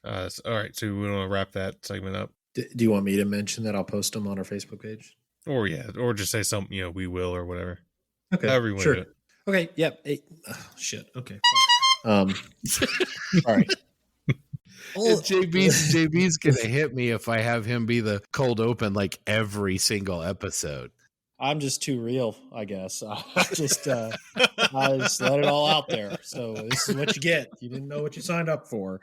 All right, so we want to wrap that segment up. Do you want me to mention that I'll post them on our Facebook page? Or just say something, we will or whatever. Okay, however you want sure. to do it. Okay, yep. Shit. Okay. All right. JB's gonna hit me if I have him be the cold open like every single episode. I'm just too real, I guess. I just let it all out there. So this is what you get. You didn't know what you signed up for.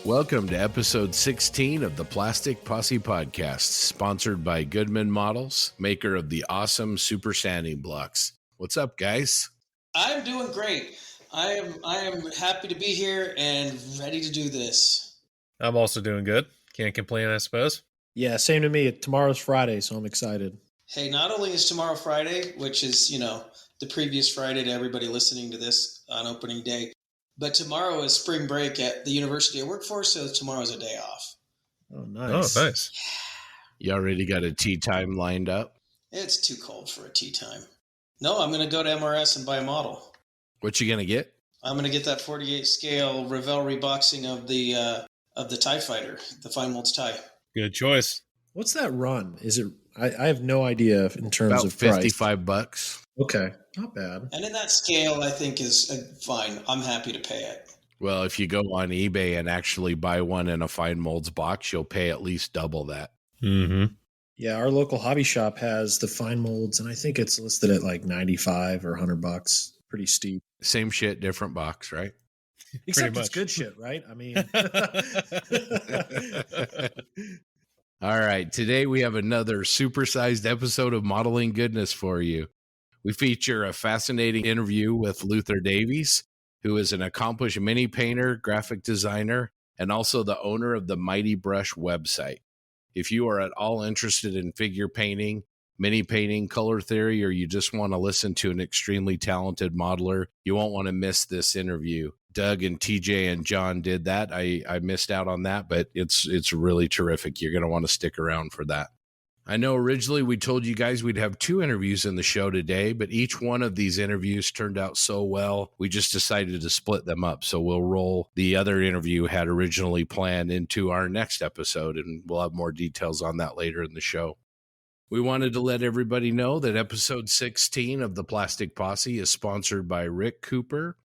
Welcome to episode 16 of the Plastic Posse Podcast, sponsored by Goodman Models, maker of the awesome super sanding blocks. What's up, guys? I'm doing great. I am happy to be here and ready to do this. I'm also doing good. Can't complain, I suppose. Yeah, same to me. Tomorrow's Friday, so I'm excited. Hey, not only is tomorrow Friday, which is, the previous Friday to everybody listening to this on opening day, but tomorrow is spring break at the university I work for, so tomorrow's a day off. Oh, nice. Oh, nice. You already got a tea time lined up? It's too cold for a tea time. No, I'm going to go to MRS and buy a model. What you going to get? I'm going to get that 48 scale Revell reboxing of the TIE Fighter, the Fine Molds TIE. Good choice. What's that run? Is it? I have no idea in terms About of price. $55. Okay, not bad. And in that scale, I think is fine. I'm happy to pay it. Well, if you go on eBay and actually buy one in a Fine Molds box, you'll pay at least double that. Mm-hmm. Yeah, our local hobby shop has the Fine Molds, and I think it's listed at like $95 or $100. Pretty steep. Same shit, different box, right? Except it's good shit, right? I mean... All right, today we have another supersized episode of Modeling Goodness for you. We feature a fascinating interview with Luther Davies, who is an accomplished mini painter, graphic designer, and also the owner of the Mighty Brush website. If you are at all interested in figure painting, mini painting, color theory, or you just want to listen to an extremely talented modeler, you won't want to miss this interview. Doug and TJ and John did that. I missed out on that, but it's really terrific. You're going to want to stick around for that. I know originally we told you guys we'd have 2 interviews in the show today, but each one of these interviews turned out so well, we just decided to split them up. So we'll roll the other interview had originally planned into our next episode, and we'll have more details on that later in the show. We wanted to let everybody know that episode 16 of the Plastic Posse is sponsored by Rick Cooper,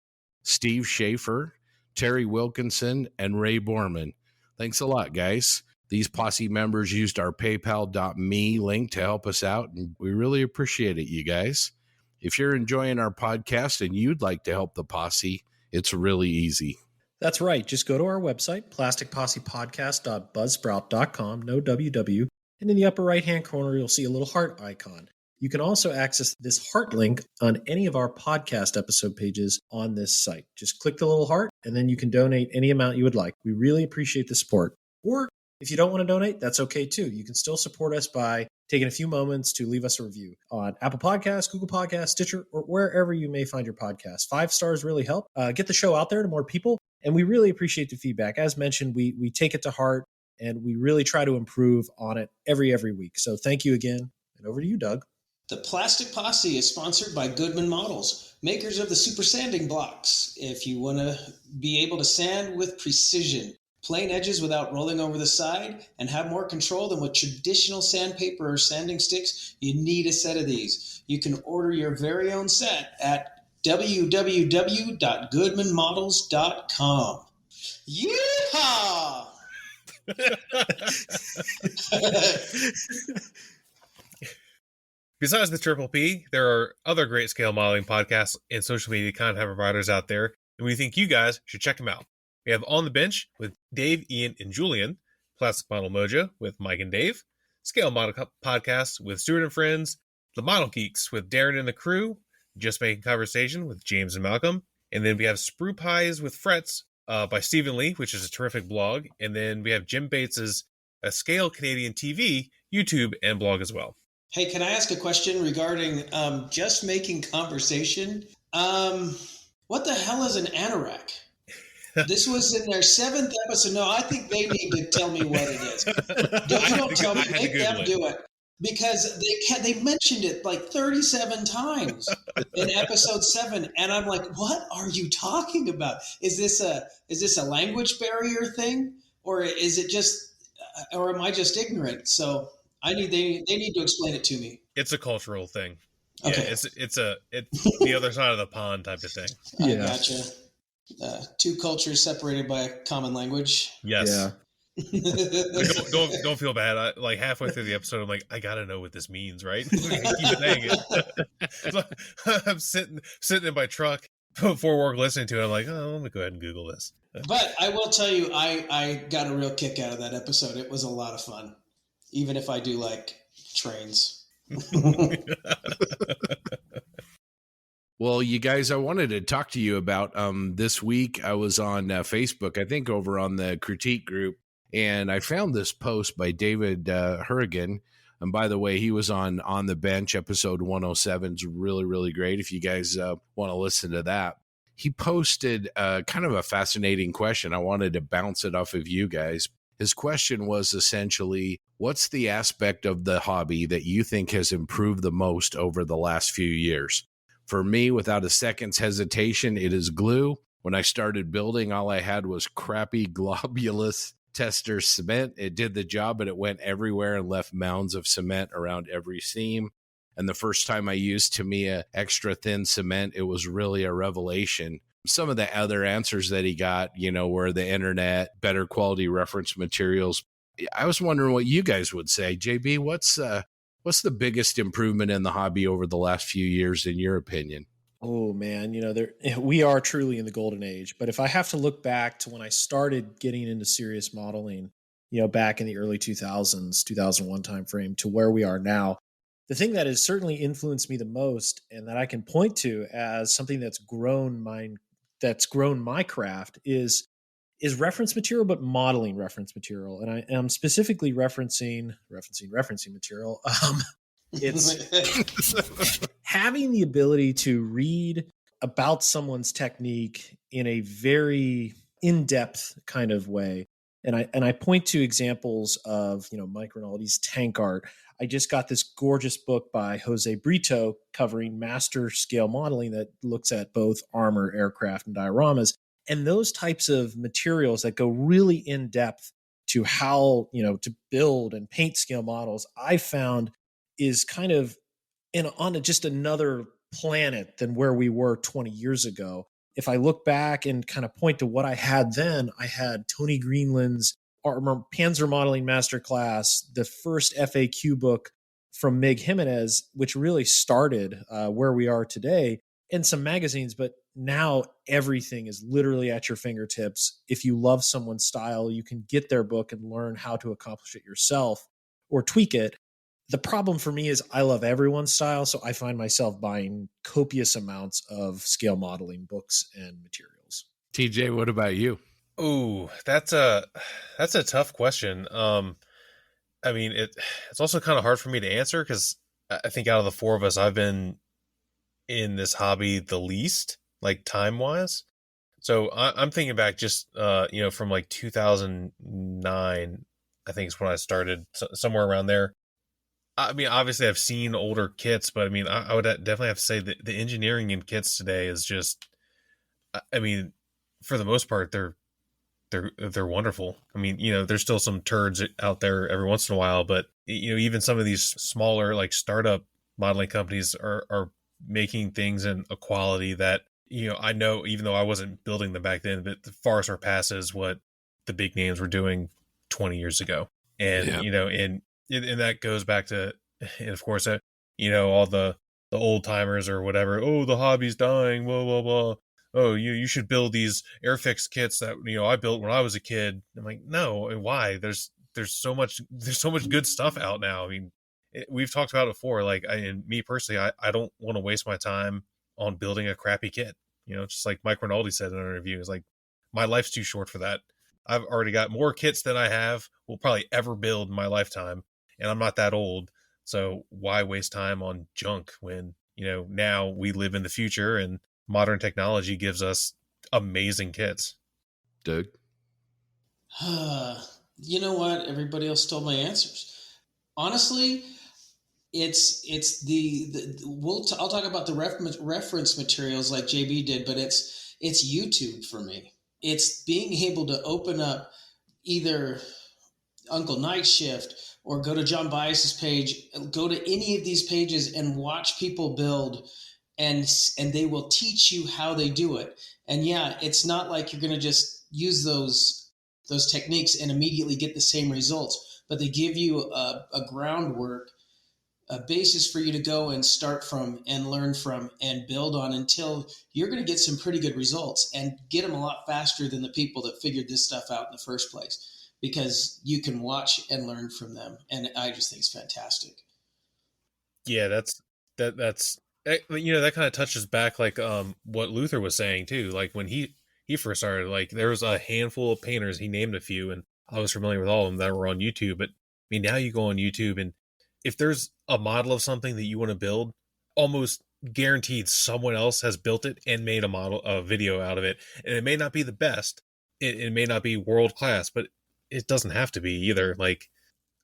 Steve Schaefer, Terry Wilkinson, and Ray Borman. Thanks a lot, guys. These posse members used our paypal.me link to help us out, and we really appreciate it, you guys. If you're enjoying our podcast and you'd like to help the posse, it's really easy. That's right. Just go to our website, plasticpossepodcast.buzzsprout.com, no WW, and in the upper right-hand corner, you'll see a little heart icon. You can also access this heart link on any of our podcast episode pages on this site. Just click the little heart, and then you can donate any amount you would like. We really appreciate the support. Or if you don't want to donate, that's okay too. You can still support us by taking a few moments to leave us a review on Apple Podcasts, Google Podcasts, Stitcher, or wherever you may find your podcast. 5 stars really help get the show out there to more people, and we really appreciate the feedback. As mentioned, we take it to heart, and we really try to improve on it every week. So thank you again, and over to you, Doug. The Plastic Posse is sponsored by Goodman Models, makers of the super sanding blocks. If you want to be able to sand with precision, plain edges without rolling over the side, and have more control than with traditional sandpaper or sanding sticks, you need a set of these. You can order your very own set at www.goodmanmodels.com. Yeehaw! Besides the Triple P, there are other great scale modeling podcasts and social media content providers out there, and we think you guys should check them out. We have On the Bench with Dave, Ian, and Julian. Plastic Model Mojo with Mike and Dave. Scale Model Podcast with Stuart and Friends. The Model Geeks with Darren and the crew. Just Making Conversation with James and Malcolm. And then we have Sprue Pies with Frets by Stephen Lee, which is a terrific blog. And then we have Jim Bates's A Scale Canadian TV, YouTube, and blog as well. Hey, can I ask a question regarding Just Making Conversation? What the hell is an anorak? This was in their 7th episode. No, I think they need to tell me what it is. Don't tell me. Make them do it. Because they mentioned it like 37 times in episode 7. And I'm like, what are you talking about? Is this a language barrier thing? Or is it just, or am I just ignorant? So they need to explain it to me. It's a cultural thing. Okay. Yeah, it's the other side of the pond type of thing. I gotcha. 2 cultures separated by a common language. Yes. Yeah. Don't feel bad. Like halfway through the episode, I'm like, I gotta know what this means, right? I keep saying it. So I'm sitting in my truck before work listening to it. I'm like, oh, let me go ahead and Google this. But I will tell you, I got a real kick out of that episode. It was a lot of fun, even if I do like trains. Well, you guys, I wanted to talk to you about this week. I was on Facebook, I think over on the critique group, and I found this post by David Hurrigan. And by the way, he was on the Bench, episode 107. It's really, really great if you guys want to listen to that. He posted kind of a fascinating question. I wanted to bounce it off of you guys. His question was essentially, what's the aspect of the hobby that you think has improved the most over the last few years? For me, without a second's hesitation, it is glue. When I started building, all I had was crappy globulous tester cement. It did the job, but it went everywhere and left mounds of cement around every seam. And the first time I used Tamiya extra thin cement, it was really a revelation. Some of the other answers that he got, were the internet, better quality reference materials. I was wondering what you guys would say. JB, what's the biggest improvement in the hobby over the last few years, in your opinion? Oh man, we are truly in the golden age. But if I have to look back to when I started getting into serious modeling, back in the early 2000s, 2001 timeframe to where we are now, the thing that has certainly influenced me the most, and that I can point to as something that's grown my craft, is reference material, but modeling reference material. And I am specifically referencing material. It's having the ability to read about someone's technique in a very in-depth kind of way. And I point to examples of, Mike Rinaldi's tank art. I just got this gorgeous book by Jose Brito covering master scale modeling that looks at both armor, aircraft, and dioramas. And those types of materials that go really in depth to how, to build and paint scale models, I found is kind of on just another planet than where we were 20 years ago. If I look back and kind of point to what I had then, I had Tony Greenland's Panzer Modeling Masterclass, the first FAQ book from Mig Jimenez, which really started where we are today, and some magazines. But now everything is literally at your fingertips. If you love someone's style, you can get their book and learn how to accomplish it yourself or tweak it. The problem for me is I love everyone's style, so I find myself buying copious amounts of scale modeling books and materials. TJ, what about you? Ooh, that's a tough question. I mean, it's also kind of hard for me to answer because I think out of the 4 of us, I've been in this hobby the least, like time wise. So I'm thinking back just from like 2009, I think is when I started, somewhere around there. I mean, obviously I've seen older kits, but I mean, I would definitely have to say that the engineering in kits today is just, I mean, for the most part, they're wonderful. I mean, there's still some turds out there every once in a while, but even some of these smaller like startup modeling companies are making things in a quality that, I know, even though I wasn't building them back then, but far surpasses what the big names were doing 20 years ago. And, and that goes back to, and of course, all the old timers or whatever. Oh, the hobby's dying, blah, blah, blah. oh, you should build these Airfix kits that I built when I was a kid. I'm like, no, why? There's so much good stuff out now. I mean, we've talked about it before. Like, and me personally, I don't want to waste my time on building a crappy kit. Just like Mike Rinaldi said in an interview, is like, my life's too short for that. I've already got more kits than I will probably ever build in my lifetime, and I'm not that old. So why waste time on junk when now we live in the future and modern technology gives us amazing kits. Doug? You know what? Everybody else stole my answers. Honestly, it's I'll talk about the reference materials like JB did, but it's YouTube for me. It's being able to open up either Uncle Night Shift or go to John Bias's page, go to any of these pages and watch people build, and they will teach you how they do it. And yeah, it's not like you're going to just use those techniques and immediately get the same results, but they give you a groundwork, a basis for you to go and start from and learn from and build on until you're going to get some pretty good results and get them a lot faster than the people that figured this stuff out in the first place, because you can watch and learn from them. And I just think it's fantastic. Yeah, that's that kind of touches back, like what Luther was saying too. Like when he first started, like there was a handful of painters. He named a few, and I was familiar with all of them that were on YouTube. But I mean, now you go on YouTube, and if there's a model of something that you want to build, almost guaranteed someone else has built it and made a video out of it. And it may not be the best, it may not be world class, but it doesn't have to be either. Like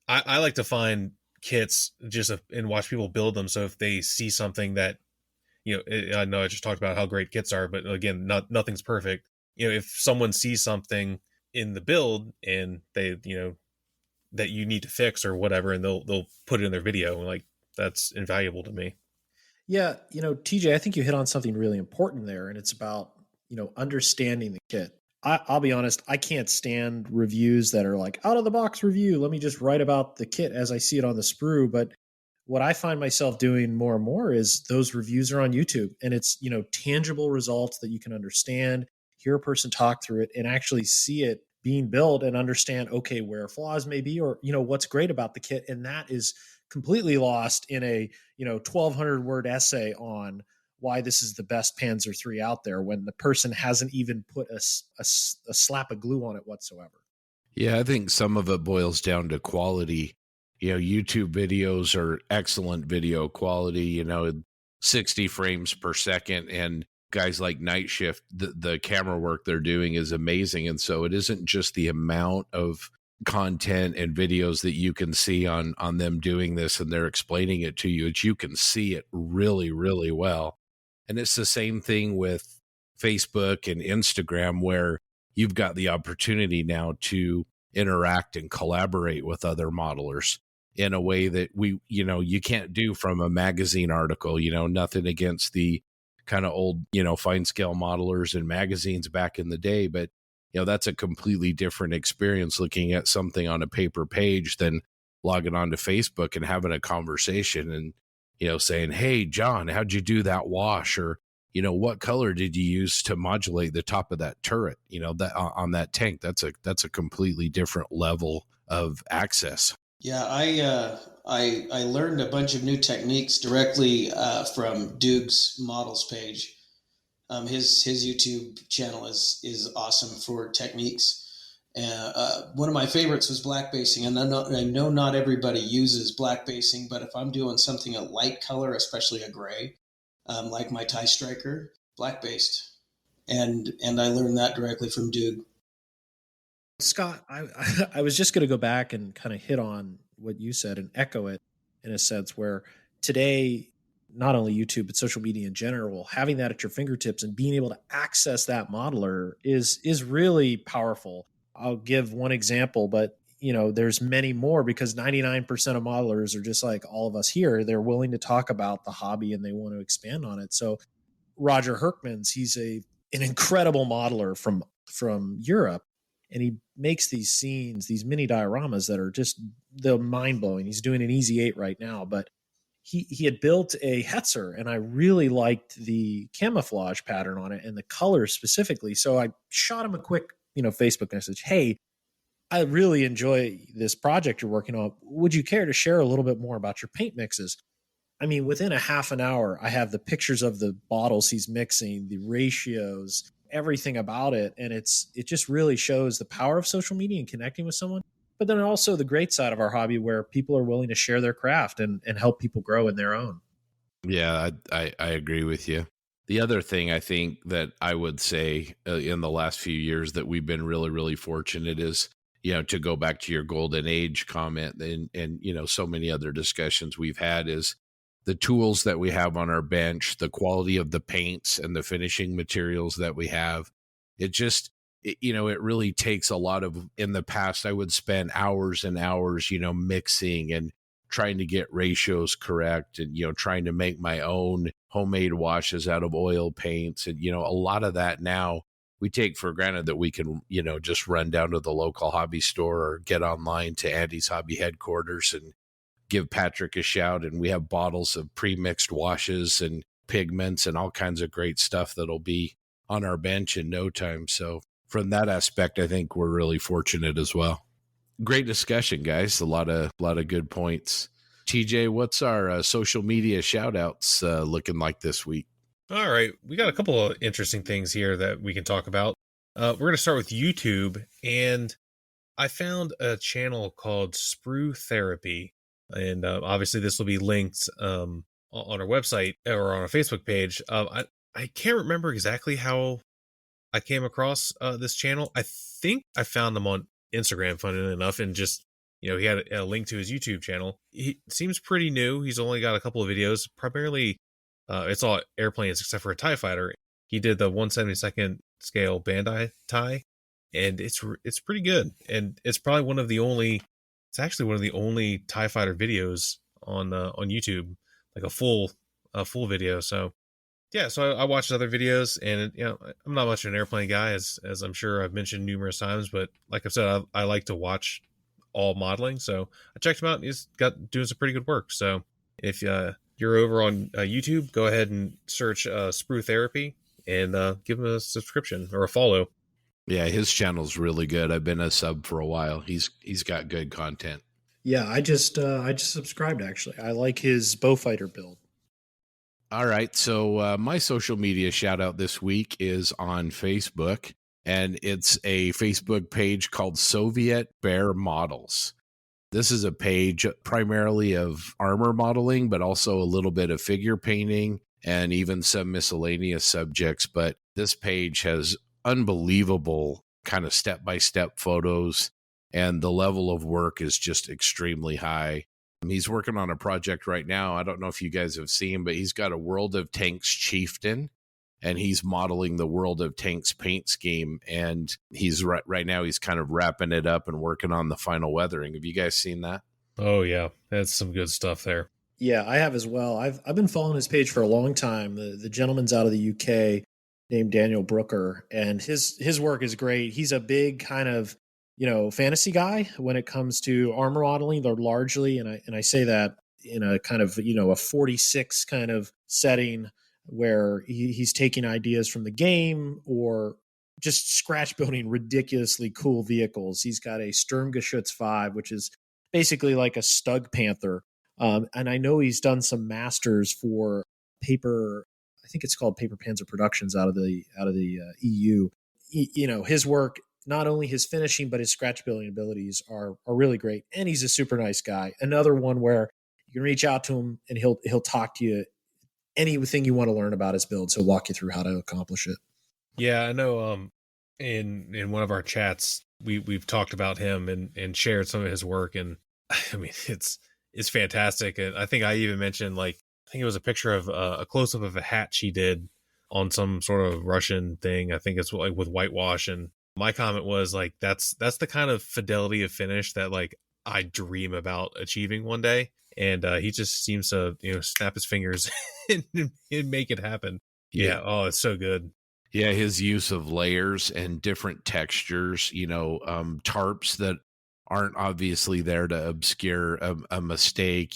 I like to find kits just and watch people build them. So if they see something that I know I just talked about how great kits are, but again, nothing's perfect. If someone sees something in the build and they that you need to fix or whatever, and they'll put it in their video, like that's invaluable to me. Yeah, TJ, I think you hit on something really important there, and it's about understanding the kit. I'll be honest, I can't stand reviews that are like out of the box review. Let me just write about the kit as I see it on the sprue. But what I find myself doing more and more is those reviews are on YouTube, and it's tangible results that you can understand, hear a person talk through it, and actually see it being built and understand where flaws may be, or what's great about the kit. And that is completely lost in a 1,200 word essay on why this is the best Panzer III out there when the person hasn't even put a slap of glue on it whatsoever. Yeah, I think some of it boils down to quality. YouTube videos are excellent video quality, 60 frames per second. And guys like Night Shift, the camera work they're doing is amazing. And so it isn't just the amount of content and videos that you can see on them doing this and they're explaining it to you. It's you can see it really, really well. And it's the same thing with Facebook and Instagram, where you've got the opportunity now to interact and collaborate with other modelers in a way that you can't do from a magazine article. Nothing against the kind of old, fine scale modelers and magazines back in the day, but that's a completely different experience looking at something on a paper page than logging onto Facebook and having a conversation and saying, hey, John, how'd you do that wash? Or, what color did you use to modulate the top of that turret? That on that tank, that's a completely different level of access. Yeah, I learned a bunch of new techniques directly from Doug's models page. His YouTube channel is awesome for techniques. One of my favorites was black basing, and I know not everybody uses black basing, but if I'm doing something a light color, especially a gray, like my TIE Striker, black based, and I learned that directly from Doug. Scott, I was just going to go back and kind of hit on what you said and echo it in a sense where today, not only YouTube, but social media in general, having that at your fingertips and being able to access that modeler is really powerful. I'll give one example, but there's many more, because 99% of modelers are just like all of us here. They're willing to talk about the hobby and they want to expand on it. So Roger Herkmans, he's an incredible modeler from Europe, and he makes these scenes, these mini dioramas that are just the mind blowing. He's doing an Easy 8 right now, but he had built a Hetzer, and I really liked the camouflage pattern on it and the colors specifically. So I shot him a quick, Facebook message. Hey, I really enjoy this project you're working on. Would you care to share a little bit more about your paint mixes? I mean, within a half an hour, I have the pictures of the bottles he's mixing, the ratios, everything about it. And it just really shows the power of social media and connecting with someone. But then also the great side of our hobby where people are willing to share their craft and help people grow in their own. Yeah, I agree with you. The other thing I think that I would say in the last few years that we've been really, really fortunate is, to go back to your golden age comment and so many other discussions we've had is the tools that we have on our bench, the quality of the paints and the finishing materials that we have. It really takes a lot of, in the past, I would spend hours and hours, mixing and trying to get ratios correct and, trying to make my own homemade washes out of oil paints. And, a lot of that now we take for granted that we can, just run down to the local hobby store or get online to Andy's Hobby headquarters and give Patrick a shout. And we have bottles of pre-mixed washes and pigments and all kinds of great stuff that'll be on our bench in no time. So from that aspect, I think we're really fortunate as well. Great discussion, guys. A lot of good points. TJ, what's our social media shout outs looking like this week? All right. We got a couple of interesting things here that we can talk about. We're going to start with YouTube. And I found a channel called Sprue Therapy. And obviously this will be linked on our website or on our Facebook page. I can't remember exactly how I came across this channel. I think I found them on Instagram, funnily enough, and just, he had a link to his YouTube channel. He seems pretty new. He's only got a couple of videos. Primarily, it's all airplanes except for a TIE fighter. He did the 1/72nd scale Bandai TIE, and it's pretty good. And it's probably it's actually one of the only TIE fighter videos on YouTube, like a full video. So yeah, so I watched other videos, and I'm not much of an airplane guy, as I'm sure I've mentioned numerous times. But like I've said, I like to watch all modeling, so I checked him out, and he's doing some pretty good work. So if you're over on YouTube, go ahead and search Sprue Therapy and give him a subscription or a follow. Yeah, his channel's really good. I've been a sub for a while. He's got good content. Yeah, I just subscribed actually. I like his Bowfighter build. All right, so my social media shout out this week is on Facebook, and it's a Facebook page called Soviet Bear Models. This is a page primarily of armor modeling, but also a little bit of figure painting and even some miscellaneous subjects. But this page has unbelievable kind of step-by-step photos, and the level of work is just extremely high. He's working on a project right now. I don't know if you guys have seen, but he's got a World of Tanks chieftain, and he's modeling the World of Tanks paint scheme. And he's right now, he's kind of wrapping it up and working on the final weathering. Have you guys seen that? Oh yeah, that's some good stuff there. Yeah, I have as well. I've been following his page for a long time. The gentleman's out of the UK named Daniel Brooker, and his work is great. He's a big kind of fantasy guy when it comes to armor modeling. They're largely, and I say that in a kind of a 46 kind of setting where he's taking ideas from the game or just scratch building ridiculously cool vehicles. He's got a Sturmgeschütz 5, which is basically like a Stug Panther. And I know he's done some masters for Paper. I think it's called Paper Panzer Productions out of the EU. His work, not only his finishing, but his scratch building abilities are really great. And he's a super nice guy. Another one where you can reach out to him and he'll talk to you anything you want to learn about his builds. He'll walk you through how to accomplish it. Yeah, I know. In one of our chats, we've talked about him and shared some of his work, and I mean it's fantastic. And I think I even mentioned, like, I think it was a picture of a close up of a hat she did on some sort of Russian thing. I think it's like with whitewash, and my comment was like, that's the kind of fidelity of finish that like I dream about achieving one day. And he just seems to snap his fingers and make it happen. Yeah. Oh, it's so good. Yeah, his use of layers and different textures, tarps that aren't obviously there to obscure a mistake,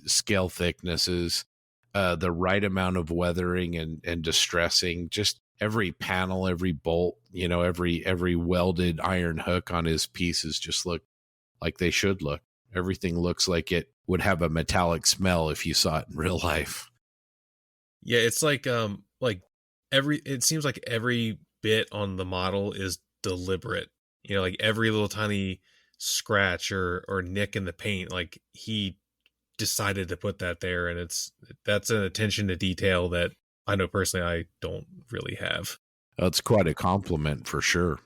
scale thicknesses, the right amount of weathering and distressing, just every panel, every bolt, every welded iron hook on his pieces just look like they should look. Everything looks like it would have a metallic smell if you saw it in real life. Yeah, it's like it seems like every bit on the model is deliberate. Like every little tiny scratch or nick in the paint, like he decided to put that there, and that's an attention to detail that I know personally I don't really have. It's quite a compliment for sure.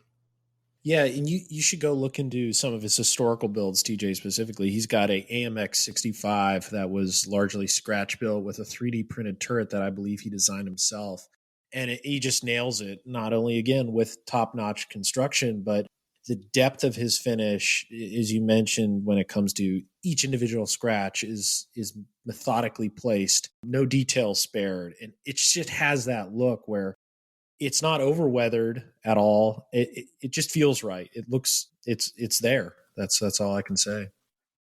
Yeah, and you should go look into some of his historical builds, TJ specifically. He's got a AMX 65 that was largely scratch built with a 3D printed turret that I believe he designed himself. And he just nails it, not only again with top-notch construction, but the depth of his finish, as you mentioned, when it comes to each individual scratch is methodically placed, no detail spared. And it just has that look where it's not over weathered at all. It just feels right. It looks it's there. That's all I can say.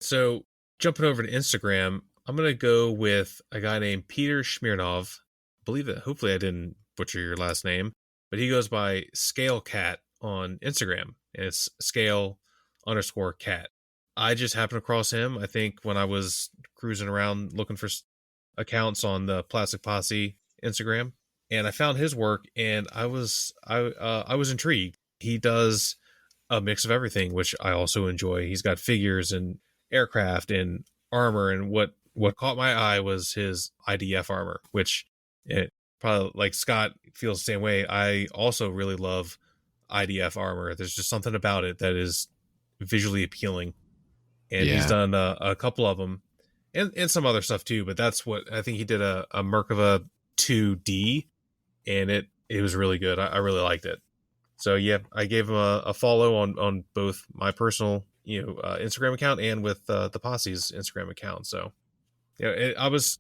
So jumping over to Instagram, I'm gonna go with a guy named Peter Smirnov. I believe that hopefully I didn't butcher your last name, but he goes by Scale Cat on Instagram, and it's scale_cat. I just happened across him, I think, when I was cruising around looking for accounts on the Plastic Posse Instagram, and I found his work, and I was intrigued. He does a mix of everything, which I also enjoy. He's got figures and aircraft and armor, and what caught my eye was his IDF armor, which it probably, like Scott feels the same way. I also really love IDF armor. There's just something about it that is visually appealing, and he's done a couple of them, and some other stuff too. But that's what I think he did a Merkava 2D, and it was really good. I really liked it. So yeah, I gave him a follow on both my personal Instagram account and with the Posse's Instagram account. So yeah, I was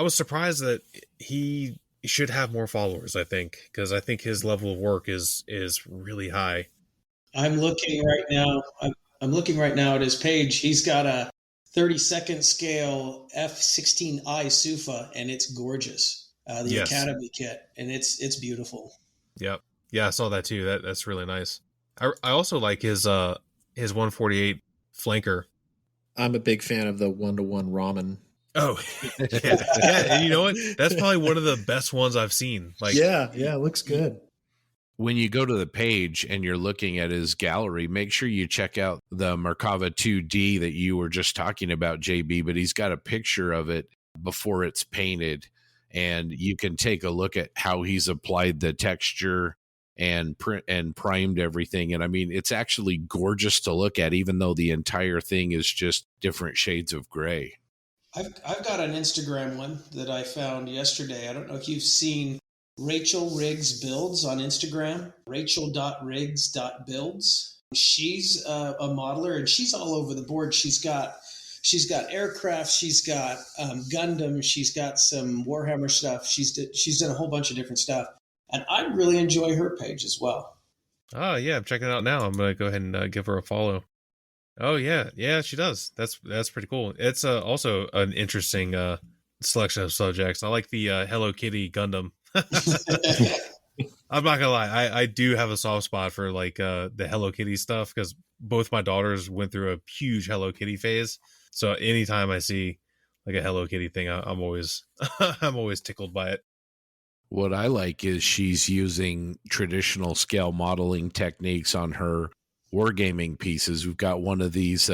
surprised that he should have more followers. I think because I think his level of work is really high. I'm looking right now. I'm looking right now at his page. He's got a 32nd scale F16I Sufa, and it's gorgeous. The Yes. Academy kit, and it's beautiful. Yep. Yeah, I saw that too. That's really nice. I also like his 148 flanker. I'm a big fan of the 1-to-1 ramen. Oh, yeah. And you know what? That's probably one of the best ones I've seen. Like, yeah, it looks good. When you go to the page and you're looking at his gallery, make sure you check out the Merkava 2D that you were just talking about, JB, but he's got a picture of it before it's painted, and you can take a look at how he's applied the texture and print and primed everything. And I mean, it's actually gorgeous to look at, even though the entire thing is just different shades of gray. I've got an Instagram one that I found yesterday. I don't know if you've seen Rachel Riggs Builds on Instagram, rachel.riggs.builds. She's a modeler, and she's all over the board. She's got aircraft, she's got Gundam, she's got some Warhammer stuff. She's done a whole bunch of different stuff, and I really enjoy her page as well. Oh yeah, I'm checking it out now. I'm gonna go ahead and give her a follow. Oh yeah, she does. That's pretty cool. It's also an interesting selection of subjects. I like the Hello Kitty Gundam. I'm not gonna lie, I do have a soft spot for like the Hello Kitty stuff because both my daughters went through a huge Hello Kitty phase. So anytime I see like a Hello Kitty thing, I'm always I'm always tickled by it. What I like is she's using traditional scale modeling techniques on her wargaming pieces. We've got one of these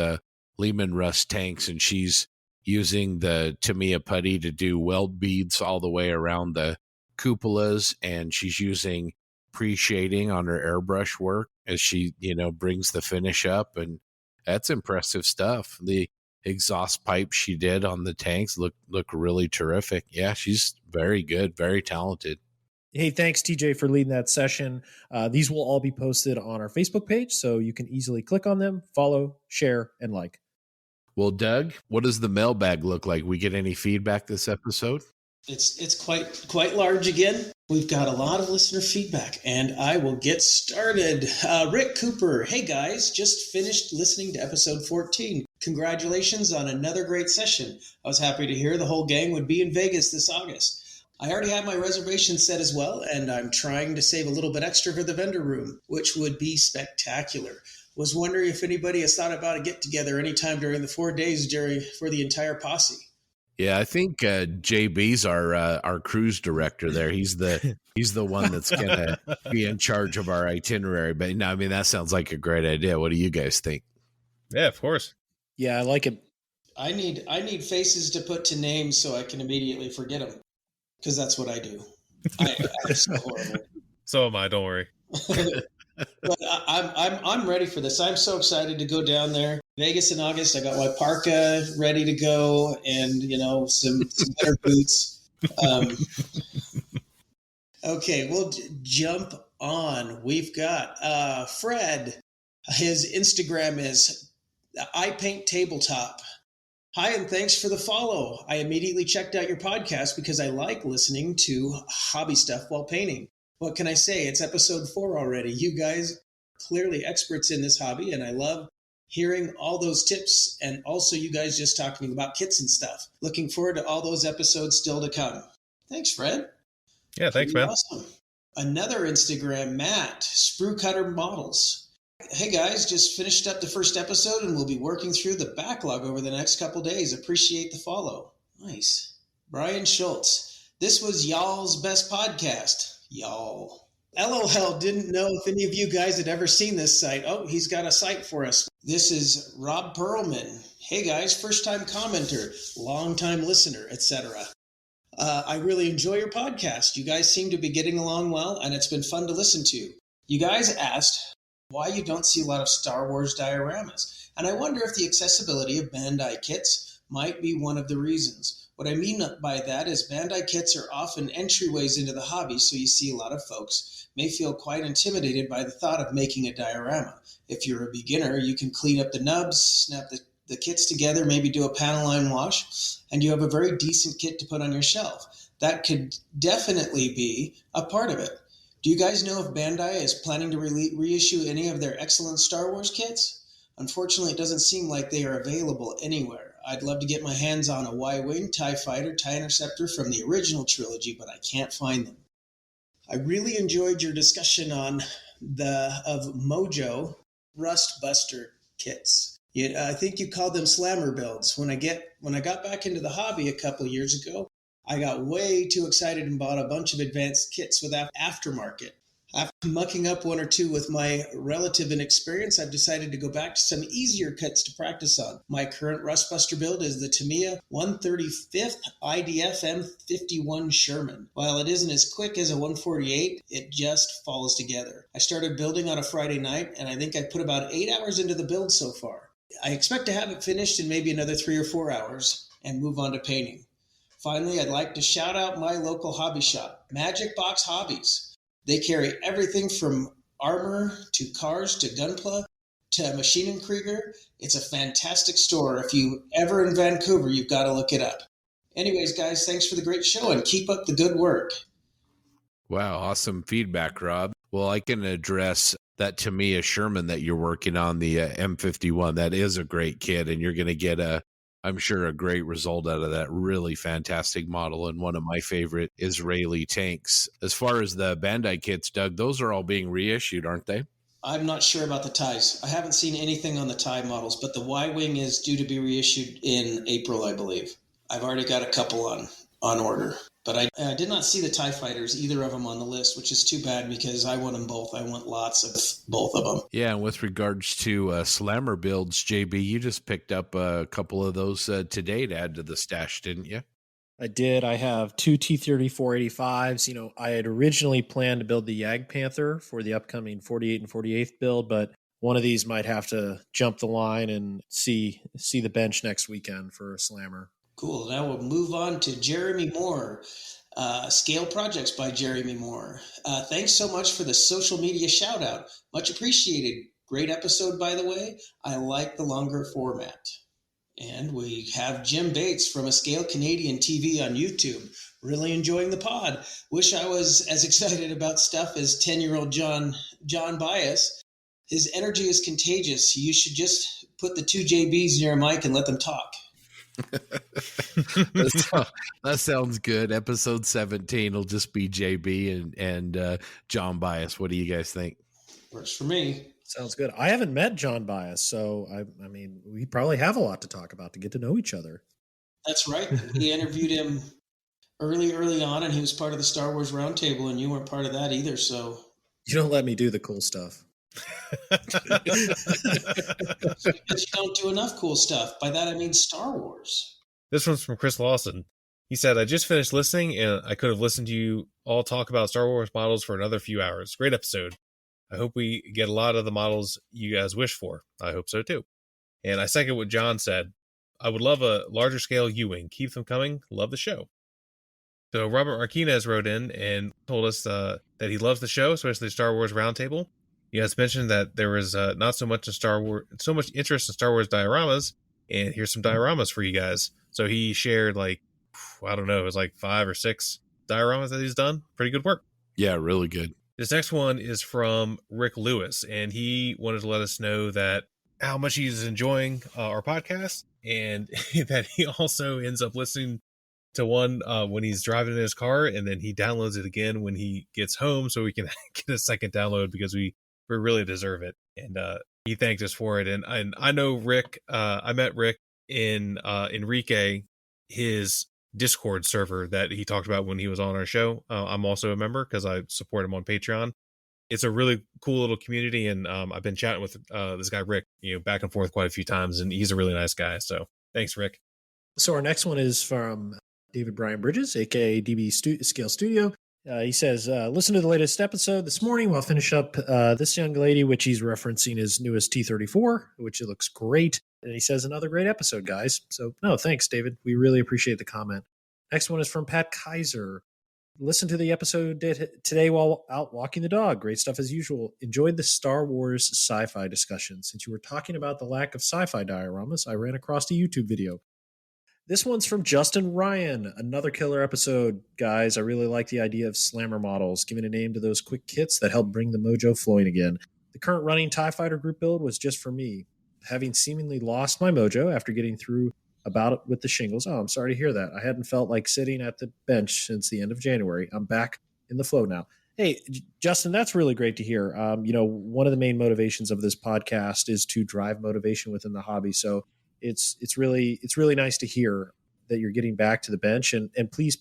Lehman Russ tanks, and she's using the Tamiya putty to do weld beads all the way around the cupolas, and she's using pre-shading on her airbrush work as she, brings the finish up, and that's impressive stuff. The exhaust pipe she did on the tanks look really terrific. Yeah, she's very good, very talented. Hey, thanks, TJ, for leading that session. These will all be posted on our Facebook page, so you can easily click on them, follow, share, and like. Well, Doug, what does the mailbag look like? We get any feedback this episode? It's quite large again. We've got a lot of listener feedback, and I will get started. Rick Cooper, hey guys, just finished listening to episode 14. Congratulations on another great session. I was happy to hear the whole gang would be in Vegas this August. I already have my reservation set as well, and I'm trying to save a little bit extra for the vendor room, which would be spectacular. Was wondering if anybody has thought about a get together anytime during the 4 days for the entire posse. Yeah, I think JB's our cruise director there. He's the one that's gonna be in charge of our itinerary. But no, I mean that sounds like a great idea. What do you guys think? Yeah, of course. Yeah, I like it. I need faces to put to names so I can immediately forget them, because that's what I do. I'm so horrible. So am I. Don't worry. But I'm ready for this. I'm so excited to go down there. Vegas in August. I got my parka ready to go, and some better boots. Okay, we'll jump on. We've got Fred. His Instagram is I Paint Tabletop. Hi, and thanks for the follow. I immediately checked out your podcast because I like listening to hobby stuff while painting. What can I say? It's episode 4 already. You guys are clearly experts in this hobby, and I love hearing all those tips, and also you guys just talking about kits and stuff. Looking forward to all those episodes still to come. Thanks, Fred. Yeah, thanks, man. Awesome. Another Instagram, Matt, Sprue Cutter Models. Hey guys, just finished up the first episode and we'll be working through the backlog over the next couple days. Appreciate the follow. Nice. Brian Schultz. This was y'all's best podcast. Y'all. LOL, didn't know if any of you guys had ever seen this site. Oh, he's got a site for us. This is Rob Perlman. Hey guys, first time commenter, long time listener, etc. I really enjoy your podcast. You guys seem to be getting along well, and it's been fun to listen to. You guys asked why you don't see a lot of Star Wars dioramas, and I wonder if the accessibility of Bandai kits might be one of the reasons. What I mean by that is Bandai kits are often entryways into the hobby, so you see a lot of folks may feel quite intimidated by the thought of making a diorama. If you're a beginner, you can clean up the nubs, snap the kits together, maybe do a panel line wash, and you have a very decent kit to put on your shelf. That could definitely be a part of it. Do you guys know if Bandai is planning to reissue any of their excellent Star Wars kits? Unfortunately, it doesn't seem like they are available anywhere. I'd love to get my hands on a Y-Wing, TIE Fighter, TIE Interceptor from the original trilogy, but I can't find them. I really enjoyed your discussion on of Mojo Rust Buster kits. I think you called them slammer builds. When I got back into the hobby a couple years ago, I got way too excited and bought a bunch of advanced kits without aftermarket. After mucking up one or two with my relative inexperience, I've decided to go back to some easier kits to practice on. My current Rustbuster build is the Tamiya 135th IDF M51 Sherman. While it isn't as quick as a 148, it just falls together. I started building on a Friday night, and I think I put about 8 hours into the build so far. I expect to have it finished in maybe another 3 or 4 hours and move on to painting. Finally, I'd like to shout out my local hobby shop, Magic Box Hobbies. They carry everything from armor to cars to gunpla to Machine & Krieger. It's a fantastic store. If you ever in Vancouver, you've got to look it up. Anyways, guys, thanks for the great show and keep up the good work. Wow, awesome feedback, Rob. Well, I can address that Tamiya Sherman that you're working on, the M51. That is a great kit, and you're going to get I'm sure, a great result out of that really fantastic model and one of my favorite Israeli tanks. As far as the Bandai kits, Doug, those are all being reissued, aren't they? I'm not sure about the TIEs. I haven't seen anything on the TIE models, but the Y-Wing is due to be reissued in April, I believe. I've already got a couple on order. But I did not see the TIE Fighters, either of them on the list, which is too bad because I want them both. I want lots of both of them. Yeah, and with regards to Slammer builds, JB, you just picked up a couple of those today to add to the stash, didn't you? I did. I have 2 T-30 485s. I had originally planned to build the Yag Panther for the upcoming 48 and 48th build, but one of these might have to jump the line and see the bench next weekend for a Slammer. Cool. Now we'll move on to Jeremy Moore. Scale Projects by Jeremy Moore. Thanks so much for the social media shout out. Much appreciated. Great episode, by the way. I like the longer format. And we have Jim Bates from A Scale Canadian TV on YouTube. Really enjoying the pod. Wish I was as excited about stuff as 10-year-old John Bias. His energy is contagious. You should just put the two JBs near a mic and let them talk. That sounds good. Episode 17 will just be JB and John Bias. What do you guys think? Works for me. Sounds good. I haven't met John Bias, so I mean, we probably have a lot to talk about to get to know each other. That's right. We interviewed him early on, and he was part of the Star Wars Roundtable, and you weren't part of that either. So you don't let me do the cool stuff. But you don't do enough cool stuff. By that I mean Star Wars. This one's from Chris Lawson. He said, I just finished listening, and I could have listened to you all talk about Star Wars models for another few hours. Great episode. I hope we get a lot of the models you guys wish for. I hope so too. And I second what John said. I would love a larger scale U-Wing. Keep them coming. Love the show. So Robert Martinez wrote in and told us that he loves the show, especially the Star Wars Roundtable. He has mentioned that there was not so much interest in Star Wars dioramas, and here's some dioramas for you guys. So he shared it was like 5 or 6 dioramas that he's done. Pretty good work. Yeah, really good. This next one is from Rick Lewis, and he wanted to let us know that how much he's enjoying our podcast, and that he also ends up listening to one when he's driving in his car, and then he downloads it again when he gets home so we can get a second download because we really deserve it. And he thanked us for it. And I know Rick, I met Rick in Enrique, his Discord server that he talked about when he was on our show. I'm also a member because I support him on Patreon. It's a really cool little community, and I've been chatting with this guy Rick, back and forth quite a few times, and he's a really nice guy. So thanks, Rick. So our next one is from David Brian Bridges, aka DB Scale Studio. He says, listen to the latest episode this morning while finish up this young lady, which he's referencing his newest T-34, which it looks great. And he says, another great episode, guys. So, no, thanks, David. We really appreciate the comment. Next one is from Pat Kaiser. Listen to the episode today while out walking the dog. Great stuff as usual. Enjoyed the Star Wars sci-fi discussion. Since you were talking about the lack of sci-fi dioramas, I ran across a YouTube video. This one's from Justin Ryan. Another killer episode, guys. I really like the idea of slammer models, giving a name to those quick kits that help bring the mojo flowing again. The current running TIE Fighter group build was just for me. Having seemingly lost my mojo after getting through about it with the shingles. Oh, I'm sorry to hear that. I hadn't felt like sitting at the bench since the end of January. I'm back in the flow now. Hey, Justin, that's really great to hear. One of the main motivations of this podcast is to drive motivation within the hobby. So it's really nice to hear that you're getting back to the bench, and please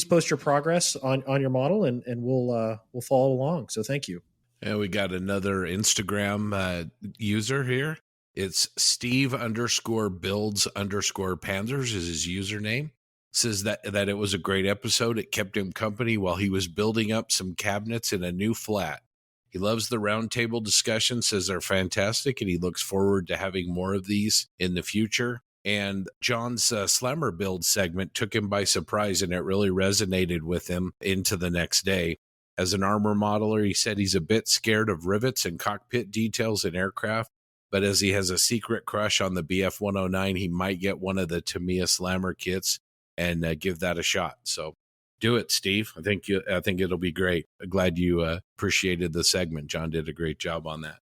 post your progress on your model, and we'll follow along. So thank you. And we got another Instagram user here. It's Steve_builds_Panzers is his username. Says that it was a great episode. It kept him company while he was building up some cabinets in a new flat. He loves the roundtable discussion, says they're fantastic, and he looks forward to having more of these in the future. And John's slammer build segment took him by surprise, and it really resonated with him into the next day. As an armor modeler, he said he's a bit scared of rivets and cockpit details in aircraft, but as he has a secret crush on the BF-109, he might get one of the Tamiya slammer kits and give that a shot. So do it, Steve. I think it'll be great. Glad you appreciated the segment. John did a great job on that.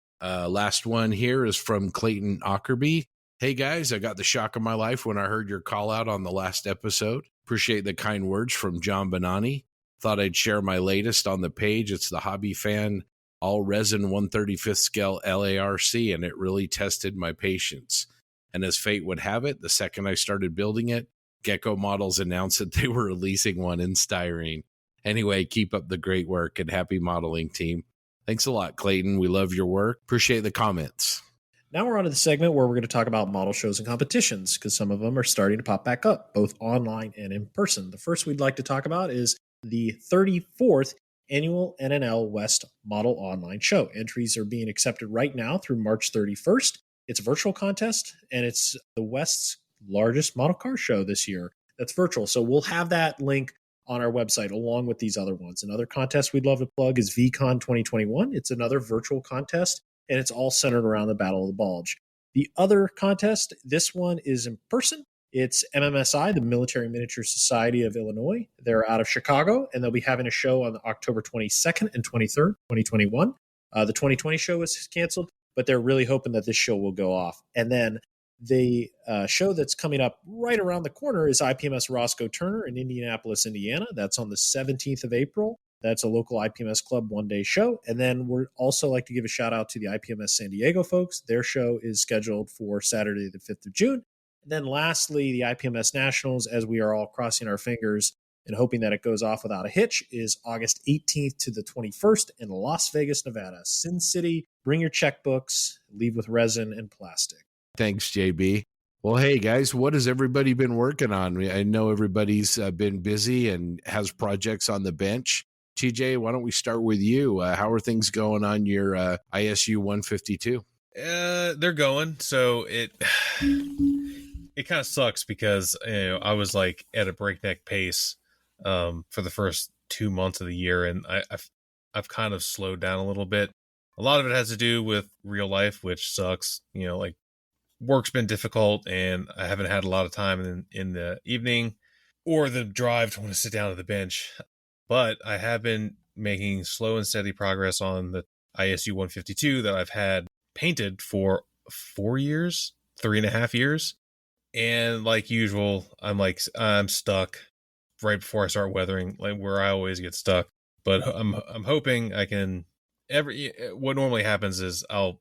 Last one here is from Clayton Ockerby. Hey guys, I got the shock of my life when I heard your call out on the last episode. Appreciate the kind words from John Bonani. Thought I'd share my latest on the page. It's the Hobby Fan all resin 135th scale LARC, and it really tested my patience. And as fate would have it, the second I started building it, Gecko Models announced that they were releasing one in styrene. Anyway, keep up the great work, and happy modeling, team. Thanks a lot, Clayton. We love your work. Appreciate the comments. Now we're on to the segment where we're going to talk about model shows and competitions, because some of them are starting to pop back up, both online and in person. The first we'd like to talk about is the 34th Annual NNL West Model Online Show. Entries are being accepted right now through March 31st. It's a virtual contest, and it's the West's largest model car show this year. That's virtual. So we'll have that link on our website along with these other ones. Another contest we'd love to plug is VCon 2021. It's another virtual contest, and it's all centered around the Battle of the Bulge. The other contest, this one is in person. It's MMSI, the Military Miniature Society of Illinois. They're out of Chicago, and they'll be having a show on October 22nd and 23rd, 2021. The 2020 show was canceled, but they're really hoping that this show will go off. And then the show that's coming up right around the corner is IPMS Roscoe Turner in Indianapolis, Indiana. That's on the 17th of April. That's a local IPMS Club one-day show. And then we're also like to give a shout out to the IPMS San Diego folks. Their show is scheduled for Saturday the 5th of June. And then lastly, the IPMS Nationals, as we are all crossing our fingers and hoping that it goes off without a hitch, is August 18th to the 21st in Las Vegas, Nevada. Sin City, bring your checkbooks, leave with resin and plastic. Thanks, JB. Well, hey, guys, what has everybody been working on? I know everybody's been busy and has projects on the bench. TJ, why don't we start with you? How are things going on your ISU 152? They're going. So it kind of sucks because I was like at a breakneck pace for the first 2 months of the year, and I've kind of slowed down a little bit. A lot of it has to do with real life, which sucks. Like work's been difficult, and I haven't had a lot of time in the evening or the drive to want to sit down at the bench. But I have been making slow and steady progress on the ISU 152 that I've had painted for 4 years, 3.5 years. And like usual, I'm stuck right before I start weathering, like where I always get stuck. But I'm hoping I can. What normally happens is I'll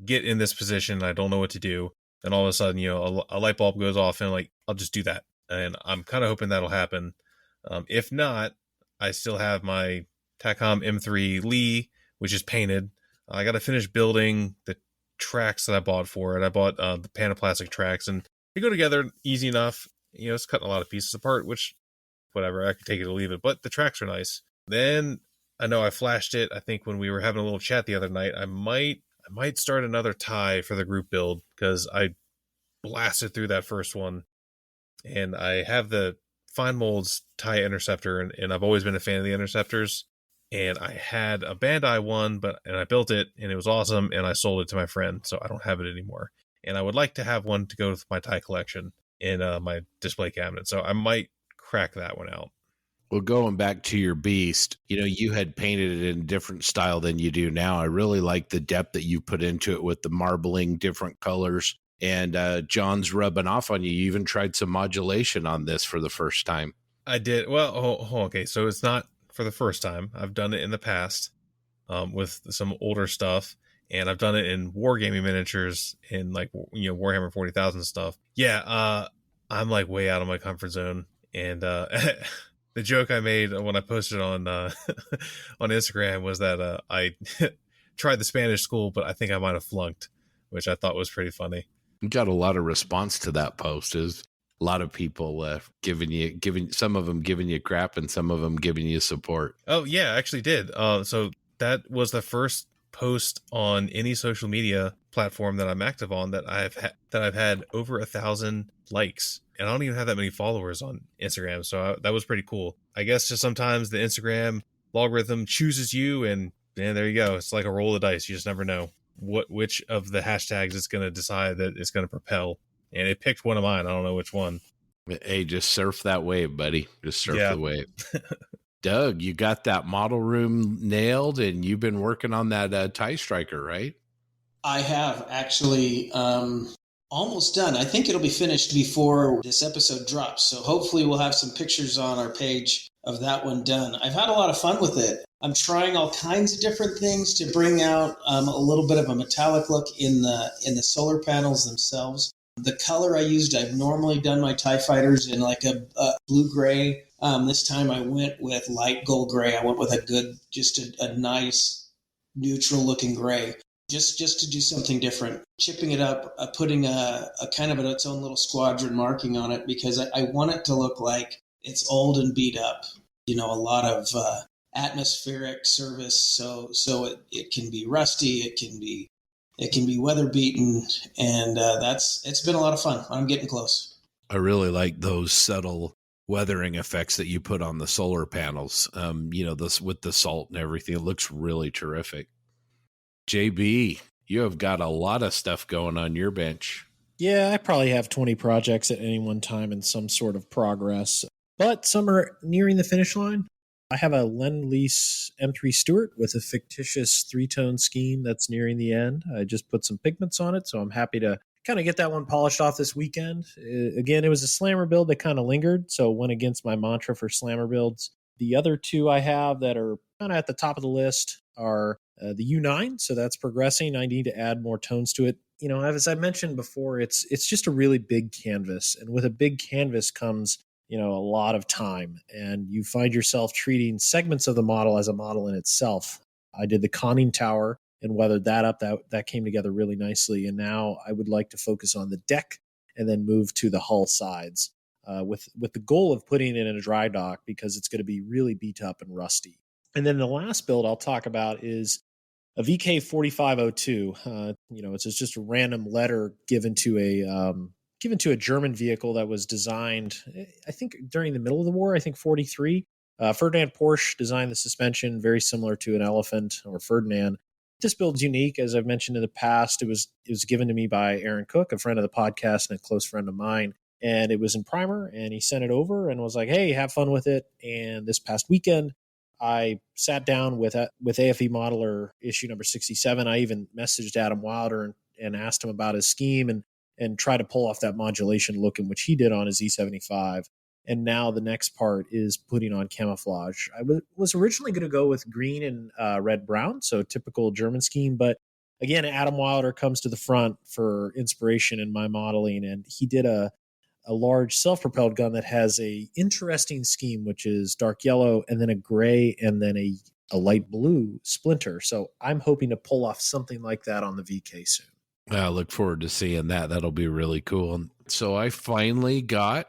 get in this position, I don't know what to do, then all of a sudden, a light bulb goes off, and like I'll just do that. And I'm kind of hoping that'll happen. If not, I still have my TACOM M3 Lee, which is painted. I got to finish building the tracks that I bought for it. I bought the Panoplastic tracks, and they go together easy enough. It's cutting a lot of pieces apart, which, whatever, I could take it or leave it. But the tracks are nice. Then I know I flashed it. I think when we were having a little chat the other night, I might start another tie for the group build because I blasted through that first one, and I have the Fine Molds tie interceptor, and I've always been a fan of the interceptors. And I had a Bandai one, and I built it, and it was awesome, and I sold it to my friend, so I don't have it anymore. And I would like to have one to go with my tie collection in my display cabinet, so I might crack that one out. Well, going back to your beast, you had painted it in a different style than you do now. I really like the depth that you put into it with the marbling, different colors. And John's rubbing off on you. You even tried some modulation on this for the first time. I did. Well, okay. So it's not for the first time. I've done it in the past with some older stuff. And I've done it in Wargaming Miniatures in like, Warhammer 40,000 stuff. Yeah, I'm like way out of my comfort zone. And the joke I made when I posted on on Instagram was that I tried the Spanish school, but I think I might have flunked, which I thought was pretty funny. You got a lot of response to that post. Is a lot of people giving some of them giving you crap and some of them giving you support. Oh yeah, I actually did. So that was the first post on any social media platform that I'm active on that I've had over 1,000 likes, and I don't even have that many followers on Instagram. So that was pretty cool. I guess just sometimes the Instagram logarithm chooses you, and there you go. It's like a roll of dice. You just never know which of the hashtags it's going to decide that it's going to propel. And it picked one of mine. I don't know which one. Hey, just surf that wave, buddy. Just surf the wave. Doug, you got that model room nailed, and you've been working on that tie striker, right? I have actually almost done. I think it'll be finished before this episode drops. So hopefully we'll have some pictures on our page of that one done. I've had a lot of fun with it. I'm trying all kinds of different things to bring out a little bit of a metallic look in the solar panels themselves. The color I used, I've normally done my TIE fighters in like a blue-gray. This time I went with light gold gray. I went with a nice neutral-looking gray. Just to do something different, chipping it up, putting a kind of its own little squadron marking on it, because I want it to look like it's old and beat up. A lot of atmospheric service, so it can be rusty, it can be weather beaten, and it's been a lot of fun. I'm getting close. I really like those subtle weathering effects that you put on the solar panels. This with the salt and everything, it looks really terrific. JB, You have got a lot of stuff going on your bench. Yeah, I probably have 20 projects at any one time in some sort of progress, but some are nearing the finish line. I have a Lend-Lease M3 Stuart with a fictitious three-tone scheme that's nearing the end. I just put some pigments on it, so I'm happy to kind of get that one polished off this weekend. Again, it was a slammer build that kind of lingered, so went against my mantra for slammer builds. The other two I have that are kind of at the top of the list are the U9, so that's progressing. I need to add more tones to it. You know, as I mentioned before, it's just a really big canvas, and with a big canvas comes a lot of time, and you find yourself treating segments of the model as a model in itself. I did the conning tower and weathered that up. That came together really nicely, and now I would like to focus on the deck and then move to the hull sides, with the goal of putting it in a dry dock because it's going to be really beat up and rusty. And then the last build I'll talk about is a VK 4502. It's just a random letter given to a German vehicle that was designed, I think, during the middle of the war. I think 43. Ferdinand Porsche designed the suspension very similar to an Elephant or Ferdinand. This build's unique, as I've mentioned in the past. It was given to me by Aaron Cook, a friend of the podcast and a close friend of mine. And it was in primer, and he sent it over and was like, "Hey, have fun with it." And this past weekend, I sat down with AFE Modeler issue number 67. I even messaged Adam Wilder and asked him about his scheme and tried to pull off that modulation look in which he did on his E75. And now the next part is putting on camouflage. I was originally going to go with green and red brown, so typical German scheme. But again, Adam Wilder comes to the front for inspiration in my modeling, and he did a large self-propelled gun that has a interesting scheme, which is dark yellow and then a gray and then a light blue splinter. So I'm hoping to pull off something like that on the VK soon. I look forward to seeing that. That'll be really cool. So I finally got,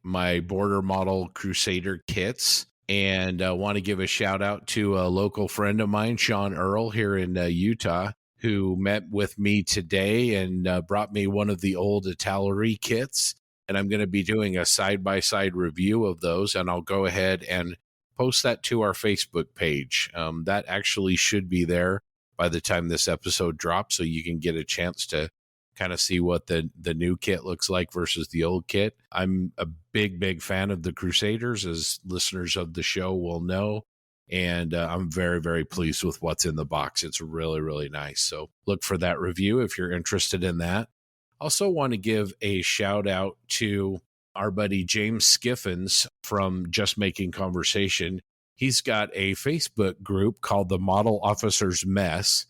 my border model Crusader kits, and I want to give a shout out to a local friend of mine, Sean Earl, here in Utah, who met with me today and brought me one of the old Italery kits. And I'm going to be doing a side-by-side review of those, and I'll go ahead and post that to our Facebook page. That actually should be there by the time this episode drops, so you can get a chance to kind of see what the new kit looks like versus the old kit. I'm a big fan of the Crusaders, as listeners of the show will know, and I'm very, very pleased with what's in the box. It's really, really nice. So look for that review if you're interested in that. Also want to give a shout out to our buddy James Skiffins from Just Making Conversation. He's got a Facebook group called the Model Officers Mess,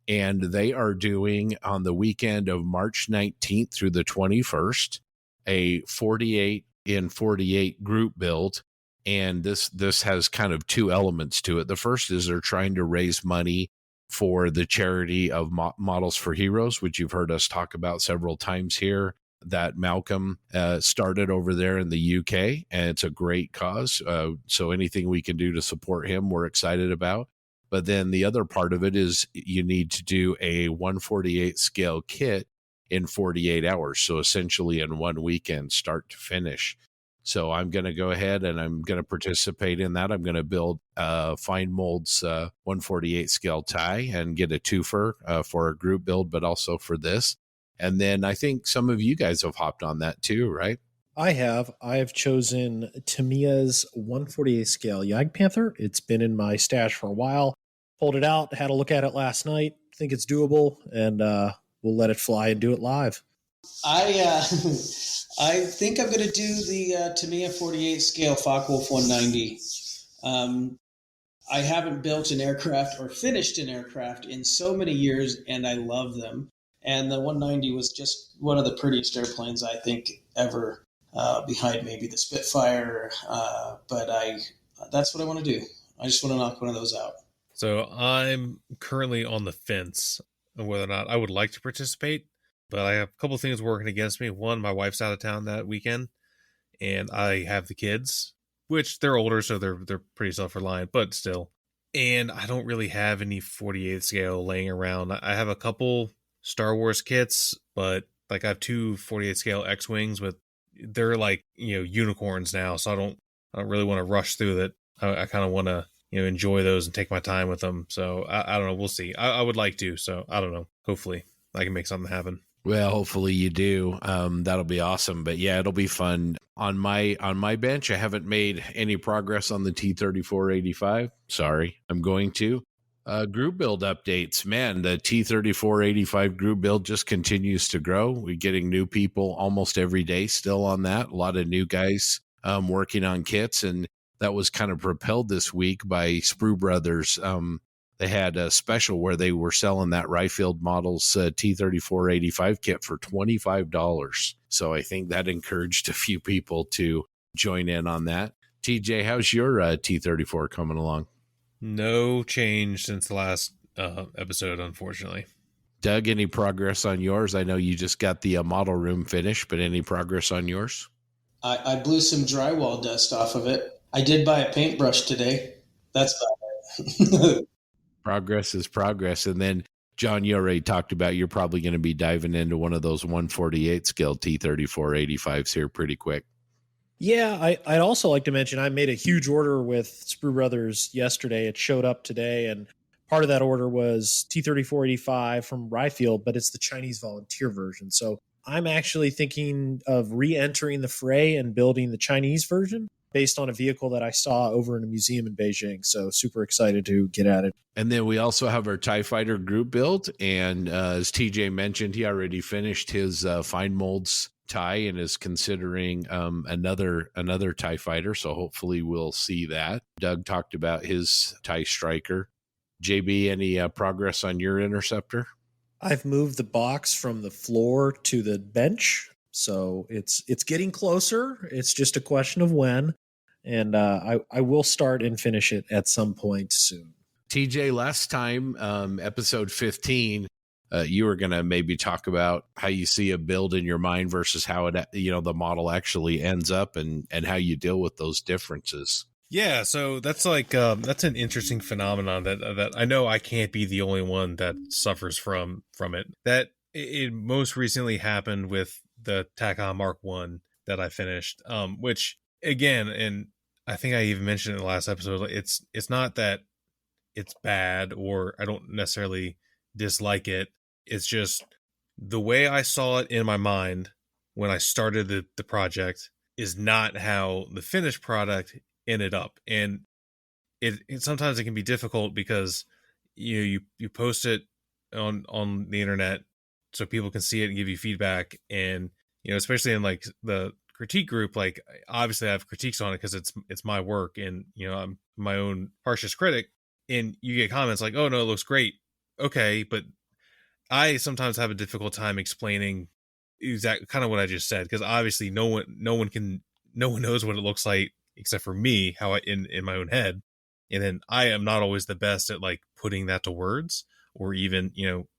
and they are doing on the weekend of March 19th through the 21st a 48 in 48 group build. And this has kind of two elements to it. The first is they're trying to raise money for the charity of Models for Heroes, which you've heard us talk about several times here, that Malcolm started over there in the UK, and it's a great cause. So anything we can do to support him, we're excited about. But then the other part of it is you need to do a 1/48 scale kit in 48 hours. So essentially in one weekend, start to finish. So I'm going to go ahead and I'm going to participate in that. I'm going to build Fine Mold's 1/48 scale tie and get a twofer for a group build, but also for this. And then I think some of you guys have hopped on that too, right? I have chosen Tamiya's 1/48 scale Yag Panther. It's been in my stash for a while. Pulled it out, had a look at it last night. Think it's doable, and we'll let it fly and do it live. I think I'm going to do the Tamiya 48 scale Focke-Wulf 190. I haven't built an aircraft or finished an aircraft in so many years, and I love them. And the 190 was just one of the prettiest airplanes I think ever, behind maybe the Spitfire. But that's what I want to do. I just want to knock one of those out. So I'm currently on the fence on whether or not I would like to participate, but I have a couple of things working against me. One, my wife's out of town that weekend, and I have the kids, which they're older, so they're pretty self-reliant, but still. And I don't really have any 48 scale laying around. I have a couple Star Wars kits, but like I have two 48 scale X-Wings they're like, unicorns now, so I don't really want to rush through that. I kind of want to enjoy those and take my time with them. So I don't know. We'll see. I would like to. So I don't know. Hopefully I can make something happen. Well, hopefully you do. That'll be awesome. But yeah, it'll be fun. On my bench, I haven't made any progress on the T-3485. Sorry, I'm going to. Group build updates. Man, the T-3485 group build just continues to grow. We're getting new people almost every day still on that. A lot of new guys working on kits. And that was kind of propelled this week by Sprue Brothers. They had a special where they were selling that Ryefield Models T-3485 kit for $25. So I think that encouraged a few people to join in on that. TJ, how's your T-34 coming along? No change since the last episode, unfortunately. Doug, any progress on yours? I know you just got the model room finished, but any progress on yours? I blew some drywall dust off of it. I did buy a paintbrush today. That's about it. Progress is progress. And then, John, you already talked about you're probably going to be diving into one of those 148 scale T-3485s here pretty quick. Yeah, I'd also like to mention I made a huge order with Sprue Brothers yesterday. It showed up today, and part of that order was T-3485 from Ryefield, but it's the Chinese volunteer version. So I'm actually thinking of re-entering the fray and building the Chinese version based on a vehicle that I saw over in a museum in Beijing. So super excited to get at it. And then we also have our TIE Fighter group build. And as TJ mentioned, he already finished his fine molds tie and is considering another TIE Fighter. So hopefully we'll see that. Doug talked about his TIE Striker. JB, any progress on your interceptor? I've moved the box from the floor to the bench. So it's getting closer. It's just a question of when. And I will start and finish it at some point soon. TJ, last time, episode 15, you were going to maybe talk about how you see a build in your mind versus how it, the model actually ends up and how you deal with those differences. Yeah, so that's that's an interesting phenomenon that I know I can't be the only one that suffers from it. That it most recently happened with the TACOM Mark 1 that I finished, which again, and I think I even mentioned in the last episode, it's not that it's bad or I don't necessarily dislike it. It's just the way I saw it in my mind when I started the project is not how the finished product ended up. And it sometimes it can be difficult because you post it on the internet so people can see it and give you feedback. And especially in like the critique group, like obviously I have critiques on it because it's my work and I'm my own harshest critic. And you get comments like, "Oh no, it looks great." Okay, but I sometimes have a difficult time explaining exactly kind of what I just said because obviously no one knows what it looks like except for me, how I in my own head. And then I am not always the best at like putting that to words or even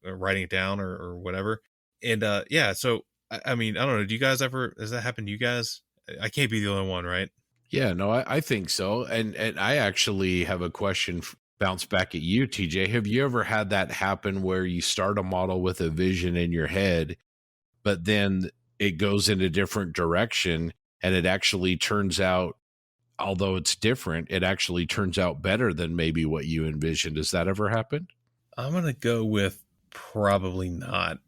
writing it down or whatever. And yeah, so I mean, I don't know. Do you guys ever, has that happened to you guys? I can't be the only one, right? Yeah, no, I think so. And I actually have a question bounce back at you, TJ. Have you ever had that happen where you start a model with a vision in your head, but then it goes in a different direction and it actually turns out, although it's different, it actually turns out better than maybe what you envisioned? Does that ever happen? I'm going to go with probably not.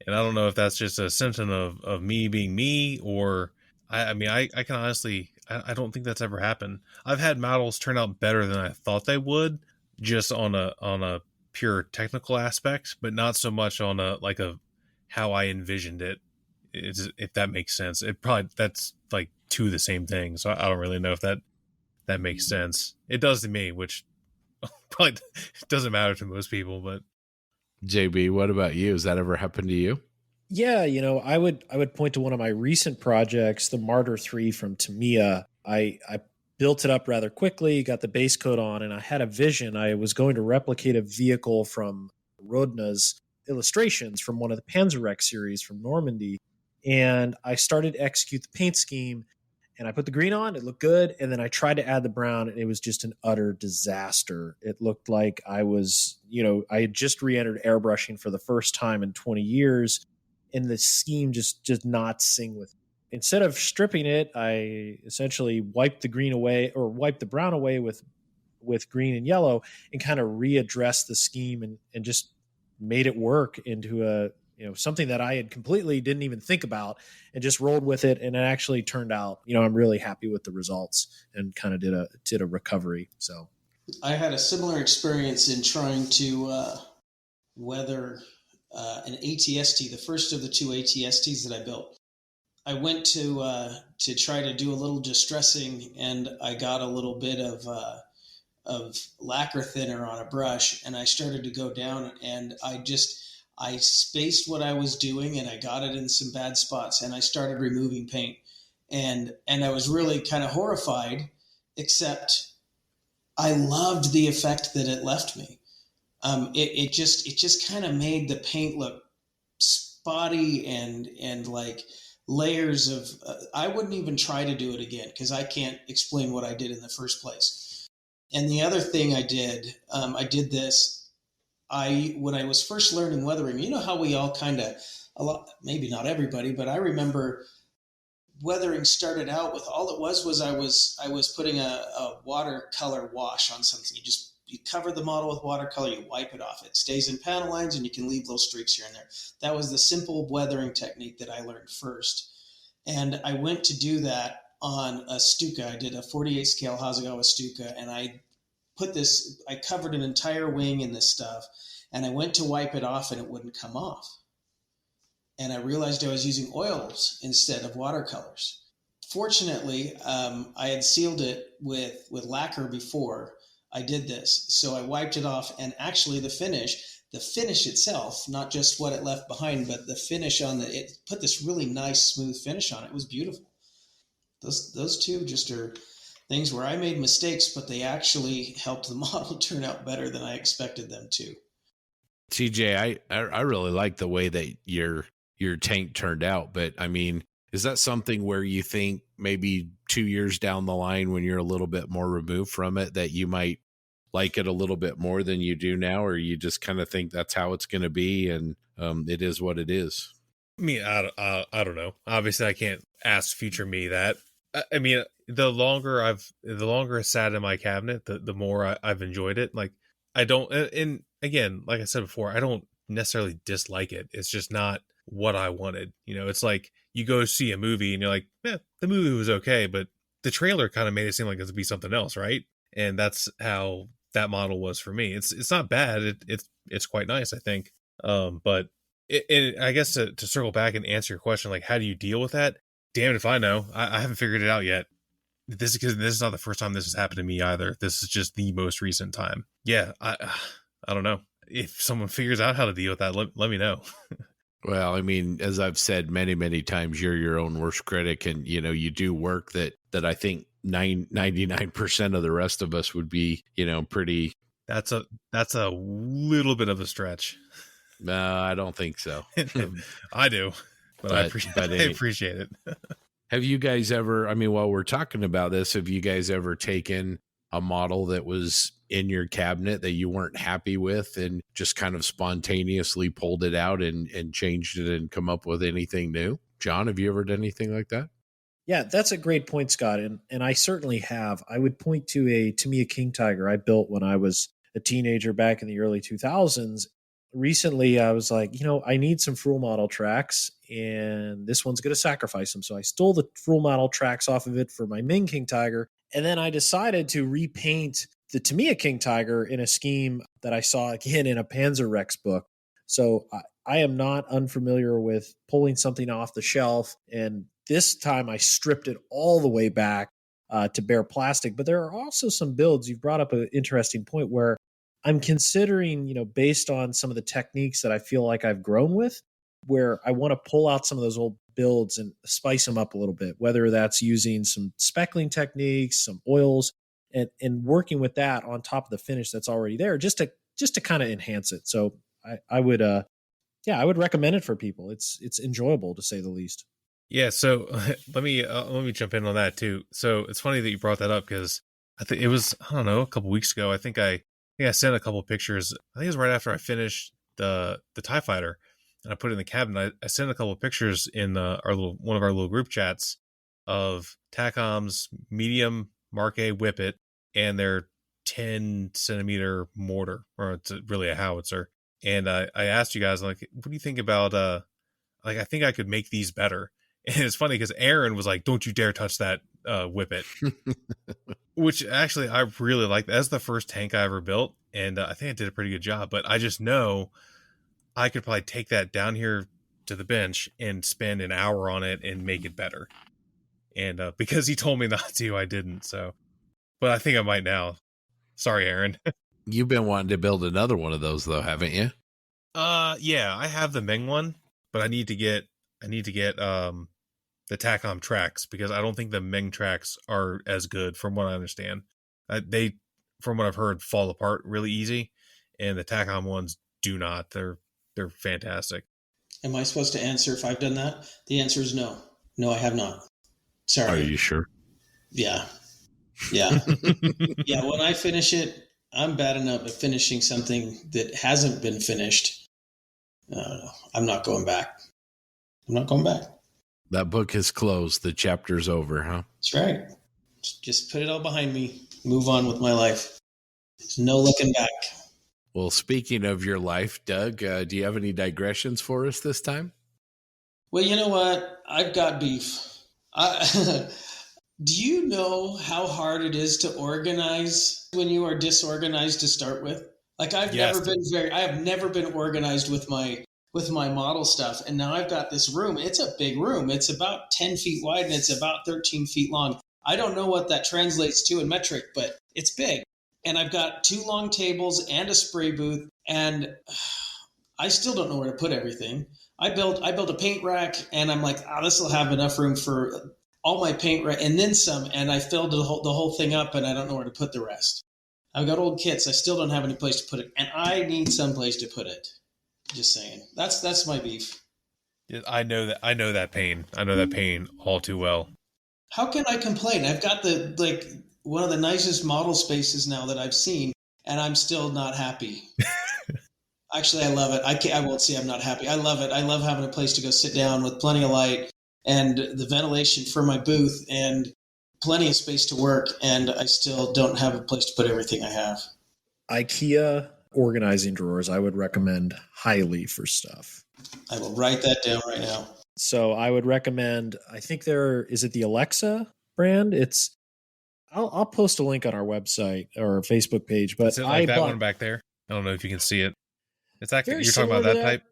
And I don't know if that's just a symptom of me being me or I mean, I can honestly, I don't think that's ever happened. I've had models turn out better than I thought they would just on a pure technical aspect, but not so much on a how I envisioned it. If that makes sense. It probably, that's like two of the same thing. So I don't really know if that makes sense. It does to me, which probably doesn't matter to most people, but JB, what about you? Has that ever happened to you? Yeah, I would point to one of my recent projects, the Martyr 3 from Tamiya. I built it up rather quickly, got the base coat on, and I had a vision. I was going to replicate a vehicle from Rodna's illustrations from one of the Panzerwreck series from Normandy. And I started to execute the paint scheme, and I put the green on. It looked good. And then I tried to add the brown, and it was just an utter disaster. It looked like I was, I had just re-entered airbrushing for the first time in 20 years, and the scheme just did not sing with me. Instead of stripping it, I essentially wiped the green away or wiped the brown away with with green and yellow and kind of readdressed the scheme and just made it work into a, something that I had completely didn't even think about and just rolled with it. And it actually turned out, I'm really happy with the results and kind of did a recovery. So I had a similar experience in trying to weather an ATST, the first of the two ATSTs that I built. I went to try to do a little distressing, and I got a little bit of lacquer thinner on a brush, and I started to go down, and I spaced what I was doing, and I got it in some bad spots, and I started removing paint, and I was really kind of horrified, except I loved the effect that it left me. It just kind of made the paint look spotty and like layers of. I wouldn't even try to do it again because I can't explain what I did in the first place. And the other thing I did this. When I was first learning weathering, you know how we all kind of a lot, maybe not everybody, but I remember weathering started out with all it was I was putting a watercolor wash on something. You cover the model with watercolor, you wipe it off. It stays in panel lines and you can leave little streaks here and there. That was the simple weathering technique that I learned first. And I went to do that on a Stuka. I did a 48 scale Hasegawa Stuka, and I covered an entire wing in this stuff, and I went to wipe it off and it wouldn't come off. And I realized I was using oils instead of watercolors. Fortunately, I had sealed it with lacquer before I did this. So I wiped it off, and actually the finish itself, not just what it left behind, but the finish it put this really nice smooth finish on it. It was beautiful. Those two just are things where I made mistakes, but they actually helped the model turn out better than I expected them to. TJ, I really like the way that your tank turned out, but I mean, is that something where you think maybe 2 years down the line when you're a little bit more removed from it that you might like it a little bit more than you do now, or you just kind of think that's how it's going to be and it is what it is? I mean, I don't know. Obviously, I can't ask future me that. I mean, the longer it's sat in my cabinet, the more I've enjoyed it. Like, I don't, and again, like I said before, I don't necessarily dislike it. It's just not what I wanted. It's like you go see a movie and you're like, the movie was okay, but the trailer kind of made it seem like it would be something else, right? And that's how that model was for me. It's not bad. It's quite nice, I think. But I guess to circle back and answer your question, like, how do you deal with that? Damn it if I know. I haven't figured it out yet. This is not the first time this has happened to me either. This is just the most recent time. Yeah, I don't know. If someone figures out how to deal with that, let me know. Well, I mean, as I've said many, many times, you're your own worst critic, and you do work that I think 99% of the rest of us would be, pretty. That's a little bit of a stretch. No, I don't think so. I do, but I appreciate it. Have you guys ever, I mean, while we're talking about this, have you guys ever taken a model that was in your cabinet that you weren't happy with and just kind of spontaneously pulled it out and changed it and come up with anything new? John, have you ever done anything like that? Yeah, that's a great point, Scott. And I certainly have. I would point to a Tamiya King Tiger I built when I was a teenager back in the early 2000s. Recently, I was like, I need some Fruhl model tracks, and this one's going to sacrifice them. So I stole the Fruhl model tracks off of it for my Ming King Tiger. And then I decided to repaint the Tamiya King Tiger in a scheme that I saw again in a Panzer Rex book. So I am not unfamiliar with pulling something off the shelf. And this time I stripped it all the way back to bare plastic. But there are also some builds. You've brought up an interesting point where I'm considering, based on some of the techniques that I feel like I've grown with, where I want to pull out some of those old builds and spice them up a little bit, whether that's using some speckling techniques, some oils, and working with that on top of the finish that's already there, just to kind of enhance it. So I would recommend it for people. It's enjoyable to say the least. Yeah. So let me jump in on that too. So it's funny that you brought that up because I think it was, I don't know, a couple weeks ago. I think I sent a couple pictures. I think it was right after I finished the TIE Fighter, and I put it in the cabinet. I sent a couple of pictures in one of our little group chats of TACOM's medium Mark A Whippet and their 10 centimeter mortar, or it's really a howitzer. And I asked you guys, like, what do you think about, like, I think I could make these better. And it's funny because Aaron was like, don't you dare touch that whippet, which actually I really like. That's the first tank I ever built. And I think I did a pretty good job, but I just know I could probably take that down here to the bench and spend an hour on it and make it better. And because he told me not to, I didn't. So, but I think I might now. Sorry, Aaron. You've been wanting to build another one of those though, haven't you? Yeah, I have the Ming one, but I need to get the Tacom tracks, because I don't think the Ming tracks are as good from what I understand. They, from what I've heard, fall apart really easy, and the Tacom ones do not. They're fantastic. Am I supposed to answer if I've done that? The answer is no. No, I have not. Are Sorry. you sure? Yeah. Yeah. Yeah. When I finish it, I'm bad enough at finishing something that hasn't been finished. I'm not going back. I'm not going back. That book is closed. The chapter's over, huh? That's right. Just put it all behind me. Move on with my life. There's no looking back. Well, speaking of your life, Doug, do you have any digressions for us this time? Well, you know what? I've got beef. Do you know how hard it is to organize when you are disorganized to start with? Like I have never been organized with my model stuff. And now I've got this room. It's a big room. It's about 10 feet wide and it's about 13 feet long. I don't know what that translates to in metric, but it's big. And I've got 2 long tables and a spray booth, and I still don't know where to put everything. I built a paint rack, and I'm like, this will have enough room for all my paint rack and then some. And I filled the whole thing up, and I don't know where to put the rest. I've got old kits. I still don't have any place to put it, and I need some place to put it. Just saying. That's my beef. I know that pain. I know that pain all too well. How can I complain? I've got one of the nicest model spaces now that I've seen, and I'm still not happy. Actually, I love it. I won't say I'm not happy. I love it. I love having a place to go sit down with plenty of light and the ventilation for my booth and plenty of space to work, and I still don't have a place to put everything I have. IKEA organizing drawers I would recommend highly for stuff. I will write that down right now. So I would recommend, I think is it the Alexa brand? I'll post a link on our website or Facebook page, but is it like that one back there? I don't know if you can see it. It's that you're talking about that type?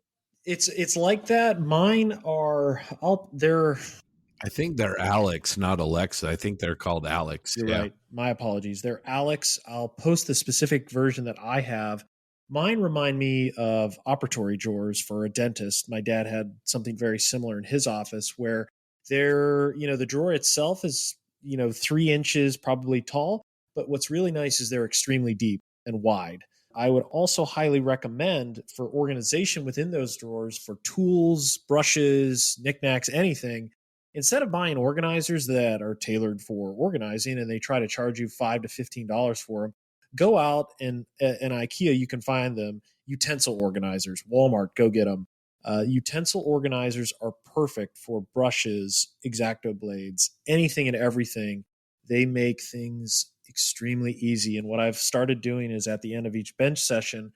It's like that. Mine are I think they're Alex, not Alexa. I think they're called Alex. You're right. My apologies. They're Alex. I'll post the specific version that I have. Mine remind me of operatory drawers for a dentist. My dad had something very similar in his office where the drawer itself is, 3 inches probably tall. But what's really nice is they're extremely deep and wide. I would also highly recommend for organization within those drawers for tools, brushes, knickknacks, anything. Instead of buying organizers that are tailored for organizing and they try to charge you $5 to $15 for them, go out and in IKEA, you can find them utensil organizers. Walmart, go get them. Utensil organizers are perfect for brushes, X-Acto blades, anything and everything. They make things extremely easy. And what I've started doing is at the end of each bench session,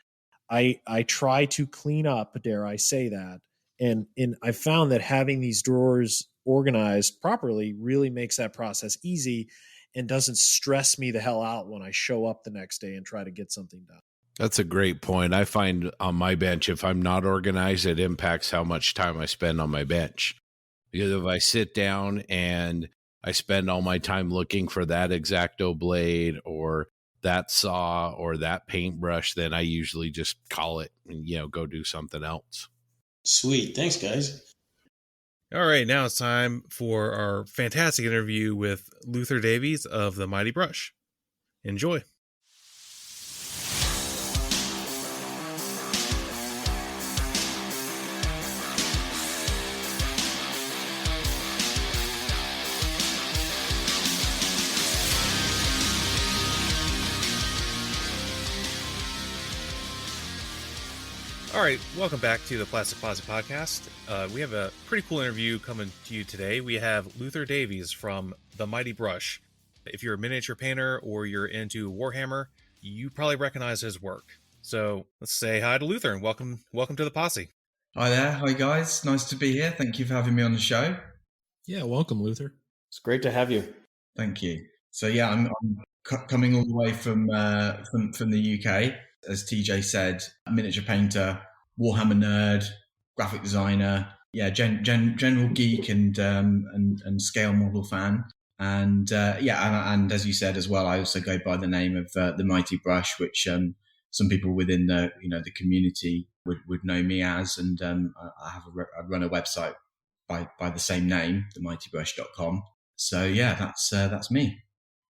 I try to clean up, dare I say that. And I found that having these drawers organized properly really makes that process easy and doesn't stress me the hell out when I show up the next day and try to get something done. That's a great point. I find on my bench, if I'm not organized, it impacts how much time I spend on my bench. Because if I sit down and I spend all my time looking for that X-Acto blade or that saw or that paintbrush, then I usually just call it and, go do something else. Sweet. Thanks, guys. All right, now it's time for our fantastic interview with Luther Davies of the Mighty Brush. Enjoy. All right, welcome back to the Plastic Closet Podcast. We have a pretty cool interview coming to you today. We have Luther Davies from the Mighty Brush. If you're a miniature painter or you're into Warhammer, you probably recognize his work. So let's say hi to Luther and welcome to the posse. Hi there. Hi, guys. Nice to be here. Thank you for having me on the show. Yeah, welcome, Luther. It's great to have you. Thank you. So yeah, I'm coming all the way from the UK. As TJ said, miniature painter, Warhammer nerd, graphic designer. Yeah, general geek and scale model fan. And and as you said as well, I also go by the name of the Mighty Brush, which some people within the the community would know me as. And I run a website by the same name, themightybrush.com. So yeah, that's me.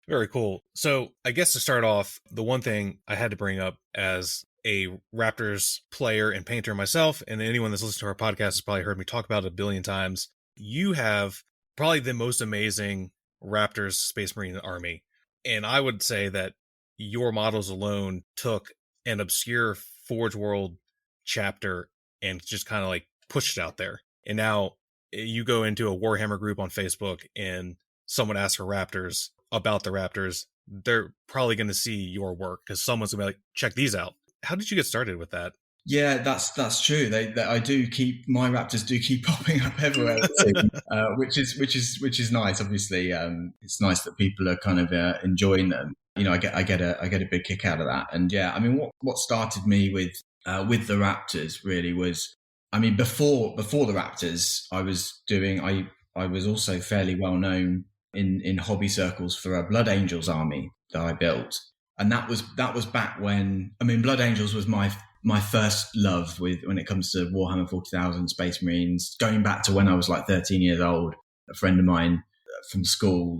Very cool. So I guess to start off, the one thing I had to bring up as a Raptors player and painter myself, and anyone that's listened to our podcast has probably heard me talk about it a billion times, you have probably the most amazing Raptors Space Marine army. And I would say that your models alone took an obscure Forge World chapter and just kind of like pushed it out there. And now you go into a Warhammer group on Facebook and someone asks for Raptors about the Raptors, they're probably going to see your work because someone's going to be like, check these out. How did you get started with that? Yeah, that's true. I do keep my Raptors do keep popping up everywhere, which is nice. Obviously, it's nice that people are kind of enjoying them. I get a big kick out of that. And yeah, I mean, what started me with the Raptors really was, I mean, before the Raptors, I was also fairly well known in hobby circles for a Blood Angels army that I built, and that was back when, I mean, Blood Angels was my first love when it comes to Warhammer 40,000 Space Marines, going back to when I was like 13 years old. A friend of mine from school,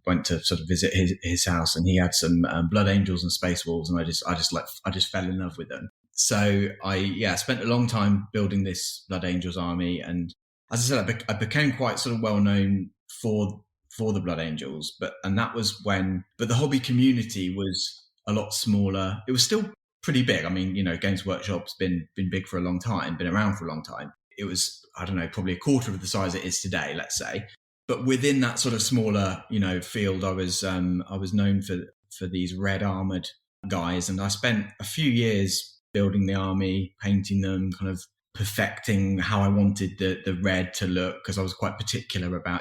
went to sort of visit his house, and he had some Blood Angels and Space Wolves, and I just fell in love with them. So I spent a long time building this Blood Angels army, and as I said, I became quite sort of well known for the Blood Angels, but the hobby community was a lot smaller. It was still pretty big. I mean, Games Workshop's been big for a long time, been around for a long time. It was, I don't know, probably a quarter of the size it is today, let's say. But within that sort of smaller, field, I was known for these red armored guys, and I spent a few years building the army, painting them, kind of perfecting how I wanted the red to look, because I was quite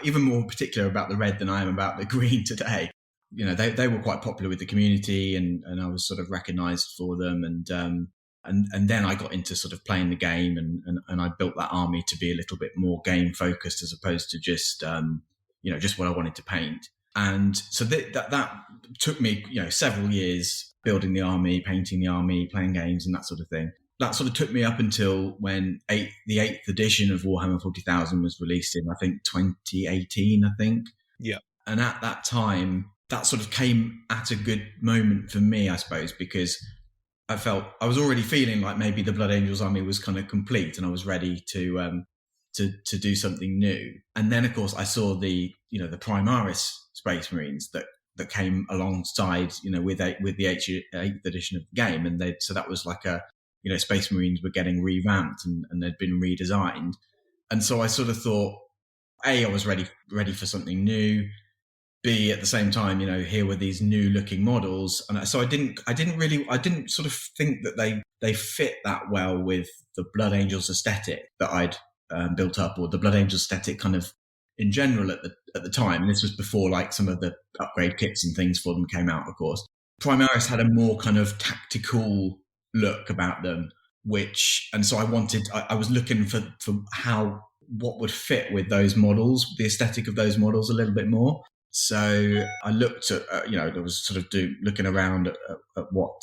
even more particular about the red than I am about the green today. They were quite popular with the community, and I was sort of recognized for them. And then I got into sort of playing the game, and I built that army to be a little bit more game focused as opposed to just what I wanted to paint. And so that took me several years building the army, painting the army, playing games, and that sort of thing. That sort of took me up until when the 8th edition of Warhammer 40,000 was released in, I think, 2018, I think. Yeah. And at that time, that sort of came at a good moment for me, I suppose, because I was already feeling like maybe the Blood Angels army was kind of complete, and I was ready to do something new. And then, of course, I saw the Primaris Space Marines that came alongside, with the 8th edition of the game, and so that was like Space Marines were getting revamped and they'd been redesigned. And so I sort of thought, A, I was ready for something new. B, at the same time, here were these new looking models. And so I didn't sort of think that they fit that well with the Blood Angels aesthetic that I'd built up, or the Blood Angels aesthetic kind of in general at the time. And this was before like some of the upgrade kits and things for them came out, of course. Primaris had a more kind of tactical look about them, and so I was looking for what would fit with those models, the aesthetic of those models a little bit more. So I looked at, I was sort of looking around at what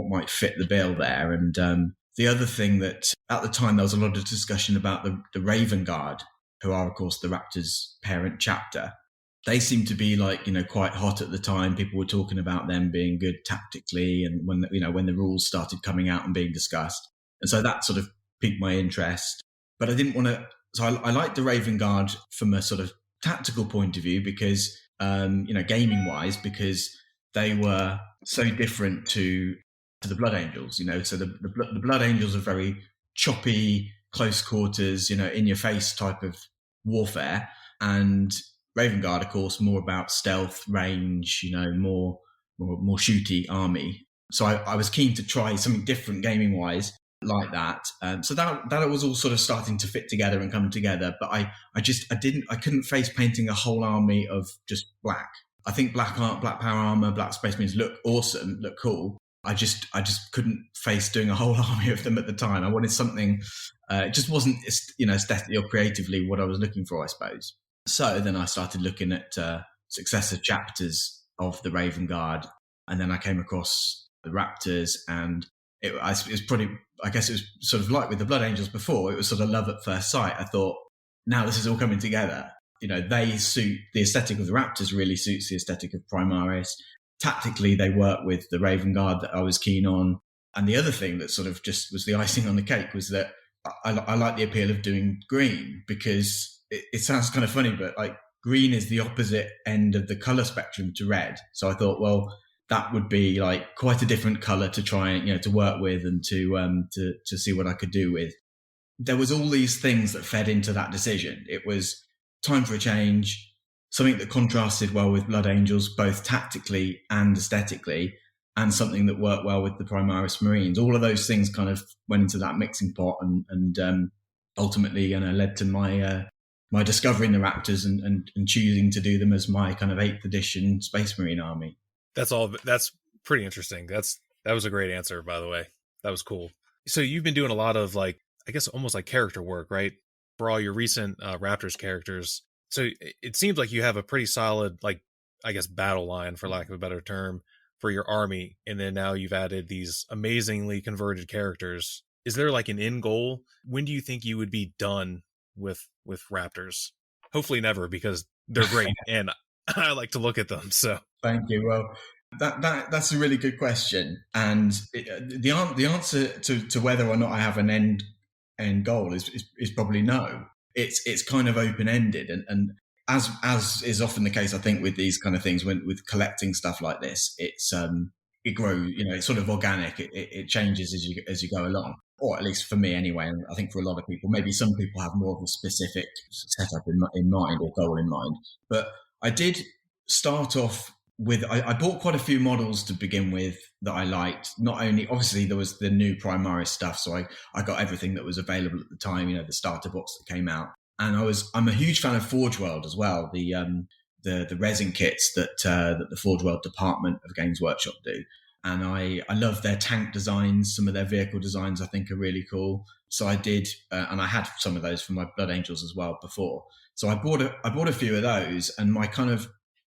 might fit the bill there. And the other thing that at the time there was a lot of discussion about the Raven Guard, who are of course the Raptors parent chapter. They seemed to be quite hot at the time. People were talking about them being good tactically, and when the rules started coming out and being discussed, and so that sort of piqued my interest. But I didn't want to. So I liked the Raven Guard from a sort of tactical point of view because, gaming wise, because they were so different to the Blood Angels. So the Blood Angels are very choppy, close quarters, in your face type of warfare, and Raven Guard, of course, more about stealth, range, more more shooty army. So I was keen to try something different gaming wise like that. So that was all sort of starting to fit together and come together. But I couldn't face painting a whole army of just black. I think black power armor, black Space Marines look awesome, look cool. I just couldn't face doing a whole army of them at the time. I wanted something, it just wasn't, aesthetically or creatively what I was looking for, I suppose. So then I started looking at successive chapters of the Raven Guard, and then I came across the Raptors, and it was probably, I guess it was sort of like with the Blood Angels before, it was sort of love at first sight. I thought, now this is all coming together. They suit the aesthetic of the Raptors, really suits the aesthetic of Primaris. Tactically, they work with the Raven Guard that I was keen on. And the other thing that sort of just was the icing on the cake was that I like the appeal of doing green, because it sounds kind of funny, but like green is the opposite end of the color spectrum to red. So I thought, well, that would be like quite a different color to try and, to work with and to see what I could do with. There was all these things that fed into that decision. It was time for a change, something that contrasted well with Blood Angels, both tactically and aesthetically, and something that worked well with the Primaris Marines. All of those things kind of went into that mixing pot and ultimately led to my discovering the Raptors and choosing to do them as my kind of 8th edition Space Marine army. That's pretty interesting. That was a great answer, by the way. That was cool. So you've been doing a lot of I guess almost like character work, right? For all your recent Raptors characters. So it seems like you have a pretty solid, I guess, battle line, for lack of a better term, for your army. And then now you've added these amazingly converted characters. Is there an end goal? When do you think you would be done with Raptors? Hopefully never, because they're great and I like to look at them. So thank you. Well, that's a really good question, and the answer to whether or not I have an end goal is probably no. It's kind of open ended, and as is often the case, I think, with these kind of things, with collecting stuff like this, it grows. It's sort of organic. It changes as you go along, or at least for me anyway. And I think for a lot of people, maybe some people have more of a specific setup in mind or goal in mind. But I did start off with, I bought quite a few models to begin with that I liked. Not only, obviously, there was the new Primaris stuff, so I got everything that was available at the time, the starter box that came out. And I'm a huge fan of Forge World as well, the resin kits that the Forge World department of Games Workshop do. And I love their tank designs. Some of their vehicle designs I think are really cool. So I did, and I had some of those for my Blood Angels as well before. So I bought a few of those, and my kind of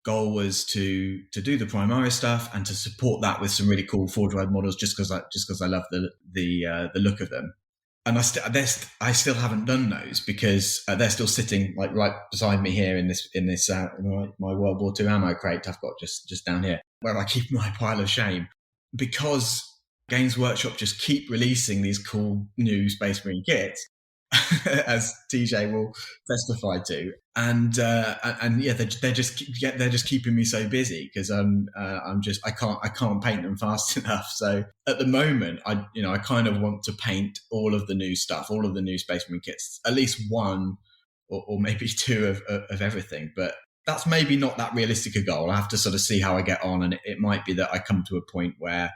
goal was to do the Primaris stuff and to support that with some really cool Forge World models, just because I love the look of them. And I still haven't done those, because they're still sitting right beside me here in my World War II ammo crate I've got just down here, where I keep my pile of shame, because Games Workshop just keep releasing these cool new Space Marine kits, as TJ will testify to, and yeah, they're just keeping me so busy, because I can't paint them fast enough. So at the moment, I kind of want to paint all of the new stuff, all of the new Space Marine kits, at least one or maybe two of everything. But that's maybe not that realistic a goal. I have to sort of see how I get on, and it might be that I come to a point where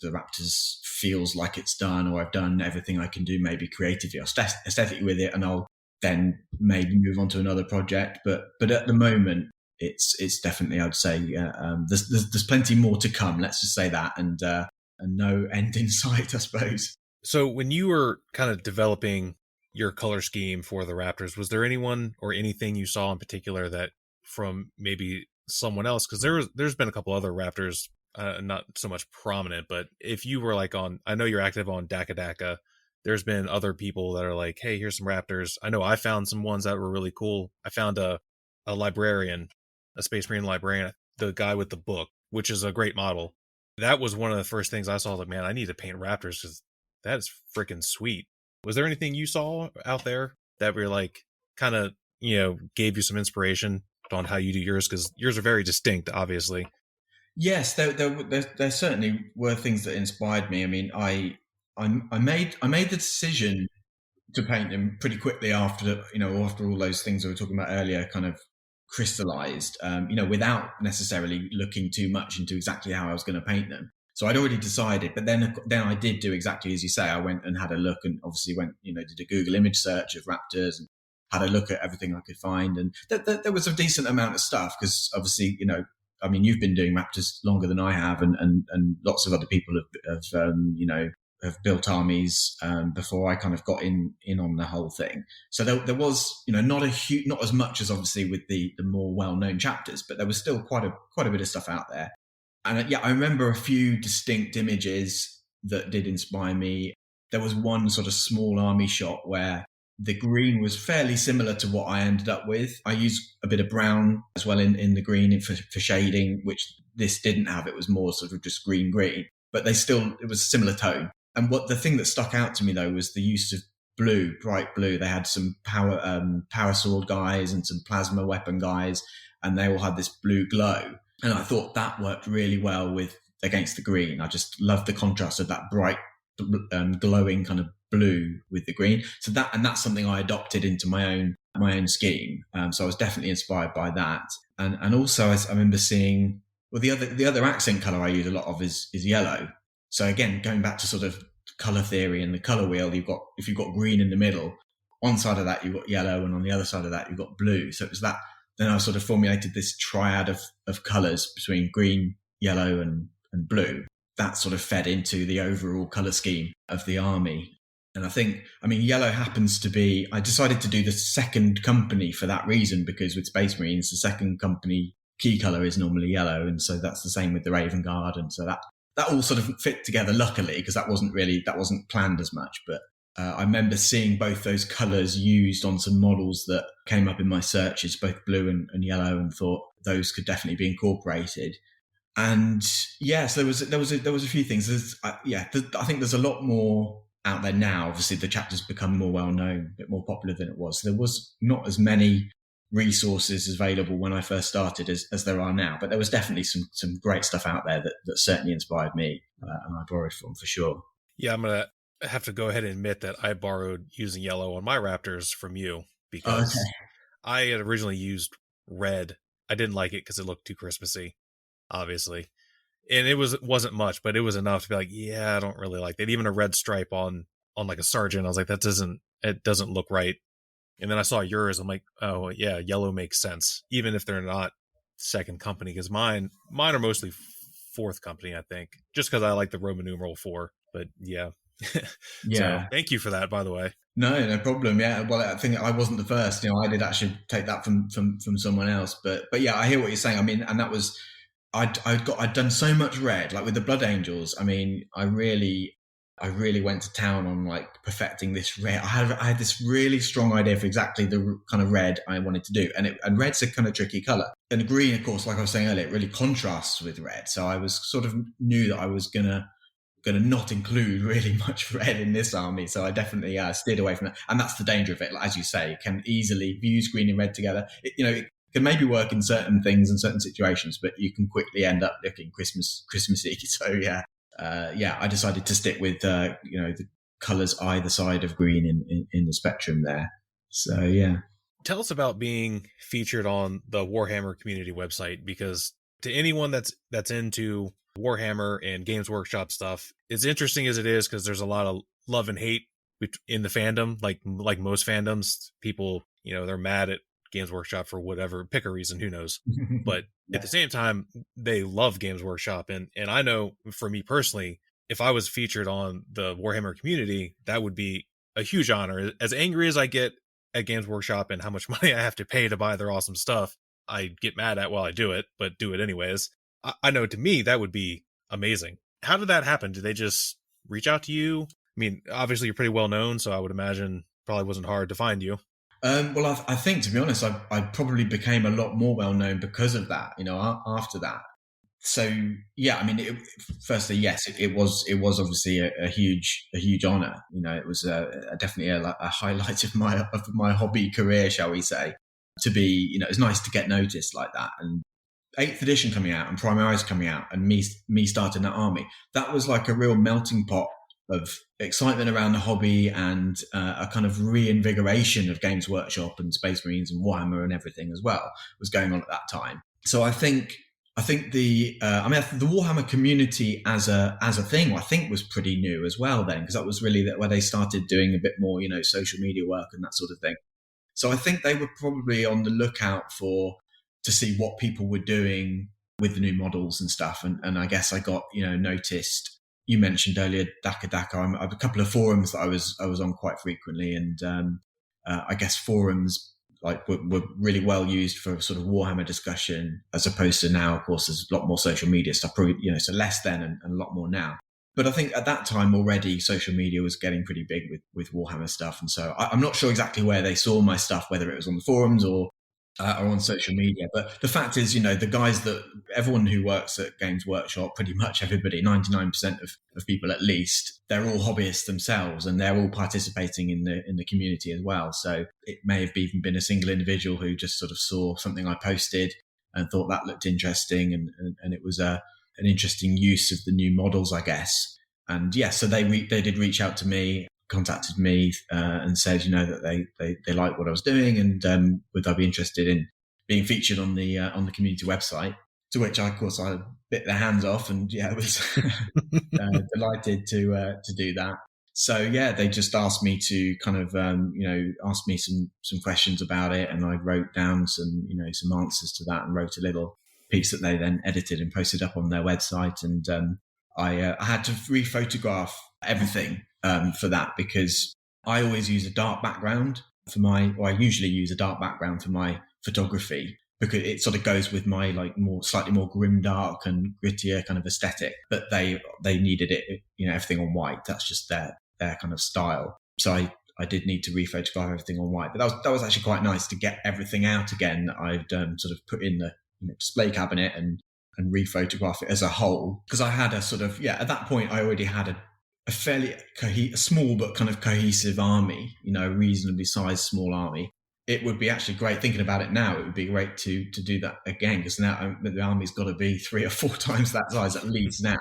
the Raptors feels like it's done, or I've done everything I can do, maybe creatively or aesthetically with it, and I'll then maybe move on to another project. But at the moment, it's definitely, I'd say, there's plenty more to come. Let's just say that, and no end in sight, I suppose. So when you were kind of developing your color scheme for the Raptors, was there anyone or anything you saw in particular that from maybe someone else? Because there's been a couple other Raptors. Not so much prominent, but if you were I know you're active on Daka, there's been other people that are like, hey, here's some Raptors. I know I found some ones that were really cool. I found a librarian, a Space Marine librarian, the guy with the book, which is a great model. That was one of the first things I saw. Like, man, I need to paint Raptors, because that is freaking sweet. Was there anything you saw out there that were kind of, gave you some inspiration on how you do yours? Because yours are very distinct, obviously. Yes, there certainly were things that inspired me. I mean, I made the decision to paint them pretty quickly after all those things we were talking about earlier kind of crystallized, without necessarily looking too much into exactly how I was going to paint them. So I'd already decided, but then I did do exactly as you say. I went and had a look, and obviously did a Google image search of raptors and had a look at everything I could find. And there was a decent amount of stuff because obviously, you've been doing raptors longer than I have, and lots of other people have built armies before I kind of got in on the whole thing. So there was, not as much as obviously with the more well-known chapters, but there was still quite a bit of stuff out there. And I remember a few distinct images that did inspire me. There was one sort of small army shot where the green was fairly similar to what I ended up with. I used a bit of brown as well in the green for shading, which this didn't have. It was more sort of just green, but it was a similar tone. And the thing that stuck out to me though was the use of blue, bright blue. They had some power sword guys and some plasma weapon guys, and they all had this blue glow. And I thought that worked really well against the green. I just loved the contrast of that bright, glowing kind of blue with the green. So that's something I adopted into my own scheme. So I was definitely inspired by that. And also I remember seeing, well, the other accent color I use a lot of is yellow. So again, going back to sort of color theory and the color wheel, if you've got green in the middle, one side of that you've got yellow, and on the other side of that you've got blue. So it was that. Then I sort of formulated this triad of colors between green, yellow, and blue. That sort of fed into the overall color scheme of the army. And I think, yellow happens to be, I decided to do the second company for that reason, because with Space Marines, the second company key color is normally yellow. And so that's the same with the Raven Guard. And so that all sort of fit together, luckily, because that wasn't planned as much. But I remember seeing both those colours used on some models that came up in my searches, both blue and yellow, and thought those could definitely be incorporated. And yes, there was a few things. I think there's a lot more out there now. Obviously, the chapter's become more well known, a bit more popular than it was. There was not as many resources available when I first started as there are now, but there was definitely some great stuff out there that certainly inspired me, and I borrowed from for sure. Yeah, I'm gonna have to go ahead and admit that I borrowed using yellow on my Raptors from you, because I had originally used red. I didn't like it because it looked too Christmassy, obviously. And it wasn't much, but it was enough to be like, yeah, I don't really like that. Even a red stripe on like a sergeant, I was like, it doesn't look right. And then I saw yours. I'm like, oh yeah, yellow makes sense, even if they're not second company, because mine are mostly fourth company, I think, just because I like the Roman numeral 4. But yeah. Yeah. So thank you for that, by the way. No problem. Yeah. Well, I think I wasn't the first. I did actually take that from someone else. But yeah, I hear what you're saying. And that was, I'd done so much red, like with the Blood Angels. I really went to town on like perfecting this red. I had this really strong idea for exactly the kind of red I wanted to do, and red's a kind of tricky color. And green, of course, like I was saying earlier, it really contrasts with red. So I was sort of knew that I was gonna not include really much red in this army. So I definitely steered away from that. And that's the danger of it. Like, as you say, it can easily use green and red together. It can maybe work in certain things and certain situations, but you can quickly end up looking Christmassy. So yeah. I decided to stick with the colours either side of green in the spectrum there. So yeah. Tell us about being featured on the Warhammer community website, because to anyone that's into Warhammer and Games Workshop stuff, as interesting as it is, because there's a lot of love and hate in the fandom, like most fandoms. People, they're mad at Games Workshop for whatever, pick a reason, who knows. But at the same time, they love Games Workshop. And I know for me personally, if I was featured on the Warhammer community, that would be a huge honor. As angry as I get at Games Workshop and how much money I have to pay to buy their awesome stuff, I get mad at while I do it, but do it anyways. I know to me, that would be amazing. How did that happen? Did they just reach out to you? Obviously you're pretty well known, so I would imagine probably wasn't hard to find you. Well, I think, to be honest, I probably became a lot more well known because of that, after that. So yeah, firstly, yes, it was obviously a huge honor. It was definitely a highlight of my hobby career, shall we say, to be, it's nice to get noticed like that. And 8th edition coming out and Primaris coming out and me starting that army, that was like a real melting pot of excitement around the hobby and a kind of reinvigoration of Games Workshop and Space Marines and Warhammer and everything as well was going on at that time. So I think the Warhammer community as a thing, I think, was pretty new as well then, because that was really where they started doing a bit more, social media work and that sort of thing. So I think they were probably on the lookout to see what people were doing with the new models and stuff. And I guess I got, noticed. You mentioned earlier Daka. I have a couple of forums that I was on quite frequently, and I guess forums were really well used for sort of Warhammer discussion, as opposed to now, of course, there's a lot more social media stuff, probably, so less then and a lot more now. But I think at that time already, social media was getting pretty big with Warhammer stuff. And so I'm not sure exactly where they saw my stuff, whether it was on the forums or on social media. But the fact is, the guys everyone who works at Games Workshop, pretty much everybody, 99% of people at least, they're all hobbyists themselves, and they're all participating in the community as well. So it may have even been a single individual who just sort of saw something I posted and thought that looked interesting, and it was an interesting use of the new models, I guess. And yeah, so they did reach out to me, contacted me, and said, that they liked what I was doing, and would I be interested in being featured on the community website? To which I bit their hands off, and was delighted to do that. So yeah, they just asked me to kind of ask me some questions about it, and I wrote down some answers to that, and wrote a little piece that they then edited and posted up on their website. And I had to rephotograph everything for that, because I always use a dark background I usually use a dark background for my photography, because it sort of goes with my slightly more grim dark and grittier kind of aesthetic. But they needed it, everything on white. That's just their kind of style. So I did need to rephotograph everything on white. But that was actually quite nice to get everything out again that I'd sort of put in the display cabinet and rephotograph it as a whole. Because I had a sort of, at that point I already had a fairly small but kind of cohesive army, a reasonably sized small army. It would be actually great, thinking about it now, it would be great to do that again, because now the army's got to be 3 or 4 times that size at least now.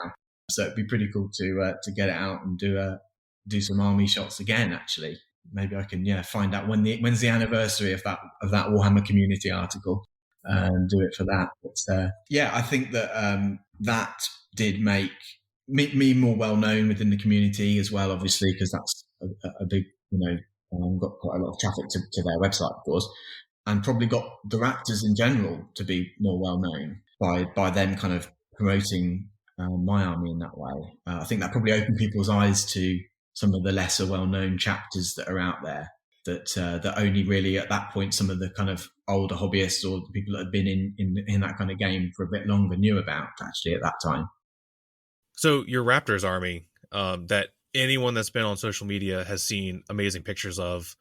So it'd be pretty cool to get it out and do some army shots again. Actually, maybe I can find out when's the anniversary of that Warhammer community article, and do it for that. But I think that that did make me more well known within the community as well, obviously, because that's a big, got quite a lot of traffic to their website, of course, and probably got the Raptors in general to be more well known by them kind of promoting my army in that way. I think that probably opened people's eyes to some of the lesser well known chapters that are out there, that only really at that point some of the kind of older hobbyists or the people that had been in that kind of game for a bit longer knew about, actually, at that time. So your Raptors army, that anyone that's been on social media has seen amazing pictures of,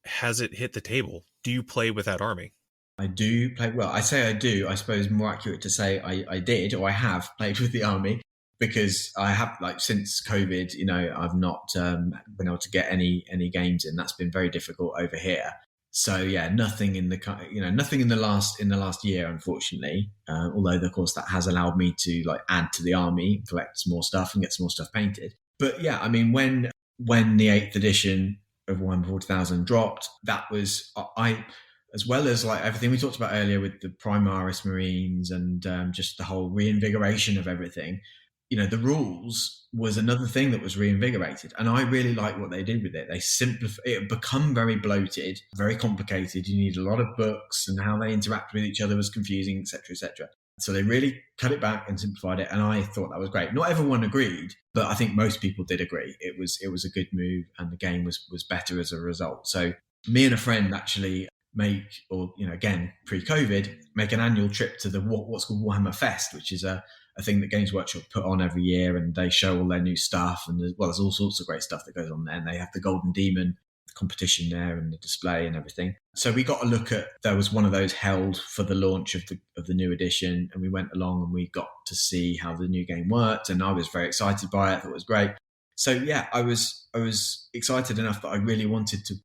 has it hit the table? Do you play with that army? I do play. Well, I say I do. I suppose more accurate to say I did, or I have played with the army, because I have, since COVID, I've not been able to get any games in. That's been very difficult over here. So nothing in the last year, unfortunately. Although of course that has allowed me to add to the army, collect some more stuff, and get some more stuff painted. But I mean, when the 8th edition of Warhammer 40,000 dropped, that was as well as everything we talked about earlier with the Primaris Marines and just the whole reinvigoration of everything. The rules was another thing that was reinvigorated, and I really like what they did with it. They simplified it; had become very bloated, very complicated. You need a lot of books, and how they interact with each other was confusing, etc., etc. So they really cut it back and simplified it, and I thought that was great. Not everyone agreed, but I think most people did agree. It was a good move, and the game was better as a result. So me and a friend actually again pre-COVID, make an annual trip to the what's called Warhammer Fest, which is a thing that Games Workshop put on every year, and they show all their new stuff, and there's all sorts of great stuff that goes on there. And they have the Golden Demon competition there and the display and everything. So we got a look at, there was one of those held for the launch of the new edition, and we went along and we got to see how the new game worked, and I was very excited by it. I thought it was great. So I was excited enough that I really wanted to.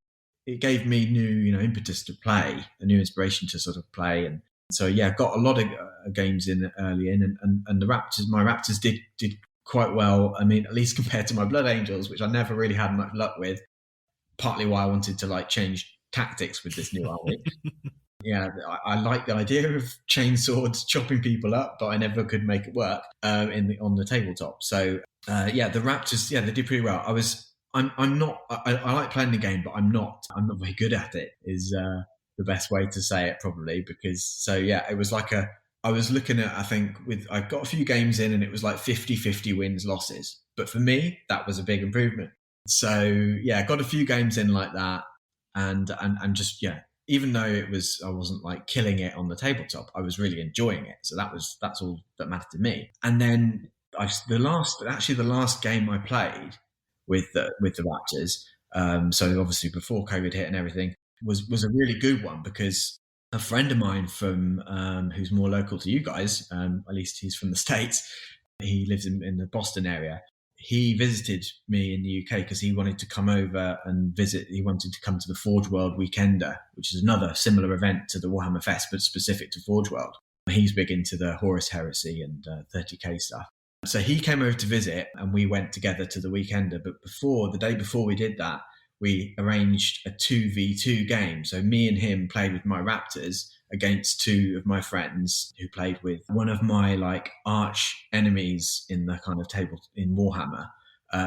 It gave me new impetus to play, a new inspiration to sort of play. And so got a lot of games in early in, and the Raptors, my Raptors did quite well. I mean, at least compared to my Blood Angels, which I never really had much luck with. Partly why I wanted to like change tactics with this new army. Yeah, I like the idea of chainswords chopping people up, but I never could make it work on the tabletop. So yeah, the Raptors, yeah, they did pretty well. I'm not. I like playing the game, but I'm not very good at it. Is the best way to say it probably, because so yeah, it was like I was looking at, I think I got a few games in and it was like 50-50 wins losses, but for me that was a big improvement. So yeah, I got a few games in like that, and just yeah, even though I wasn't like killing it on the tabletop, I was really enjoying it. So that's all that mattered to me. And then the last game I played with the Raptors, so obviously before COVID hit and everything, was a really good one, because a friend of mine from who's more local to you guys, at least he's from the States. He lives in the Boston area. He visited me in the UK because he wanted to come over and visit. He wanted to come to the Forge World Weekender, which is another similar event to the Warhammer Fest, but specific to Forge World. He's big into the Horus Heresy and 30k stuff. So he came over to visit and we went together to the Weekender. But the day before we did that, we arranged a 2v2 game. So me and him played with my Raptors against two of my friends who played with one of my like arch enemies in the kind of table in Warhammer,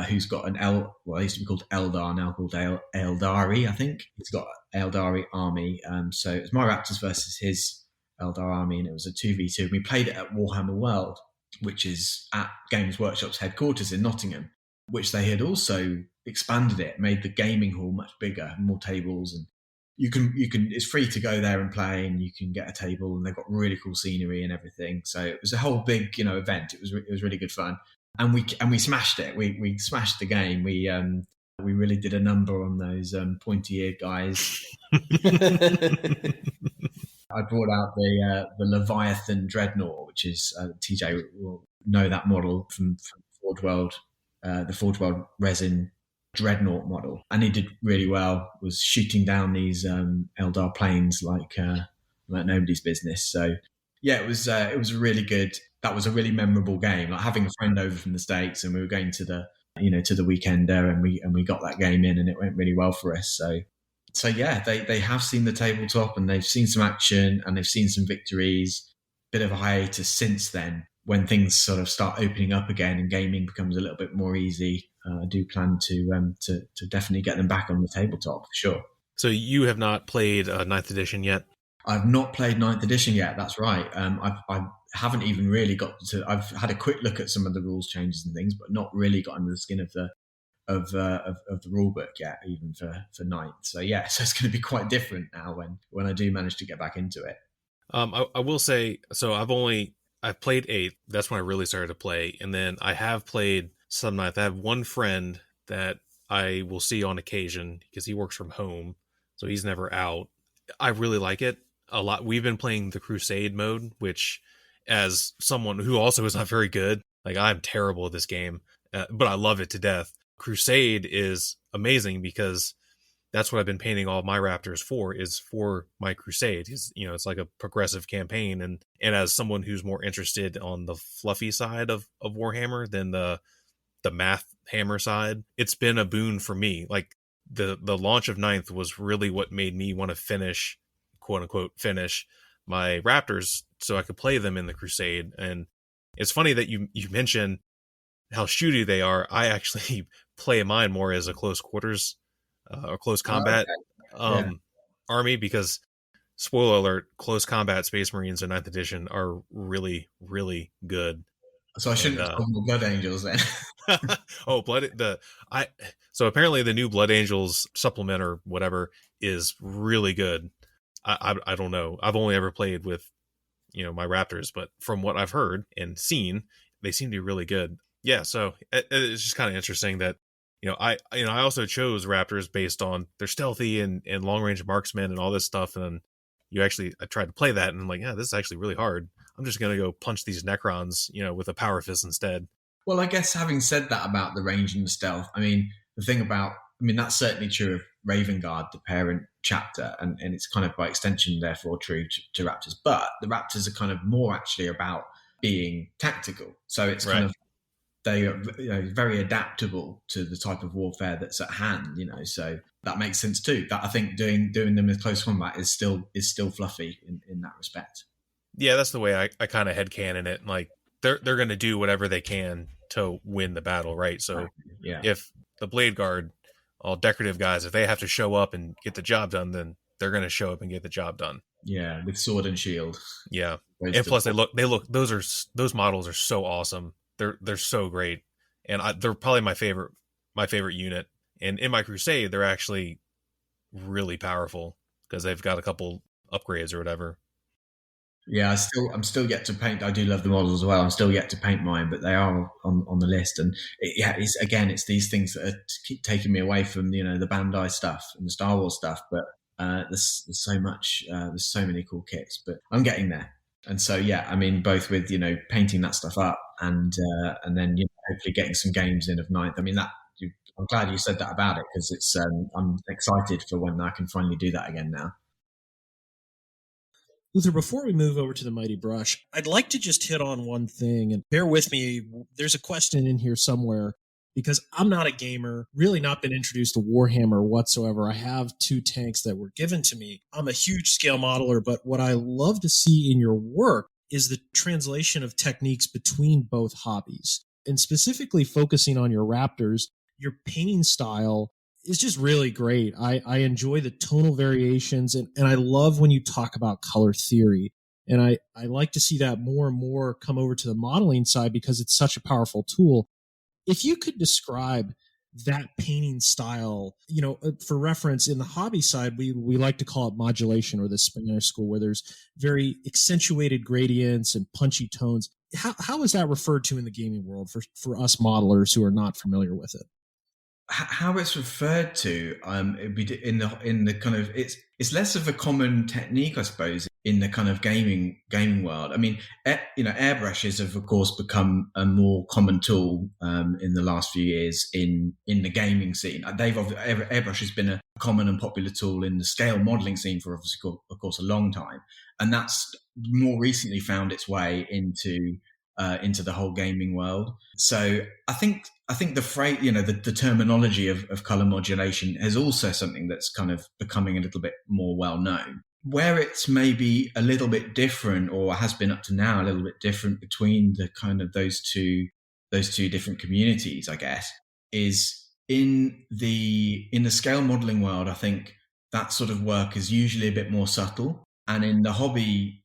who's got he used to be called Eldar, now called Eldari, I think. He's got Eldari army. So it was my Raptors versus his Eldar army, and it was a 2v2. We played it at Warhammer World, which is at Games Workshop's headquarters in Nottingham, which they had also expanded it, made the gaming hall much bigger, more tables, and you can it's free to go there and play, and you can get a table, and they've got really cool scenery and everything. So it was a whole big event. It was really good fun, and we smashed it. We smashed the game. We really did a number on those pointy-eared guys. I brought out the Leviathan Dreadnought, which is TJ will know that model from Forge World, the Forge World resin Dreadnought model, and he did really well. Was shooting down these Eldar planes like nobody's business. So yeah, it was really good. That was a really memorable game. Like having a friend over from the States, and we were going to the Weekender, and we got that game in, and it went really well for us. So yeah, they have seen the tabletop, and they've seen some action, and they've seen some victories. Bit of a hiatus since then, when things sort of start opening up again and gaming becomes a little bit more easy. I do plan to definitely get them back on the tabletop for sure. So you have not played 9th edition yet? I've not played 9th edition yet. That's right. I haven't even really got to. I've had a quick look at some of the rules changes and things, but not really got under the skin of the rule book yet, even for 9th. So yeah, so it's going to be quite different now when I do manage to get back into it. I will say, so I've played 8th. That's when I really started to play, and then I have played some 9th. I have one friend that I will see on occasion because he works from home, so he's never out. I really like it a lot. We've been playing the Crusade mode, which, as someone who also is not very good, like I'm terrible at this game, but I love it to death. Crusade is amazing because that's what I've been painting all my Raptors for my Crusade. It's like a progressive campaign, and as someone who's more interested on the fluffy side of Warhammer than the math hammer side, it's been a boon for me. Like the launch of 9th was really what made me want to finish, quote unquote, finish my Raptors so I could play them in the Crusade. And it's funny that you mentioned how shooty they are. I actually play mine more as a close quarters or close combat army, because spoiler alert, close combat Space Marines in 9th edition are really, really good. So I shouldn't have told Blood Angels then. So apparently the new Blood Angels supplement or whatever is really good. I don't know. I've only ever played with my Raptors, but from what I've heard and seen, they seem to be really good. Yeah, so it's just kind of interesting that I also chose Raptors based on they're stealthy and long range marksmen and all this stuff, and I tried to play that and I'm like, yeah, this is actually really hard. I'm just gonna go punch these Necrons, with a power fist instead. Well, I guess having said that about the range and the stealth, that's certainly true of Raven Guard, the parent chapter, and it's kind of by extension, therefore, true to Raptors. But the Raptors are kind of more actually about being tactical. So it's kind of they are very adaptable to the type of warfare that's at hand. So that makes sense too. That I think doing them in close combat is still fluffy in that respect. Yeah, that's the way I kind of headcanon it. Like they're going to do whatever they can to win the battle, right? So Yeah, if the Blade Guard, all decorative guys, if they have to show up and get the job done, then they're going to show up and get the job done. yeah, with sword and shield. Yeah, and plus those models are so awesome. They're so great, and they're probably my favorite unit. And in my Crusade, they're actually really powerful because they've got a couple upgrades or whatever. Yeah, I'm still yet to paint. I do love the models as well. I'm still yet to paint mine, but they are on the list. And it's these things that keep taking me away from the Bandai stuff and the Star Wars stuff. But there's so much. There's so many cool kits, but I'm getting there. And so I mean, both with painting that stuff up and then hopefully getting some games in of Ninth. I mean I'm glad you said that about it because it's I'm excited for when I can finally do that again now. Luther, before we move over to the Mighty Brush, I'd like to just hit on one thing, and bear with me. There's a question in here somewhere because I'm not a gamer, really not been introduced to Warhammer whatsoever. I have 2 tanks that were given to me. I'm a huge scale modeler, but what I love to see in your work is the translation of techniques between both hobbies, and specifically focusing on your Raptors. Your painting style is just really great. I enjoy the tonal variations, and I love when you talk about color theory. And I like to see that more and more come over to the modeling side because it's such a powerful tool. If you could describe that painting style, for reference, in the hobby side, we like to call it modulation, or the Spanish school, where there's very accentuated gradients and punchy tones. How is that referred to in the gaming world for us modelers who are not familiar with it? How it's referred to, it'd be in the kind of it's less of a common technique, I suppose, in the kind of gaming world. I mean, airbrushes have of course become a more common tool in the last few years in the gaming scene. Airbrush has been a common and popular tool in the scale modeling scene for obviously, of course, a long time, and that's more recently found its way into the whole gaming world. So I think the phrase, the terminology of color modulation is also something that's kind of becoming a little bit more well known. Where it's maybe a little bit different, or has been up to now a little bit different between the kind of those two different communities, I guess, is in the scale modeling world. I think that sort of work is usually a bit more subtle, and in the hobby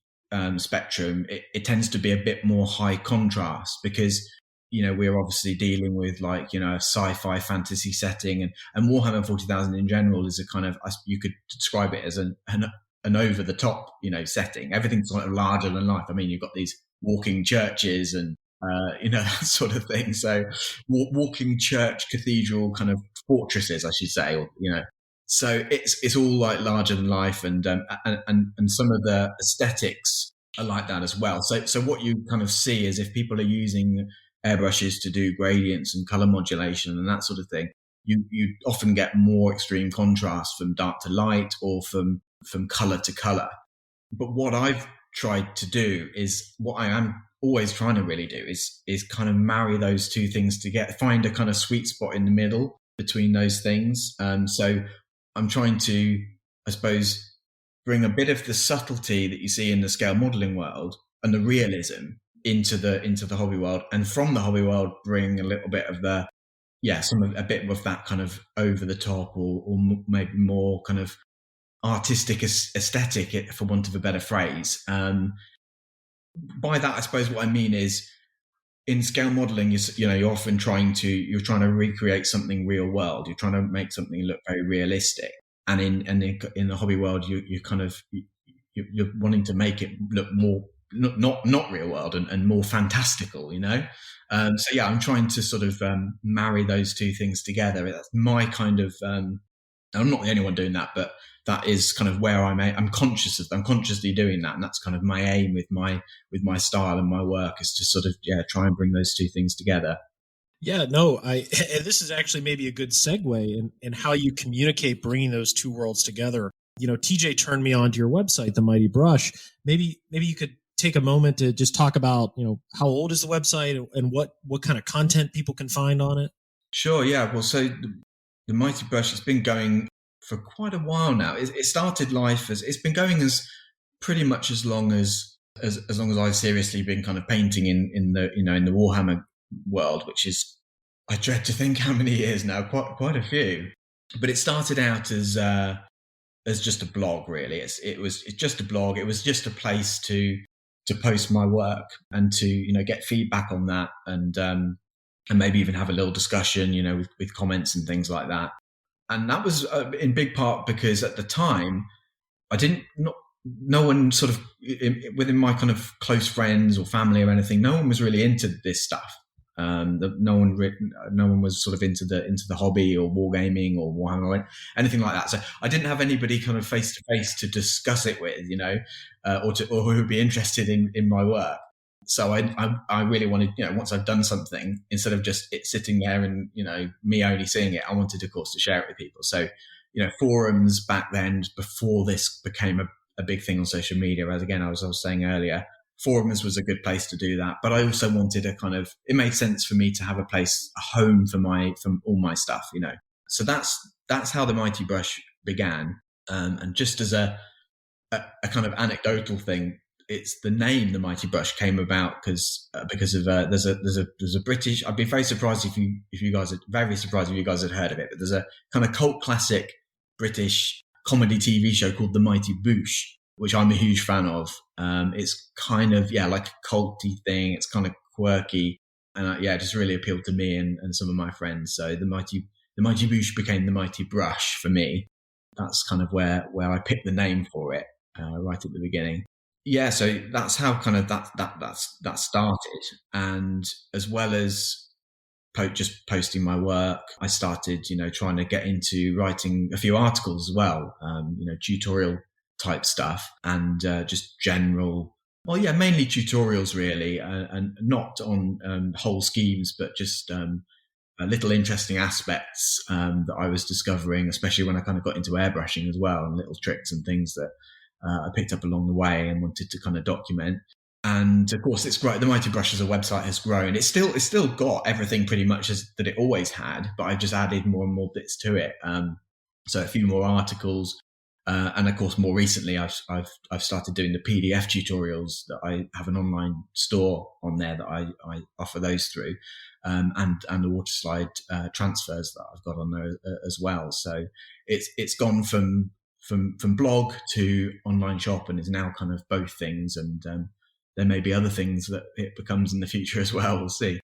spectrum, it tends to be a bit more high contrast because we're obviously dealing with a sci-fi fantasy setting, and Warhammer 40,000 in general is a kind of, you could describe it as an over the top setting. Everything's sort of larger than life. I mean, you've got these walking churches and that sort of thing. So walking church, cathedral kind of fortresses, I should say, or so it's all like larger than life, and some of the aesthetics are like that as well. So what you kind of see is if people are using airbrushes to do gradients and color modulation and that sort of thing, you often get more extreme contrast from dark to light or from color to color. But what I've tried to do is, what I am always trying to really do is kind of marry those two things together, find a kind of sweet spot in the middle between those things. So I'm trying to, I suppose, bring a bit of the subtlety that you see in the scale modeling world and the realism into the hobby world, and from the hobby world bring a little bit of a bit of that kind of over the top or maybe more kind of artistic aesthetic, for want of a better phrase. By that, I suppose what I mean is, in scale modeling, you're often trying to recreate something real world. You're trying to make something look very realistic, and in the hobby world, you're wanting to make it look more not real world and more fantastical. I'm trying to sort of marry those two things together. That's my kind of. I'm not the only one doing that, but that is kind of where I'm consciously doing that, and that's kind of my aim with my style and my work, is to sort of try and bring those two things together. Yeah, no, this is actually maybe a good segue in how you communicate bringing those two worlds together. TJ turned me on to your website, The Mighty Brush. Maybe you could take a moment to just talk about, how old is the website and what kind of content people can find on it? Sure, yeah. Well, so the Mighty Brush, it's been going for quite a while now. It started life as, it's been going as pretty much as long as I've seriously been kind of painting in the Warhammer world, which is, I dread to think how many years now, quite a few. But it started out as just a blog, really. It's just a blog. It was just a place to post my work and to get feedback on that, and maybe even have a little discussion, with comments and things like that. And that was in big part because at the time, no one sort of within my kind of close friends or family or anything, no one was really into this stuff. No one was sort of into the hobby or wargaming or Warhammer or anything like that. So I didn't have anybody kind of face to face to discuss it with, or who would be interested in my work. So I really wanted, once I'd done something, instead of just it sitting there and me only seeing it, I wanted, of course, to share it with people. So forums back then, before this became a big thing on social media, as again I was saying earlier, forums was a good place to do that. But I also wanted it made sense for me to have a home for all my stuff, So that's how the Mighty Brush began. And just as a kind of anecdotal thing, it's the name the Mighty Brush came about because of there's a British. I'd be very surprised if you guys had heard of it, but there's a kind of cult classic British comedy TV show called The Mighty Boosh, which I'm a huge fan of. It's kind of like a culty thing. It's kind of quirky, and it just really appealed to me and some of my friends. So the Mighty Boosh became the Mighty Brush for me. That's kind of where I picked the name for it right at the beginning. Yeah, so that's how kind of that started. And as well as just posting my work, I started, trying to get into writing a few articles as well, tutorial type stuff, and just general, mainly tutorials really, and not on whole schemes, but just little interesting aspects that I was discovering, especially when I kind of got into airbrushing as well, and little tricks and things that I picked up along the way and wanted to kind of document. And of course, it's great. The Mighty Brush as a website has grown. It's still got everything pretty much that it always had, but I've just added more and more bits to it. So a few more articles, and of course, more recently, I've started doing the PDF tutorials. That I have an online store on there that I offer those through, and the water slide transfers that I've got on there as well. So it's gone from blog to online shop, and is now kind of both things. And there may be other things that it becomes in the future as well. We'll see.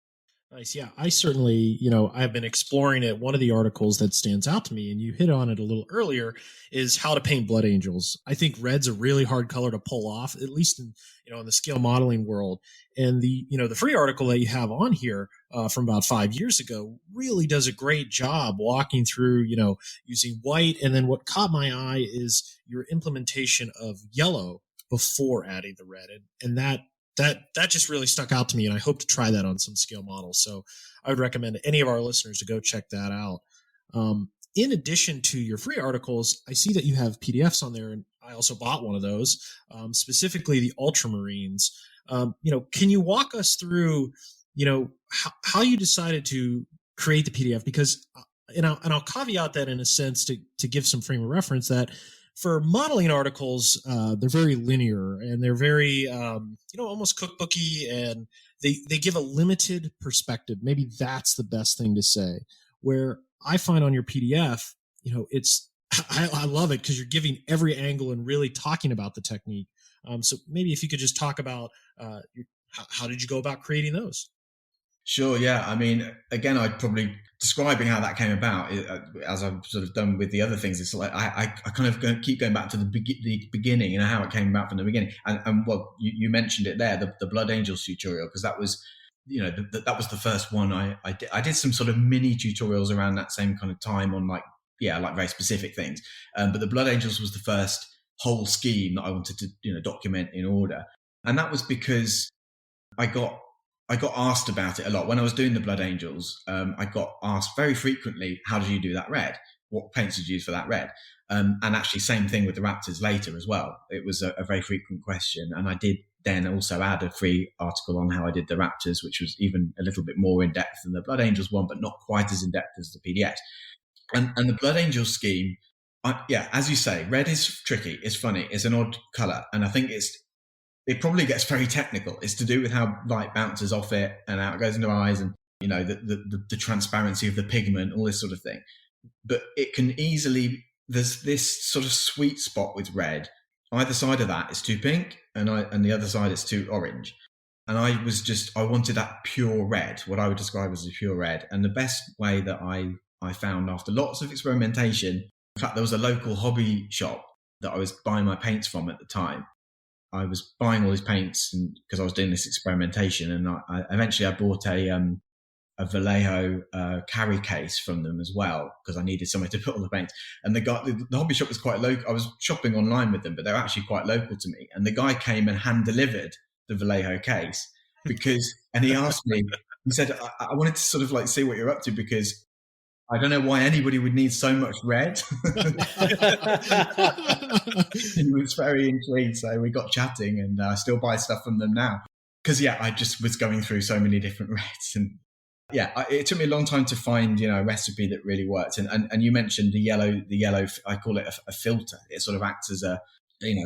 Nice. Yeah, I certainly, I've been exploring it. One of the articles that stands out to me, and you hit on it a little earlier, is how to paint blood angels. I think red's a really hard color to pull off, at least in the scale modeling world. And the free article that you have on here from about 5 years ago really does a great job walking through, using white. And then what caught my eye is your implementation of yellow before adding the red, and that just really stuck out to me, and I hope to try that on some scale models. So I would recommend any of our listeners to go check that out. In addition to your free articles, I see that you have PDFs on there, and I also bought one of those, specifically the Ultramarines. Can you walk us through, how you decided to create the PDF? Because, and I'll caveat that in a sense to give some frame of reference that for modeling articles, they're very linear, and they're very, almost cookbooky, and they give a limited perspective. Maybe that's the best thing to say. Where I find on your PDF, I love it because you're giving every angle and really talking about the technique. So maybe if you could just talk about how did you go about creating those? Sure. Yeah. I mean, again, I'd probably describing how that came about, as I've sort of done with the other things. It's like I kind of keep going back to the beginning and how it came about from the beginning. And well, you mentioned it there, the Blood Angels tutorial, because that was, that was the first one I did. I did some sort of mini tutorials around that same kind of time on like very specific things. But the Blood Angels was the first whole scheme that I wanted to document in order, and that was because I got asked about it a lot when I was doing the Blood Angels. I got asked very frequently, how did you do that red? What paints did you use for that red? And actually same thing with the Raptors later as well. It was a very frequent question, and I did then also add a free article on how I did the Raptors, which was even a little bit more in depth than the Blood Angels one, but not quite as in depth as the PDFs. And the Blood Angel scheme, as you say, red is tricky. It's funny. It's an odd color, and I think it probably gets very technical. It's to do with how light bounces off it and how it goes into eyes, and the transparency of the pigment, all this sort of thing. But it can easily, there's this sort of sweet spot with red. Either side of that is too pink, and the other side is too orange. And I wanted that pure red, what I would describe as a pure red. And the best way that I found, after lots of experimentation, in fact, there was a local hobby shop that I was buying my paints from at the time. I was buying all these paints because I was doing this experimentation, and eventually I bought a Vallejo carry case from them as well, because I needed somewhere to put all the paints. And the hobby shop was quite local. I was shopping online with them, but they're actually quite local to me. And the guy came and hand delivered the Vallejo case and he asked me, he said, I wanted to sort of like see what you're up to, because I don't know why anybody would need so much red. He was very intrigued. So we got chatting, and I still buy stuff from them now. Because, I just was going through so many different reds. And it took me a long time to find, a recipe that really worked. And you mentioned the yellow, I call it a filter. It sort of acts as a,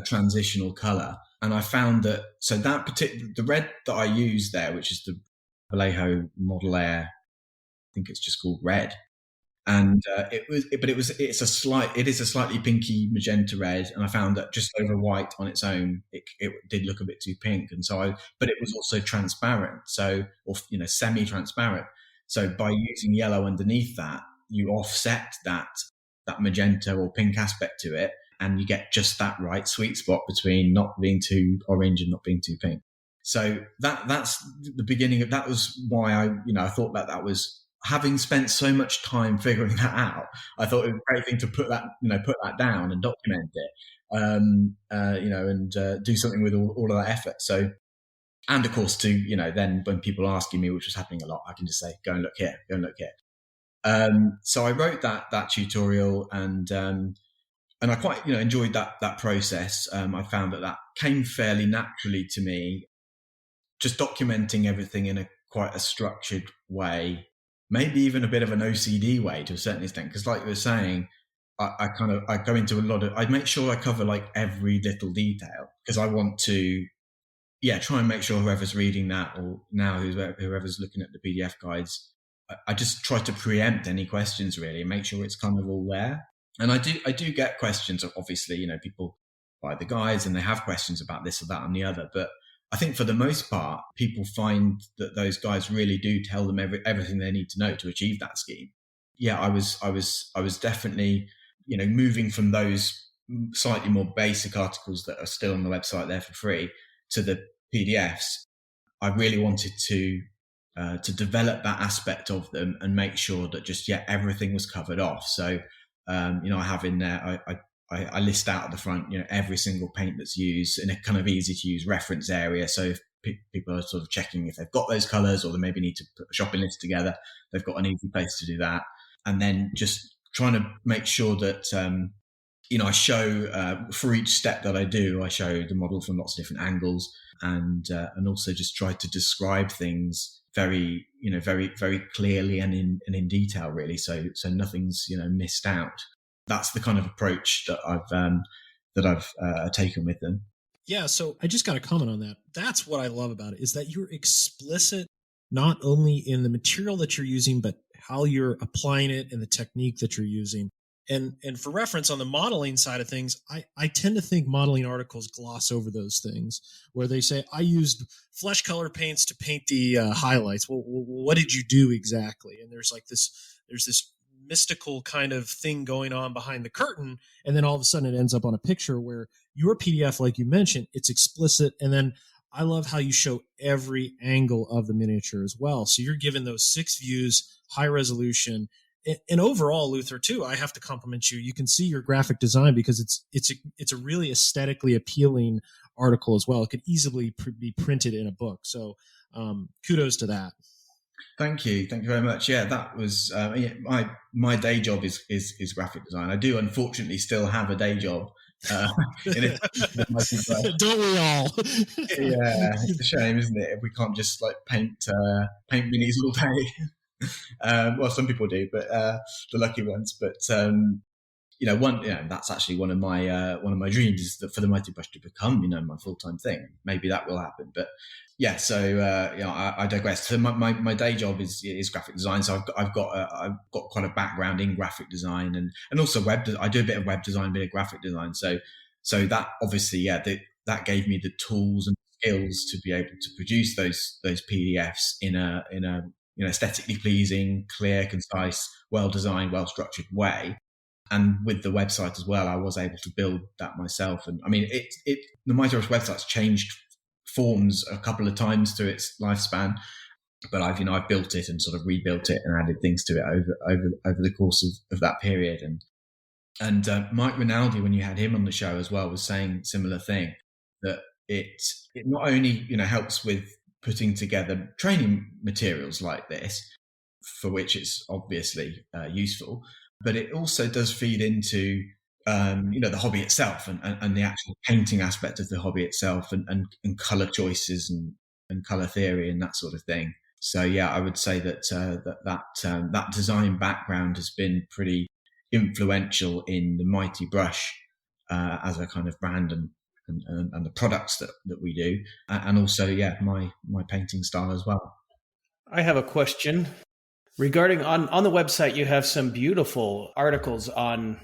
transitional color. And I found that, the red that I used there, which is the Vallejo Model Air, I think it's just called red. And it is a slightly pinky magenta red, and I found that just over white on its own, it did look a bit too pink, but it was also transparent, or semi-transparent. So by using yellow underneath that, you offset that magenta or pink aspect to it, and you get just that right sweet spot between not being too orange and not being too pink. So that's the beginning of that. Was why I thought that was. Having spent so much time figuring that out, I thought it was a great thing to put that down and document it, do something with all of that effort. So, and of course, then when people are asking me, which was happening a lot, I can just say, go and look here, go and look here. So I wrote that tutorial, and I quite enjoyed that process. I found that came fairly naturally to me, just documenting everything in quite a structured way. Maybe even a bit of an OCD way to a certain extent, because like you were saying, I go into I make sure I cover like every little detail, because I want to, try and make sure whoever's reading that, or now whoever's looking at the PDF guides, I just try to preempt any questions really, and make sure it's kind of all there. And I do get questions, obviously, people buy the guides and they have questions about this or that and the other, but I think for the most part, people find that those guys really do tell them everything they need to know to achieve that scheme. I was definitely, moving from those slightly more basic articles that are still on the website there for free to the PDFs. I really wanted to develop that aspect of them and make sure that just everything was covered off. So I have in there, I list out at the front, every single paint that's used in a kind of easy to use reference area. So if people are sort of checking if they've got those colors, or they maybe need to put a shopping list together, they've got an easy place to do that. And then just trying to make sure that, I show for each step that I do, I show the model from lots of different angles, and also just try to describe things very, very, very clearly and in detail, really. So nothing's, missed out. That's the kind of approach that I've taken with them. Yeah, so I just got to comment on that. That's what I love about it, is that you're explicit not only in the material that you're using, but how you're applying it and the technique that you're using. And for reference, on the modeling side of things, I tend to think modeling articles gloss over those things, where they say, I used flesh color paints to paint the highlights. Well, what did you do exactly? And there's this mystical kind of thing going on behind the curtain, and then all of a sudden it ends up on a picture, where your PDF, like you mentioned, it's explicit. And then I love how you show every angle of the miniature as well. So you're given those 6 views, high resolution. And overall, Luther, too, I have to compliment you. You can see your graphic design, because it's a really aesthetically appealing article as well. It could easily be printed in a book. So kudos to that. Thank you very much. Yeah, that was my day job is graphic design. I do unfortunately still have a day job uh, in addition to the mighty brush. Don't we all? Yeah, it's a shame, isn't it? If we can't just like paint minis all day. Well, some people do, but the lucky ones. But that's actually one of my dreams is that for the mighty brush to become my full-time thing. Maybe that will happen, but yeah. So I digress. So my day job is graphic design. So I've got quite a background in graphic design and also I do a bit of web design, a bit of graphic design. So that obviously that gave me the tools and skills to be able to produce those PDFs in a aesthetically pleasing, clear, concise, well designed, well structured way. And with the website as well, I was able to build that myself. And I mean, the Mighty Rush website's changed forms a couple of times through its lifespan, but I've built it and sort of rebuilt it and added things to it over the course of that period. And Mike Rinaldi, when you had him on the show as well, was saying similar thing, that it not only helps with putting together training materials like this, for which it's obviously useful, but it also does feed into the hobby itself and the actual painting aspect of the hobby itself and color choices and color theory and that sort of thing. So yeah, I would say that that design background has been pretty influential in the Mighty Brush as a kind of brand and the products that we do, and also my painting style as well. I have a question. Regarding on the website, you have some beautiful articles on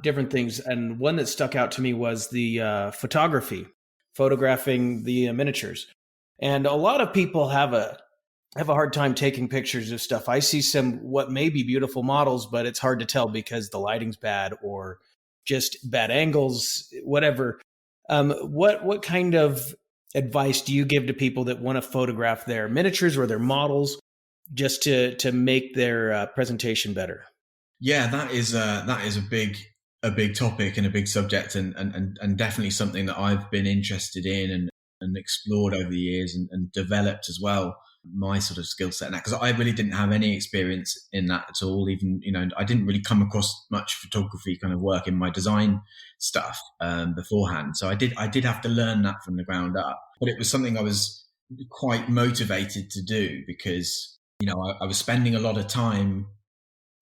different things, and one that stuck out to me was the photographing the miniatures. And a lot of people have a hard time taking pictures of stuff. I see some what may be beautiful models, but it's hard to tell because the lighting's bad or just bad angles, whatever. What kind of advice do you give to people that want to photograph their miniatures or their models, just to make their presentation better? Yeah, that is a big topic and a big subject, and definitely something that I've been interested in and explored over the years and developed as well. My sort of skill set now, because I really didn't have any experience in that at all. Even I didn't really come across much photography kind of work in my design stuff beforehand. So I did have to learn that from the ground up. But it was something I was quite motivated to do because I was spending a lot of time.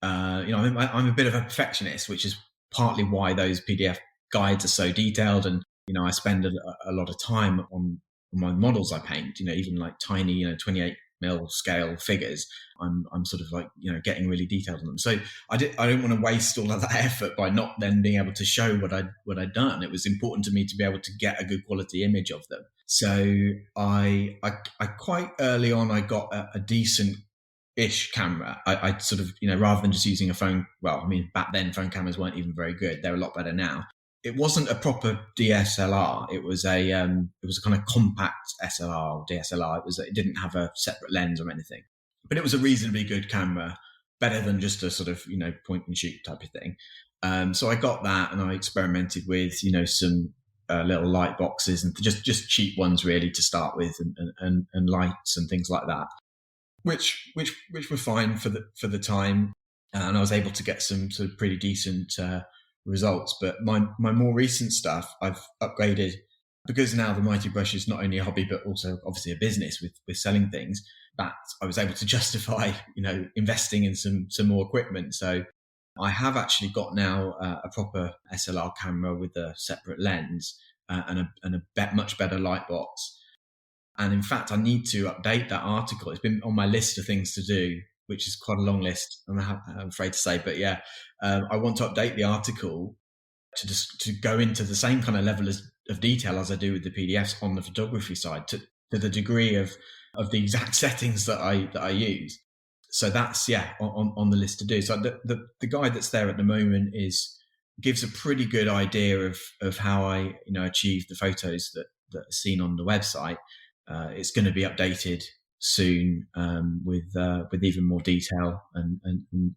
I'm a bit of a perfectionist, which is partly why those PDF guides are so detailed, and I spend a lot of time on my models I paint. Even like tiny 28 mil scale figures. I'm sort of like getting really detailed on them. So I don't want to waste all of that effort by not then being able to show what I'd done. It was important to me to be able to get a good quality image of them. So I quite early on I got a decent ish camera. I sort of, rather than just using a phone, well, I mean, back then phone cameras weren't even very good. They're a lot better now. It wasn't a proper DSLR. It was a kind of compact SLR or DSLR. It didn't have a separate lens or anything, but it was a reasonably good camera, better than just a sort of, point and shoot type of thing. So I got that and I experimented with, some little light boxes and just cheap ones really to start with and lights and things like that. Which were fine for the time, and I was able to get some sort of pretty decent results. But my more recent stuff, I've upgraded because now the Mighty Brush is not only a hobby but also obviously a business with selling things. That I was able to justify, investing in some more equipment. So I have actually got now a proper SLR camera with a separate lens and a much better light box. And in fact, I need to update that article. It's been on my list of things to do, which is quite a long list, I'm afraid to say. But yeah, I want to update the article to go into the same kind of level of detail as I do with the PDFs on the photography side, to the degree of the exact settings that I use. So that's on the list to do. So the guide that's there at the moment gives a pretty good idea of how I achieve the photos that are seen on the website. It's going to be updated soon with even more detail and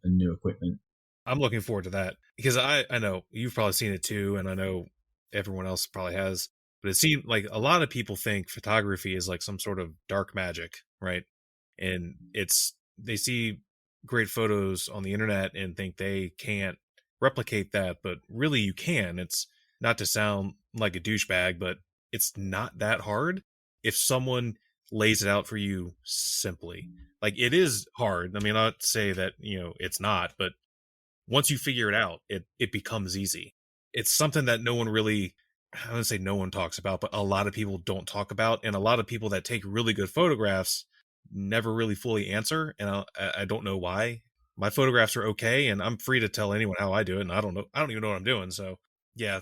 new equipment. I'm looking forward to that because I know you've probably seen it too, and I know everyone else probably has. But it seems like a lot of people think photography is like some sort of dark magic, right? And they see great photos on the internet and think they can't replicate that, but really you can. It's not to sound like a douchebag, but it's not that hard if someone lays it out for you simply. Like, it is hard. I mean, I'd say that, it's not, but once you figure it out, it becomes easy. It's something that no one really, I wouldn't say no one talks about, but a lot of people don't talk about. And a lot of people that take really good photographs never really fully answer. And I don't know why. My photographs are okay, and I'm free to tell anyone how I do it. And I don't know. I don't even know what I'm doing. So yeah.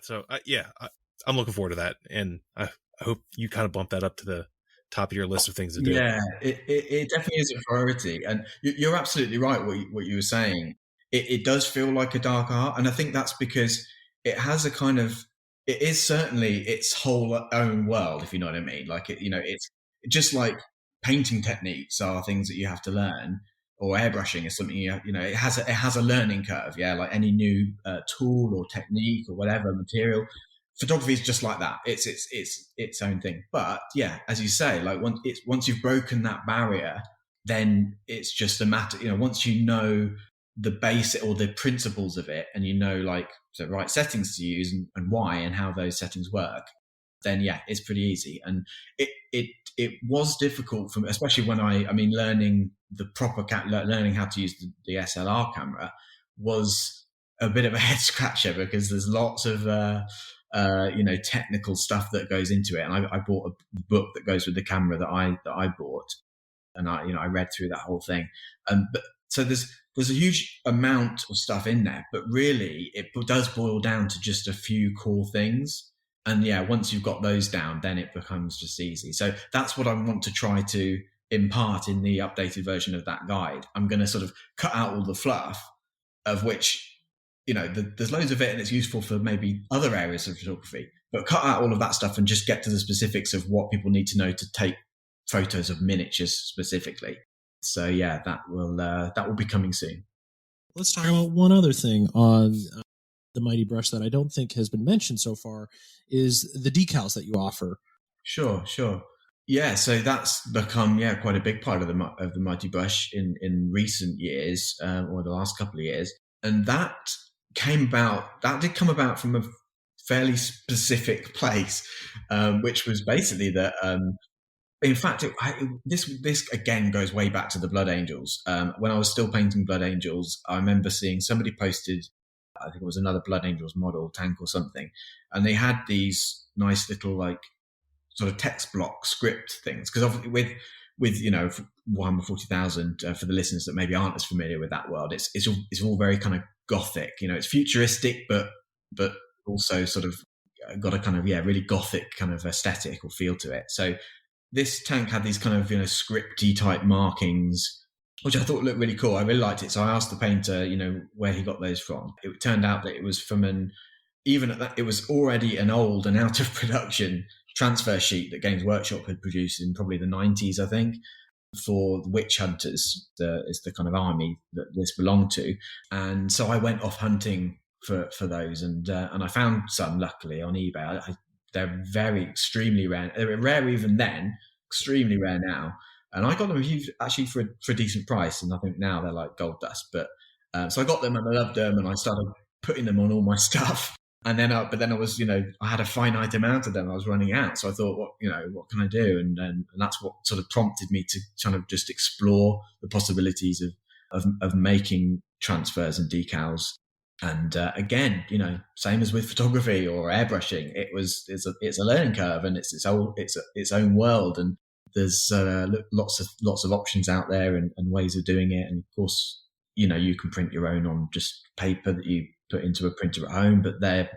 I'm looking forward to that. And I hope you kind of bump that up to the top of your list of things to do. Yeah, it definitely is a priority. And you're absolutely right what you were saying. It does feel like a dark art. And I think that's because it has a kind of, it is certainly its whole own world, if you know what I mean. Like, it's just like painting techniques are things that you have to learn, or airbrushing is something it has a learning curve. Yeah, like any new tool or technique or whatever material. Photography is just like that. It's its own thing. But yeah, as you say, like once you've broken that barrier, then it's just a matter. Once you know the basic or the principles of it, and like the right settings to use and why and how those settings work, then yeah, it's pretty easy. And it was difficult for me, especially when I mean, learning the proper learning how to use the SLR camera was a bit of a head scratcher, because there's lots of technical stuff that goes into it. And I bought a book that goes with the camera that I bought, and I read through that whole thing. But so there's a huge amount of stuff in there, but really it does boil down to just a few core things. And yeah, once you've got those down, then it becomes just easy. So that's what I want to try to impart in the updated version of that guide. I'm going to sort of cut out all the fluff, of which there's loads of it, and it's useful for maybe other areas of photography, but cut out all of that stuff and just get to the specifics of what people need to know to take photos of miniatures specifically. So yeah, that will be coming soon. Let's talk about one other thing on the Mighty Brush that I don't think has been mentioned so far, is the decals that you offer. Sure. Yeah, so that's become quite a big part of the Mighty Brush in recent years, or the last couple of years, and that did come about from a fairly specific place, which was basically that. In fact, this again goes way back to the Blood Angels. When I was still painting Blood Angels, I remember seeing somebody posted, I think it was another Blood Angels model tank or something, and they had these nice little like sort of text block script things, because with Warhammer 40,000, for the listeners that maybe aren't as familiar with that world, it's all very kind of gothic. It's futuristic, but also sort of got a kind of really gothic kind of aesthetic or feel to it. So this tank had these kind of scripty type markings, which I thought looked really cool. I really liked it, so I asked the painter where he got those from. It turned out that it was from it was already an old and out of production transfer sheet that Games Workshop had produced in probably the 90s, I think, for Witch Hunters, is the kind of army that this belonged to. And so I went off hunting for those, and I found some, luckily, on eBay. They're extremely rare. They were rare even then, extremely rare now. And I got them actually for a decent price, and I think now they're like gold dust. But so I got them and I loved them, and I started putting them on all my stuff. And then, but then I was, I had a finite amount of them. I was running out, so I thought, what can I do? And that's what sort of prompted me to kind of just explore the possibilities of making transfers and decals. And again, same as with photography or airbrushing, it's a learning curve, and it's its own world, and there's lots of options out there and ways of doing it. And of course, you can print your own on just paper that you put into a printer at home, but they're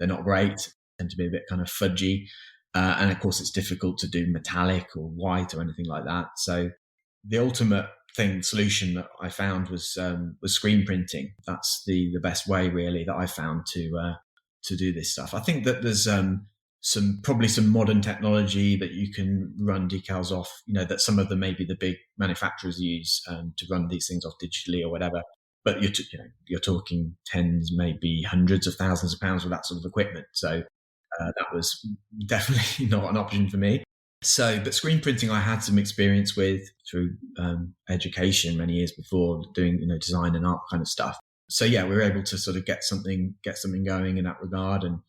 not great, tend to be a bit kind of fudgy, and of course it's difficult to do metallic or white or anything like that. So the ultimate solution that I found was screen printing. That's the best way really that I found to do this stuff. I think that there's probably some modern technology that you can run decals off, that some of the maybe the big manufacturers use to run these things off digitally or whatever. But you're talking tens, maybe hundreds of thousands of pounds with that sort of equipment. So that was definitely not an option for me. So, but screen printing I had some experience with through education many years before, doing design and art kind of stuff. So yeah, we were able to sort of get something going in that regard. And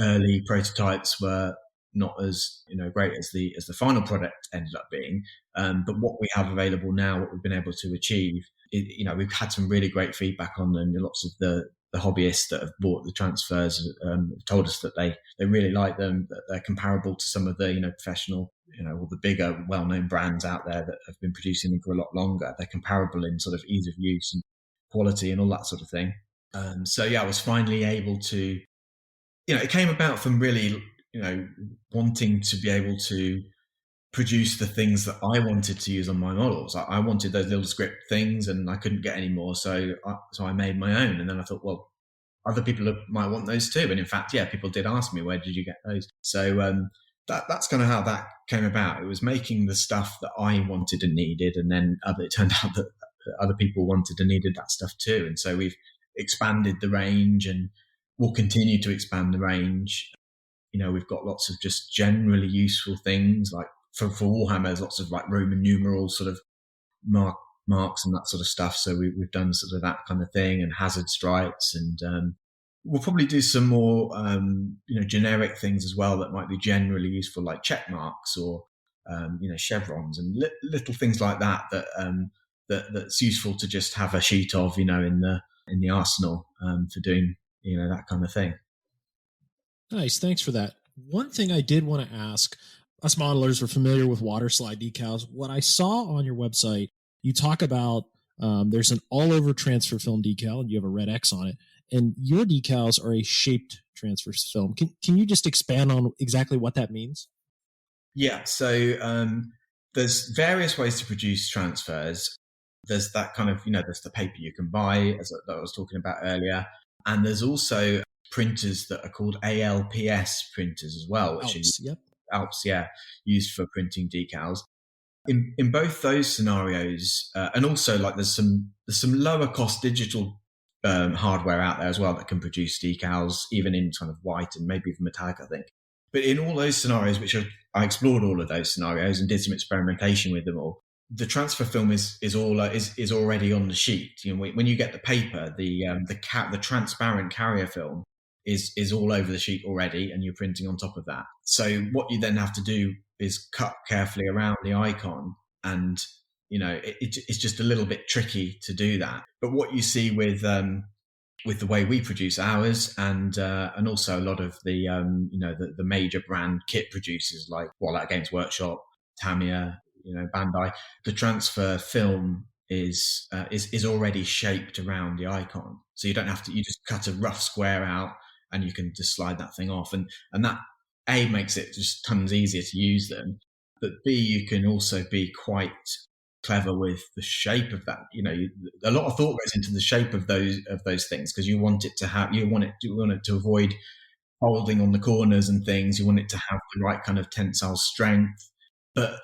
early prototypes were not as great as the final product ended up being. But what we have available now, what we've been able to achieve, we've had some really great feedback on them. Lots of the hobbyists that have bought the transfers told us that they really like them, that they're comparable to some of the professional, all the bigger well-known brands out there that have been producing them for a lot longer. They're comparable in sort of ease of use and quality and all that sort of thing. So yeah, I was finally able to, it came about from really, wanting to be able to produce the things that I wanted to use on my models. I wanted those little script things, and I couldn't get any more, so I made my own. And then I thought, well, other people might want those too. And in fact, yeah, people did ask me, where did you get those? So that's kind of how that came about. It was making the stuff that I wanted and needed, and then it turned out that other people wanted and needed that stuff too. And so we've expanded the range, and we'll continue to expand the range. We've got lots of just generally useful things, like for Warhammer, there's lots of like Roman numerals, sort of marks and that sort of stuff. So we've done sort of that kind of thing, and hazard stripes, and we'll probably do some more generic things as well that might be generally useful, like check marks or chevrons and little things like that that's useful to just have a sheet of in the arsenal for doing that kind of thing. Nice, thanks for that. One thing I did want to ask, us modelers are familiar with water slide decals. What I saw on your website, you talk about there's an all-over transfer film decal, and you have a red X on it, and your decals are a shaped transfer film. Can you just expand on exactly what that means? Yeah, so there's various ways to produce transfers. There's that kind of, there's the paper you can buy, as I was talking about earlier, and there's also printers that are called ALPS printers as well, which is Alps, used for printing decals. In both those scenarios, and also like there's some lower cost digital hardware out there as well that can produce decals, even in kind of white and maybe even metallic, I think. But in all those scenarios, I explored all of those scenarios and did some experimentation with them all. The transfer film is already on the sheet. When you get the paper, the transparent carrier film is all over the sheet already, and you're printing on top of that. So what you then have to do is cut carefully around the icon, and it's just a little bit tricky to do that. But what you see with the way we produce ours, and also a lot of the major brand kit producers like Wallet Games Workshop, Tamiya, Bandai, the transfer film is already shaped around the icon, so you don't have to. You just cut a rough square out, and you can just slide that thing off, and that A makes it just tons easier to use them, but B, you can also be quite clever with the shape of that. A lot of thought goes into the shape of those things, because you want it to avoid holding on the corners and things. You want it to have the right kind of tensile strength, but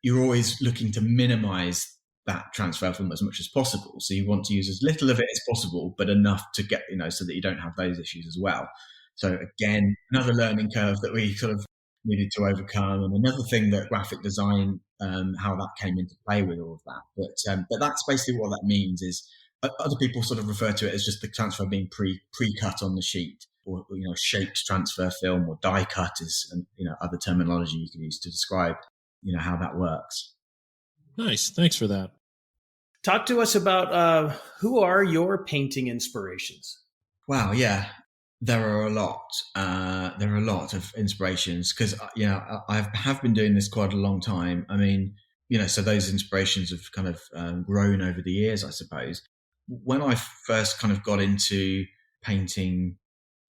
you're always looking to minimize that transfer film as much as possible. So you want to use as little of it as possible, but enough to get, so that you don't have those issues as well. So again, another learning curve that we sort of needed to overcome, and another thing that graphic design, how that came into play with all of that. But that's basically what that means. Is other people sort of refer to it as just the transfer being pre-cut on the sheet, or shaped transfer film, or die cut is other terminology you can use to describe how that works. Nice, thanks for that. Talk to us about who are your painting inspirations? Wow, yeah, there are a lot. There are a lot of inspirations, because I have been doing this quite a long time. I mean, so those inspirations have kind of grown over the years, I suppose. When I first kind of got into painting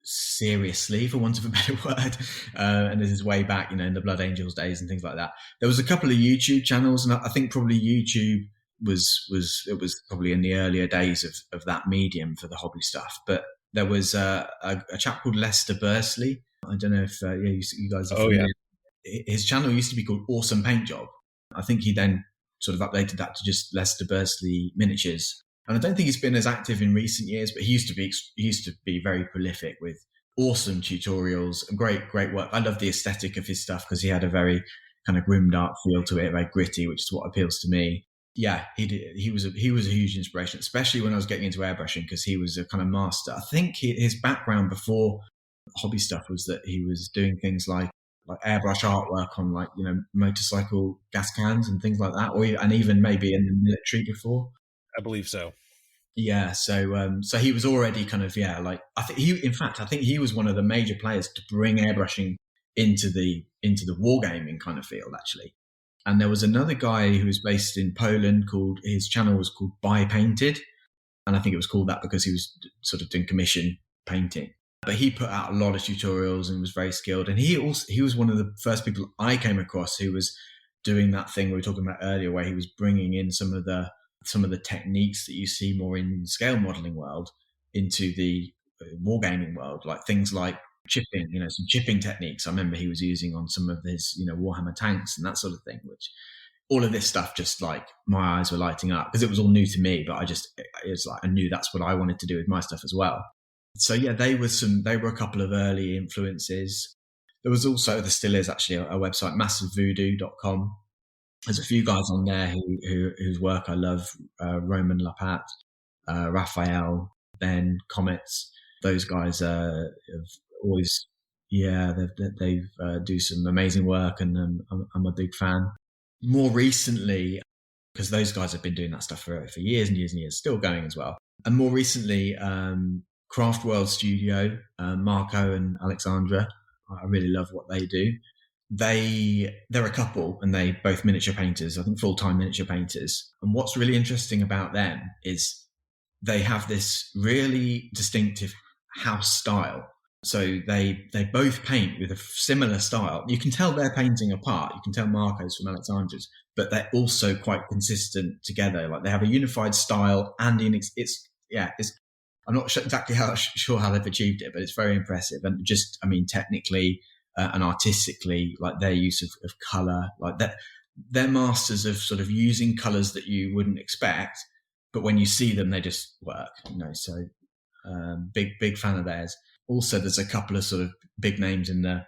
seriously, for want of a better word, and this is way back, in the Blood Angels days and things like that, there was a couple of YouTube channels, and I think probably YouTube was probably in the earlier days of that medium for the hobby stuff. But there was a chap called Lester Bursley. I don't know if you guys are familiar. His channel used to be called Awesome Paint Job. I think he then sort of updated that to just Lester Bursley Miniatures. And I don't think he's been as active in recent years, but he used to be very prolific with awesome tutorials and great work. I love the aesthetic of his stuff, because he had a very kind of grim, dark feel to it, very gritty, which is what appeals to me. Yeah, he did. He was a huge inspiration, especially when I was getting into airbrushing, because he was a kind of master. I think his background before hobby stuff was that he was doing things like airbrush artwork on motorcycle gas cans and things like that, and even maybe in the military before. I believe so. Yeah, so he was already kind of I think he was one of the major players to bring airbrushing into the wargaming kind of field, actually. And there was another guy who was based in Poland his channel was called Buy Painted, and I think it was called that because he was sort of doing commission painting. But he put out a lot of tutorials and was very skilled. And he was one of the first people I came across who was doing that thing we were talking about earlier, where he was bringing in some of the techniques that you see more in scale modeling world into the wargaming world, like things like chipping, some chipping techniques. I remember he was using on some of his, Warhammer tanks and that sort of thing, which all of this stuff, just like my eyes were lighting up because it was all new to me, but it's like I knew that's what I wanted to do with my stuff as well. So yeah, they were a couple of early influences. There was also, there still is actually a website, massivevoodoo.com. There's a few guys on there whose work I love, Roman Lapat, Raphael, Ben, Comets. Those guys have always, they do some amazing work, and I'm a big fan. More recently, because those guys have been doing that stuff for years and years and years, still going as well. And more recently, Craft World Studio, Marco and Alexandra, I really love what they do. They're a couple, and they both miniature painters, I think full-time miniature painters. And what's really interesting about them is they have this really distinctive house style. So they both paint with a similar style. You can tell they're painting apart. You can tell Marco's from Alexandra's, but they're also quite consistent together. Like they have a unified style, and I'm not exactly sure how they've achieved it, but it's very impressive. And just, technically and artistically, like their use of color, like that, they're masters of sort of using colors that you wouldn't expect, but when you see them, they just work. So big fan of theirs. Also, there's a couple of sort of big names in the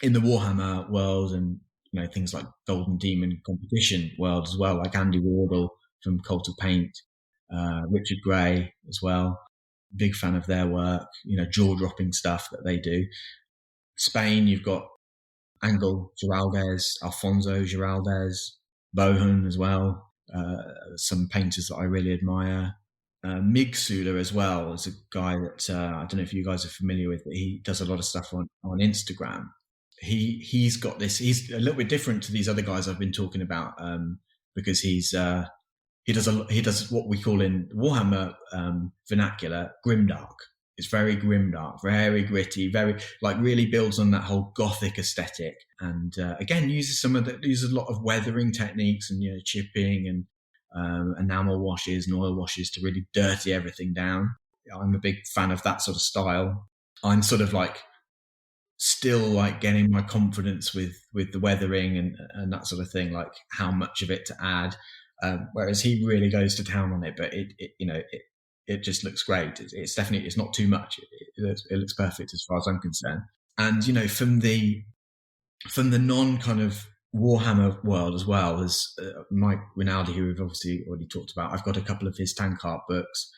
Warhammer world, and things like Golden Demon competition world as well, like Andy Wardle from Cult of Paint, Richard Gray as well. Big fan of their work, jaw-dropping stuff that they do. Spain, you've got Angel Giraldez, Alfonso Giraldez, Bohan as well. Some painters that I really admire. Mig Sula as well is a guy that I don't know if you guys are familiar with, but he does a lot of stuff on Instagram. He's got this. He's a little bit different to these other guys I've been talking about because he does what we call in Warhammer vernacular grimdark. It's very grimdark, very gritty, very really builds on that whole gothic aesthetic, and again uses a lot of weathering techniques and chipping and enamel washes and oil washes to really dirty everything down. I'm a big fan of that sort of style. I'm sort of still getting my confidence with the weathering and that sort of thing, like how much of it to add. Whereas he really goes to town on it, but it just looks great. It's definitely, it's not too much. It looks perfect as far as I'm concerned. And from the non kind of Warhammer world as well, as Mike Rinaldi, who we've obviously already talked about. I've got a couple of his tank art books,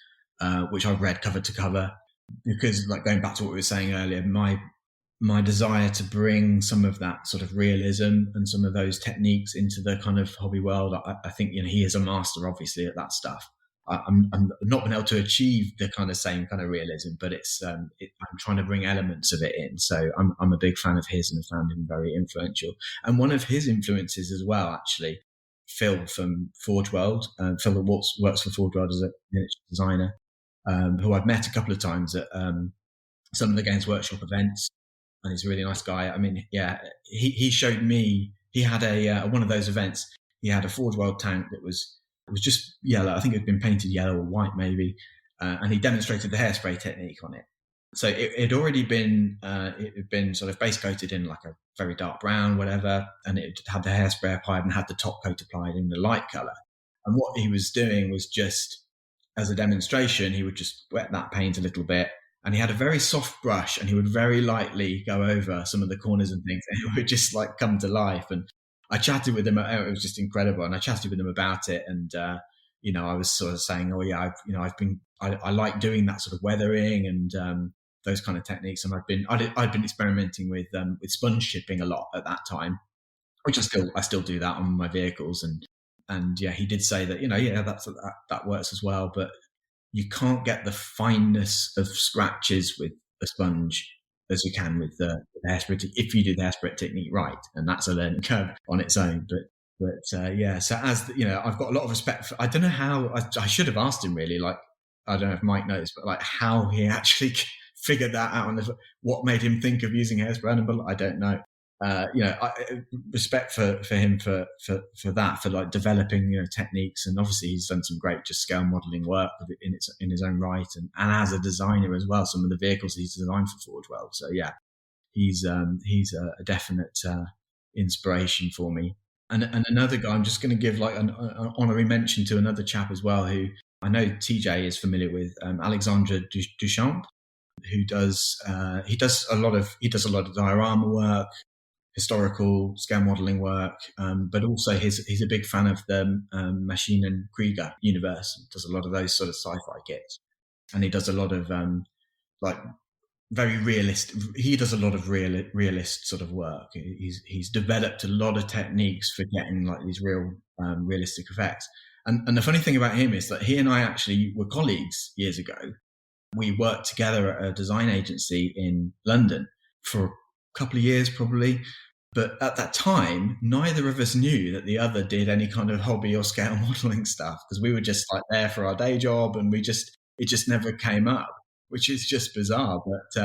which I've read cover to cover, because going back to what we were saying earlier, my desire to bring some of that sort of realism and some of those techniques into the kind of hobby world. I think he is a master, obviously, at that stuff. I'm not been able to achieve the kind of same kind of realism, but I'm trying to bring elements of it in. So I'm a big fan of his and have found him very influential. And one of his influences as well, actually, Phil from Forge World, Phil that works for Forge World as a miniature designer, who I've met a couple of times at some of the Games Workshop events, and he's a really nice guy. He showed me, he had one of those events. He had a Forge World tank that was just yellow. I think it had been painted yellow or white maybe. And he demonstrated the hairspray technique on it. So it had already been, sort of base coated in a very dark brown, whatever. And it had the hairspray applied and had the top coat applied in the light color. And what he was doing was just, as a demonstration, he would just wet that paint a little bit. And he had a very soft brush, and he would very lightly go over some of the corners and things, and it would just come to life. And I chatted with him. It was just incredible, and I chatted with him about it. And I was sort of saying, oh yeah, I like doing that sort of weathering and those kind of techniques, and I'd been experimenting with sponge shipping a lot at that time, which I still do that on my vehicles. And yeah, he did say that that works as well, but you can't get the fineness of scratches with a sponge as you can with the hairspray if you do the hairspray technique right, and that's a learning curve on its own. But yeah, so as I've got a lot of respect for. I don't know how I should have asked him really. Like, I don't know if Mike knows, but like how he actually figured that out and what made him think of using hairspray. But I don't know. Respect for him for that, for like developing techniques, and obviously he's done some great just scale modeling work in his own right, and as a designer as well. Some of the vehicles he's designed for Forge World. So yeah, he's a definite inspiration for me. And another guy, I'm just going to give like an honorary mention to another chap as well, who I know TJ is familiar with, Alexandre Duchamp, who does a lot of diorama work, historical scale modeling work, but also he's a big fan of the Machine and Krieger universe. Does a lot of those sort of sci-fi kits, and he does a lot of like very realist. He does a lot of realist sort of work. He's developed a lot of techniques for getting like these real realistic effects. And the funny thing about him is that he and I actually were colleagues years ago. We worked together at a design agency in London for a couple of years probably. But at that time, neither of us knew that the other did any kind of hobby or scale modeling stuff, because we were just like there for our day job, and it just never came up, which is just bizarre. But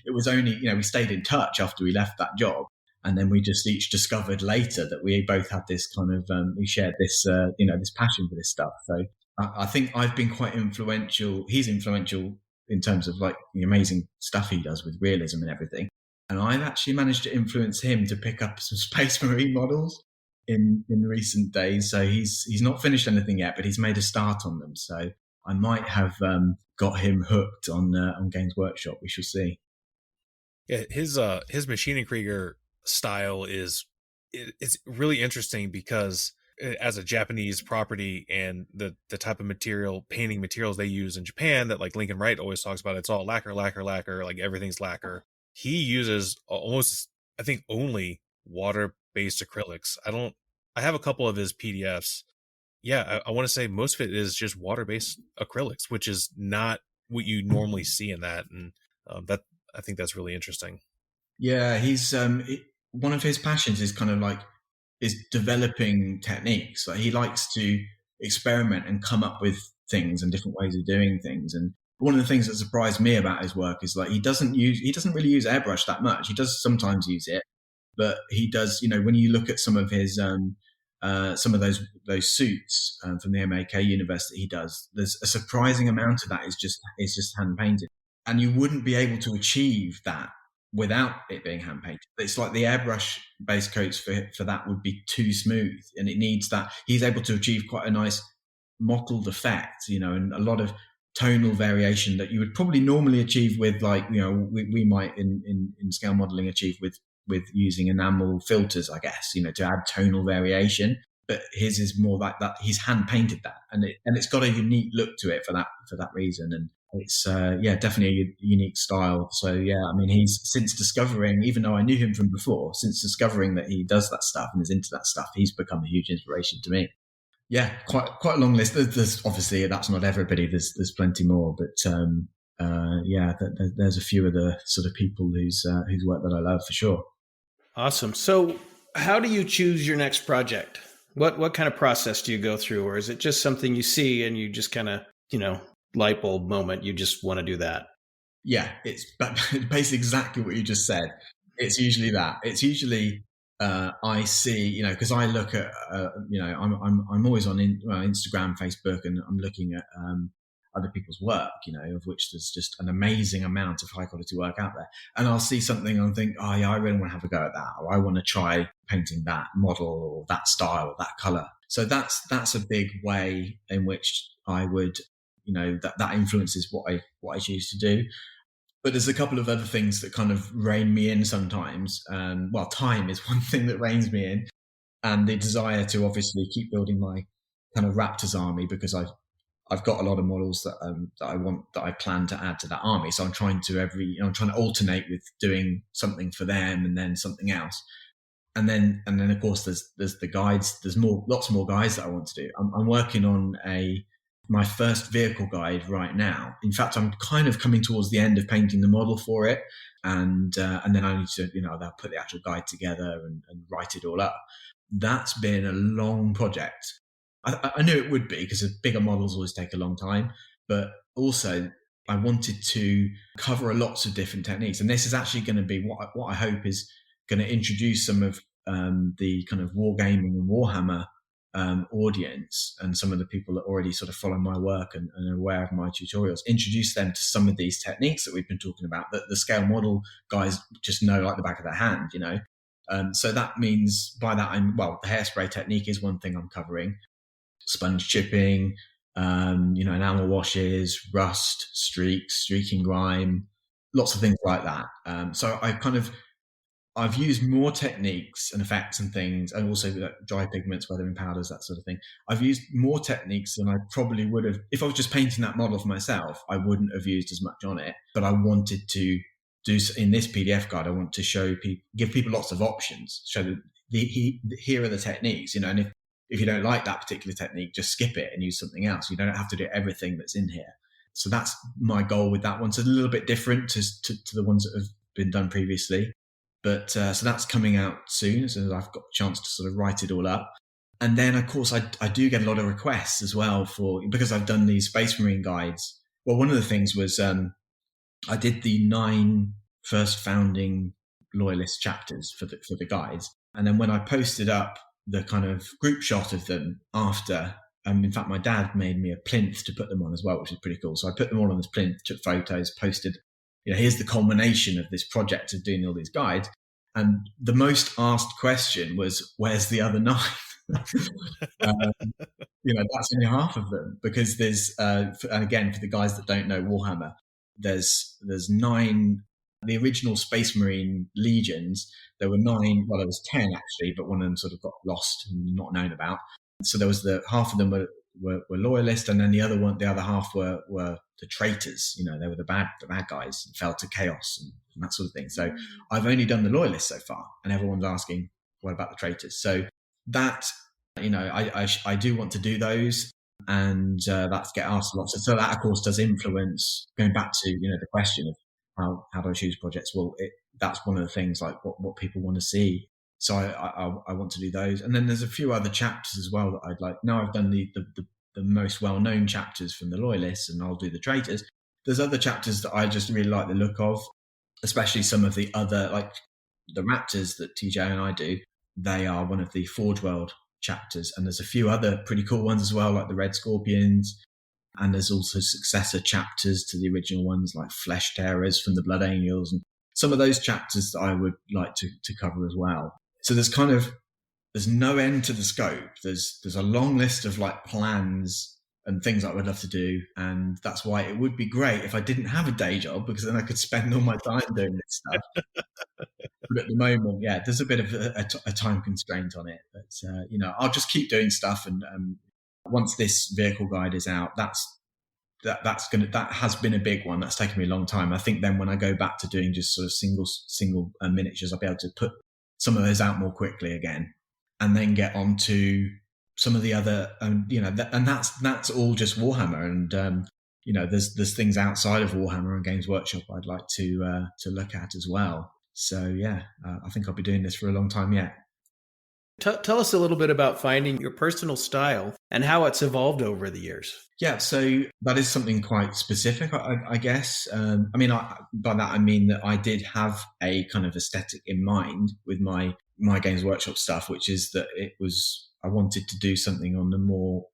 it was only, we stayed in touch after we left that job. And then we just each discovered later that we both had this kind of, we shared this, this passion for this stuff. So I think I've been quite influential. He's influential in terms of like the amazing stuff he does with realism and everything. And I've actually managed to influence him to pick up some Space Marine models in recent days. So he's not finished anything yet, but he's made a start on them. So I might have got him hooked on Games Workshop. We shall see. Yeah, his Machine and Krieger style it's really interesting because as a Japanese property and the type of painting materials they use in Japan that like Lincoln Wright always talks about, it's all lacquer, like everything's lacquer. He uses almost, I think, only water-based acrylics. I have a couple of his PDFs. Yeah, I want to say most of it is just water-based acrylics, which is not what you normally see in that. And that, I think that's really interesting. Yeah, he's one of his passions is kind of like is developing techniques. Like he likes to experiment and come up with things and different ways of doing things. And one of the things that surprised me about his work is like he doesn't really use airbrush that much. He does sometimes use it, but he does. When you look at some of his some of those suits from the MAK universe that he does, there's a surprising amount of that is just hand painted, and you wouldn't be able to achieve that without it being hand painted. It's like the airbrush base coats for that would be too smooth, and it needs that. He's able to achieve quite a nice mottled effect, and a lot of tonal variation that you would probably normally achieve with like, we might in scale modeling achieve with using enamel filters, I guess, to add tonal variation. But his is more like that. He's hand painted that, and it's got a unique look to it for that reason. And it's definitely a unique style. So yeah, I mean, he's since discovering, even though I knew him from before, since discovering that he does that stuff and is into that stuff, he's become a huge inspiration to me. Yeah, quite a long list. There's obviously that's not everybody. There's plenty more, but there's a few of the sort of people whose work that I love for sure. Awesome. So, how do you choose your next project? What kind of process do you go through, or is it just something you see and you just kind of light bulb moment? You just want to do that? Yeah, it's basically exactly what you just said. It's usually that. It's usually. I see, because I look at, I'm always on Instagram, Facebook, and I'm looking at other people's work, of which there's just an amazing amount of high quality work out there. And I'll see something and think, oh yeah, I really want to have a go at that, or I want to try painting that model or that style or that color. So that's a big way in which I would, that influences what I choose to do. But there's a couple of other things that kind of rein me in sometimes. Time is one thing that reins me in. and the desire to obviously keep building my kind of Raptors army, because I've got a lot of models that I plan to add to that army. So I'm trying to alternate with doing something for them and then something else. And then of course there's the guides. There's lots more guides that I want to do. I'm working on my first vehicle guide right now. In fact, I'm kind of coming towards the end of painting the model for it, and then I need to they'll put the actual guide together and write it all up. That's been a long project. I knew it would be, because bigger models always take a long time, but also I wanted to cover lots of different techniques, and this is actually going to be what I hope is going to introduce some of the kind of wargaming and Warhammer audience, and some of the people that already sort of follow my work and are aware of my tutorials, introduce them to some of these techniques that we've been talking about, that the scale model guys just know like the back of their hand, so that means by that the hairspray technique is one thing I'm covering, sponge chipping, enamel washes, rust, streaks, streaking grime, lots of things like that. So I've used more techniques and effects and things, and also dry pigments, weathering powders, that sort of thing. I've used more techniques than I probably would have if I was just painting that model for myself. I wouldn't have used as much on it, but I wanted to do in this PDF guide. I want to show people, give people lots of options, show that here are the techniques, and if you don't like that particular technique, just skip it and use something else. You don't have to do everything that's in here. So that's my goal with that one. So it's a little bit different to the ones that have been done previously. But so that's coming out soon, as soon as I've got a chance to sort of write it all up. And then, of course, I do get a lot of requests as well because I've done these Space Marine guides. Well, one of the things was I did the 9 first founding loyalist chapters for the guides. And then when I posted up the kind of group shot of them after, in fact, my dad made me a plinth to put them on as well, which is pretty cool. So I put them all on this plinth, took photos, posted, here's the culmination of this project of doing all these guides. And the most asked question was, where's the other 9? That's only half of them, because there's, and again, for the guys that don't know Warhammer, there's 9, the original Space Marine legions. There were 9, well, there was 10 actually, but one of them sort of got lost and not known about. So there was half of them were loyalist, and then the other half were the traitors. They were the bad guys and fell to chaos and that sort of thing. So I've only done the loyalists so far, and everyone's asking, what about the traitors? So that, I do want to do those, and that's get asked a lot. So that of course does influence, going back to the question of how do I choose projects? Well, that's one of the things, like what people want to see. So I want to do those, and then there's a few other chapters as well that I'd like. Now I've done the most well-known chapters from the loyalists, and I'll do the traitors. There's other chapters that I just really like the look of, especially some of the other, like the Raptors that TJ and I do. They are one of the Forge World chapters, and there's a few other pretty cool ones as well, like the Red Scorpions. And there's also successor chapters to the original ones, like Flesh Tearers from the Blood Angels, and some of those chapters that I would like to cover as well. So there's no end to the scope. There's a long list of like plans and things I would love to do, and that's why it would be great if I didn't have a day job, because then I could spend all my time doing this stuff. But at the moment, there's a bit of a time constraint on it. But I'll just keep doing stuff, and once this vehicle guide is out, that has been a big one. That's taken me a long time. I think then when I go back to doing just sort of single miniatures, I'll be able to put some of those out more quickly again, and then get on to some of the other, and that's all just Warhammer. And there's things outside of Warhammer and Games Workshop I'd like to look at as well. So I think I'll be doing this for a long time yet. Tell us a little bit about finding your personal style and how it's evolved over the years. Yeah, so that is something quite specific, I guess. By that I mean that I did have a kind of aesthetic in mind with my Games Workshop stuff, which is that I wanted to do something on the more,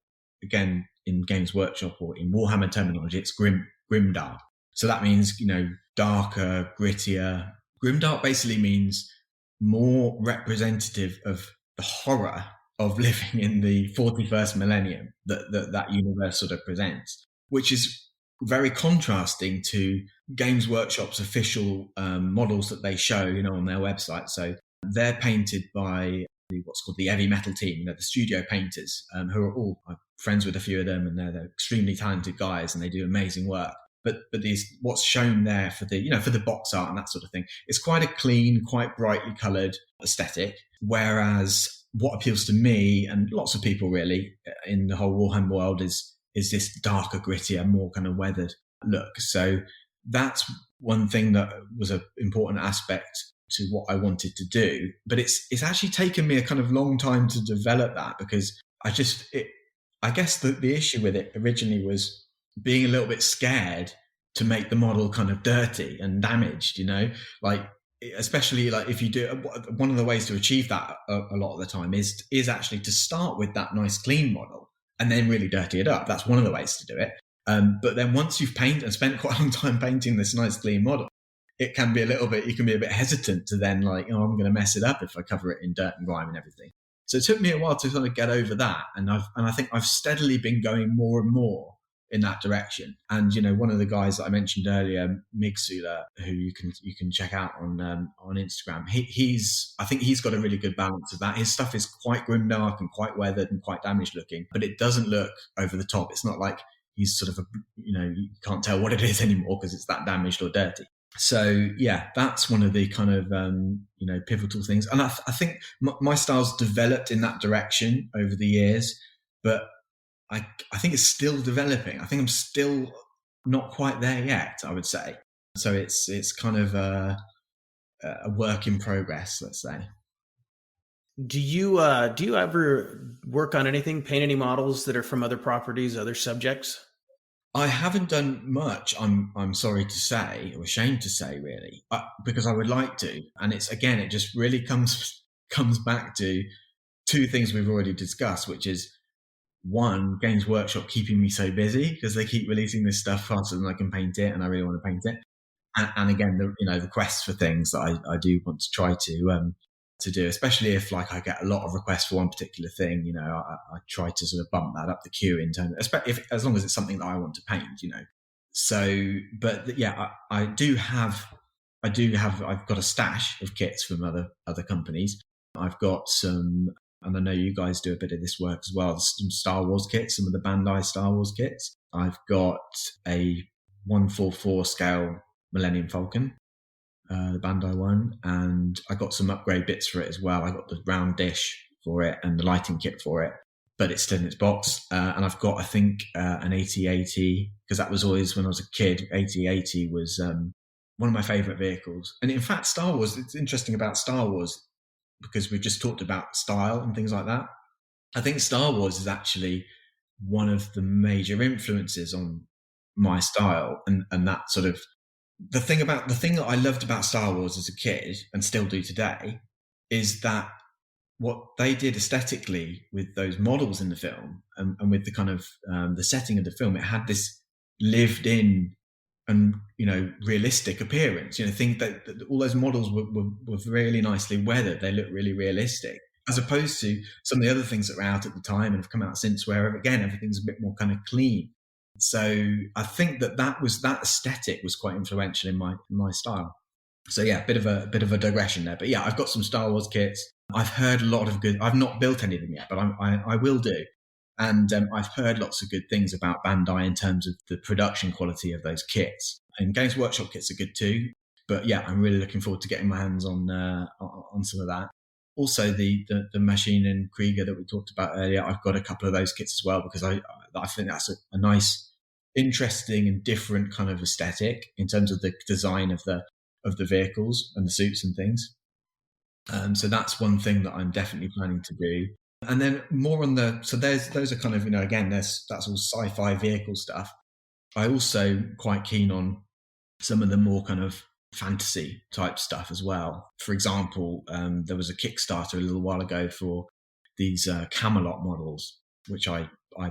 again, in Games Workshop or in Warhammer terminology, it's grimdark. So that means, darker, grittier. Grimdark basically means more representative of the horror of living in the 41st millennium that universe sort of presents, which is very contrasting to Games Workshop's official models that they show, on their website. So they're painted by what's called the heavy metal team, the studio painters, who are all, I'm friends with a few of them, and they're extremely talented guys and they do amazing work. But what's shown there for the box art and that sort of thing, it's quite a clean, quite brightly coloured aesthetic. Whereas what appeals to me and lots of people really in the whole Warhammer world is this darker, grittier, more kind of weathered look. So that's one thing that was an important aspect to what I wanted to do. But it's actually taken me a kind of long time to develop that, because I guess the issue with it originally was being a little bit scared to make the model kind of dirty and damaged, like, especially like if you do, one of the ways to achieve that a lot of the time is actually to start with that nice clean model and then really dirty it up. That's one of the ways to do it. But then once you've painted and spent quite a long time painting this nice clean model, you can be a bit hesitant to then like, I'm going to mess it up if I cover it in dirt and grime and everything. So it took me a while to kind of get over that. And I think I've steadily been going more and more in that direction. And one of the guys that I mentioned earlier, Migsula, who you can check out on Instagram, I think he's got a really good balance of that. His stuff is quite grimdark and quite weathered and quite damaged looking, but it doesn't look over the top. It's not like he's sort of you can't tell what it is anymore because it's that damaged or dirty. So yeah, that's one of the kind of pivotal things. And I think my style's developed in that direction over the years, but I think it's still developing. I think I'm still not quite there yet, I would say. So it's kind of a work in progress, let's say. Do you ever work on anything, paint any models that are from other properties, other subjects? I haven't done much, I'm sorry to say, or ashamed to say, really, because I would like to. And it just really comes back to two things we've already discussed, which is, one, Games Workshop keeping me so busy because they keep releasing this stuff faster than I can paint it, and I really want to paint it. And again, the quest for things that I do want to try to do, especially if like I get a lot of requests for one particular thing. I try to sort of bump that up the queue in terms, as long as it's something that I want to paint. So, but yeah, I've got a stash of kits from other companies. I've got some. And I know you guys do a bit of this work as well. Some Star Wars kits, some of the Bandai Star Wars kits. I've got a 1/4 scale Millennium Falcon, the Bandai one, and I got some upgrade bits for it as well. I got the round dish for it and the lighting kit for it, but it's still in its box. And I've got, I think, an 8080, because that was always, when I was a kid, 8080 was one of my favourite vehicles. And in fact, Star Wars, it's interesting about Star Wars, because we've just talked about style and things like that. I think Star Wars is actually one of the major influences on my style, and that sort of the thing that I loved about Star Wars as a kid and still do today is that what they did aesthetically with those models in the film and with the kind of the setting of the film, it had this lived in and realistic appearance. Think that all those models were really nicely weathered. They look really realistic, as opposed to some of the other things that were out at the time and have come out since, where again everything's a bit more kind of clean. So I think that aesthetic was quite influential in my style. So yeah, bit of a digression there, but yeah, I've got some Star Wars kits. I've heard a lot of good. I've not built any of them yet, but I will do. And I've heard lots of good things about Bandai in terms of the production quality of those kits. And Games Workshop kits are good too. But yeah, I'm really looking forward to getting my hands on some of that. Also, the Machine and Krieger that we talked about earlier, I've got a couple of those kits as well, because I think that's a nice, interesting and different kind of aesthetic in terms of the design of the vehicles and the suits and things. So that's one thing that I'm definitely planning to do. And then more on those are kind of, again, that's all sci-fi vehicle stuff. I also quite keen on some of the more kind of fantasy type stuff as well. For example, there was a Kickstarter a little while ago for these Camelot models, which I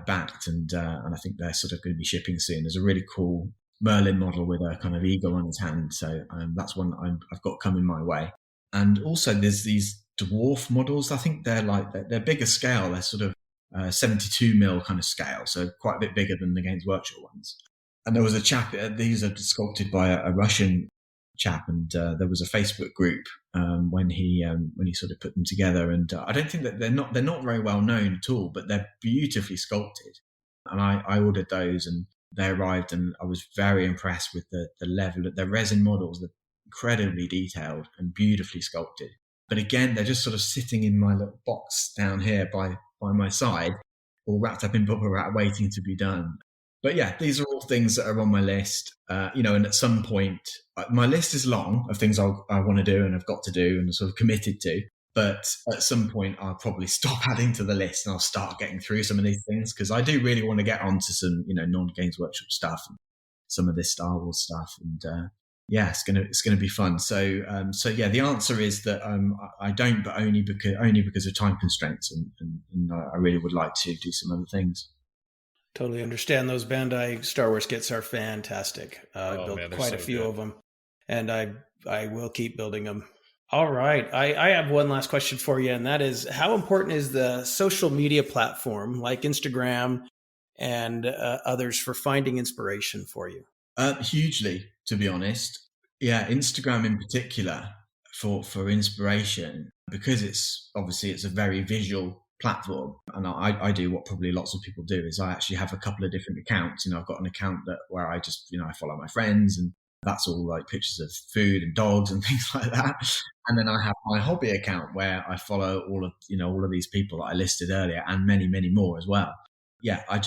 backed, and I think they're sort of going to be shipping soon. There's a really cool Merlin model with a kind of eagle on his hand. So that's one I've got coming my way. And also there's these dwarf models. I think they're bigger scale. They're sort of 72 mil kind of scale, so quite a bit bigger than the Games Workshop ones. And there was a chap, these are sculpted by a Russian chap, and there was a Facebook group when he sort of put them together. And I don't think that they're not very well known at all, but they're beautifully sculpted. And I ordered those, and they arrived, and I was very impressed with the level of their resin models. They're incredibly detailed and beautifully sculpted. But again, they're just sort of sitting in my little box down here by my side, all wrapped up in bubble wrap, waiting to be done. But yeah, these are all things that are on my list, and at some point, my list is long of things I want to do and I've got to do and sort of committed to. But at some point, I'll probably stop adding to the list and I'll start getting through some of these things, because I do really want to get onto some, non-Games Workshop stuff, and some of this Star Wars stuff. And yeah, it's gonna be fun. So yeah, the answer is that I don't, but only because of time constraints, and I really would like to do some other things. Totally understand. Those Bandai Star Wars kits are fantastic. I built quite a few of them, and I will keep building them. All right. I have one last question for you, and that is, how important is the social media platform like Instagram and others for finding inspiration for you? Hugely, to be honest. Yeah, Instagram in particular for inspiration, because it's a very visual platform, and I do what probably lots of people do, is I actually have a couple of different accounts. I've got an account where I just I follow my friends, and that's all like pictures of food and dogs and things like that. And then I have my hobby account where I follow all of these people that I listed earlier, and many, many more as well. Yeah, I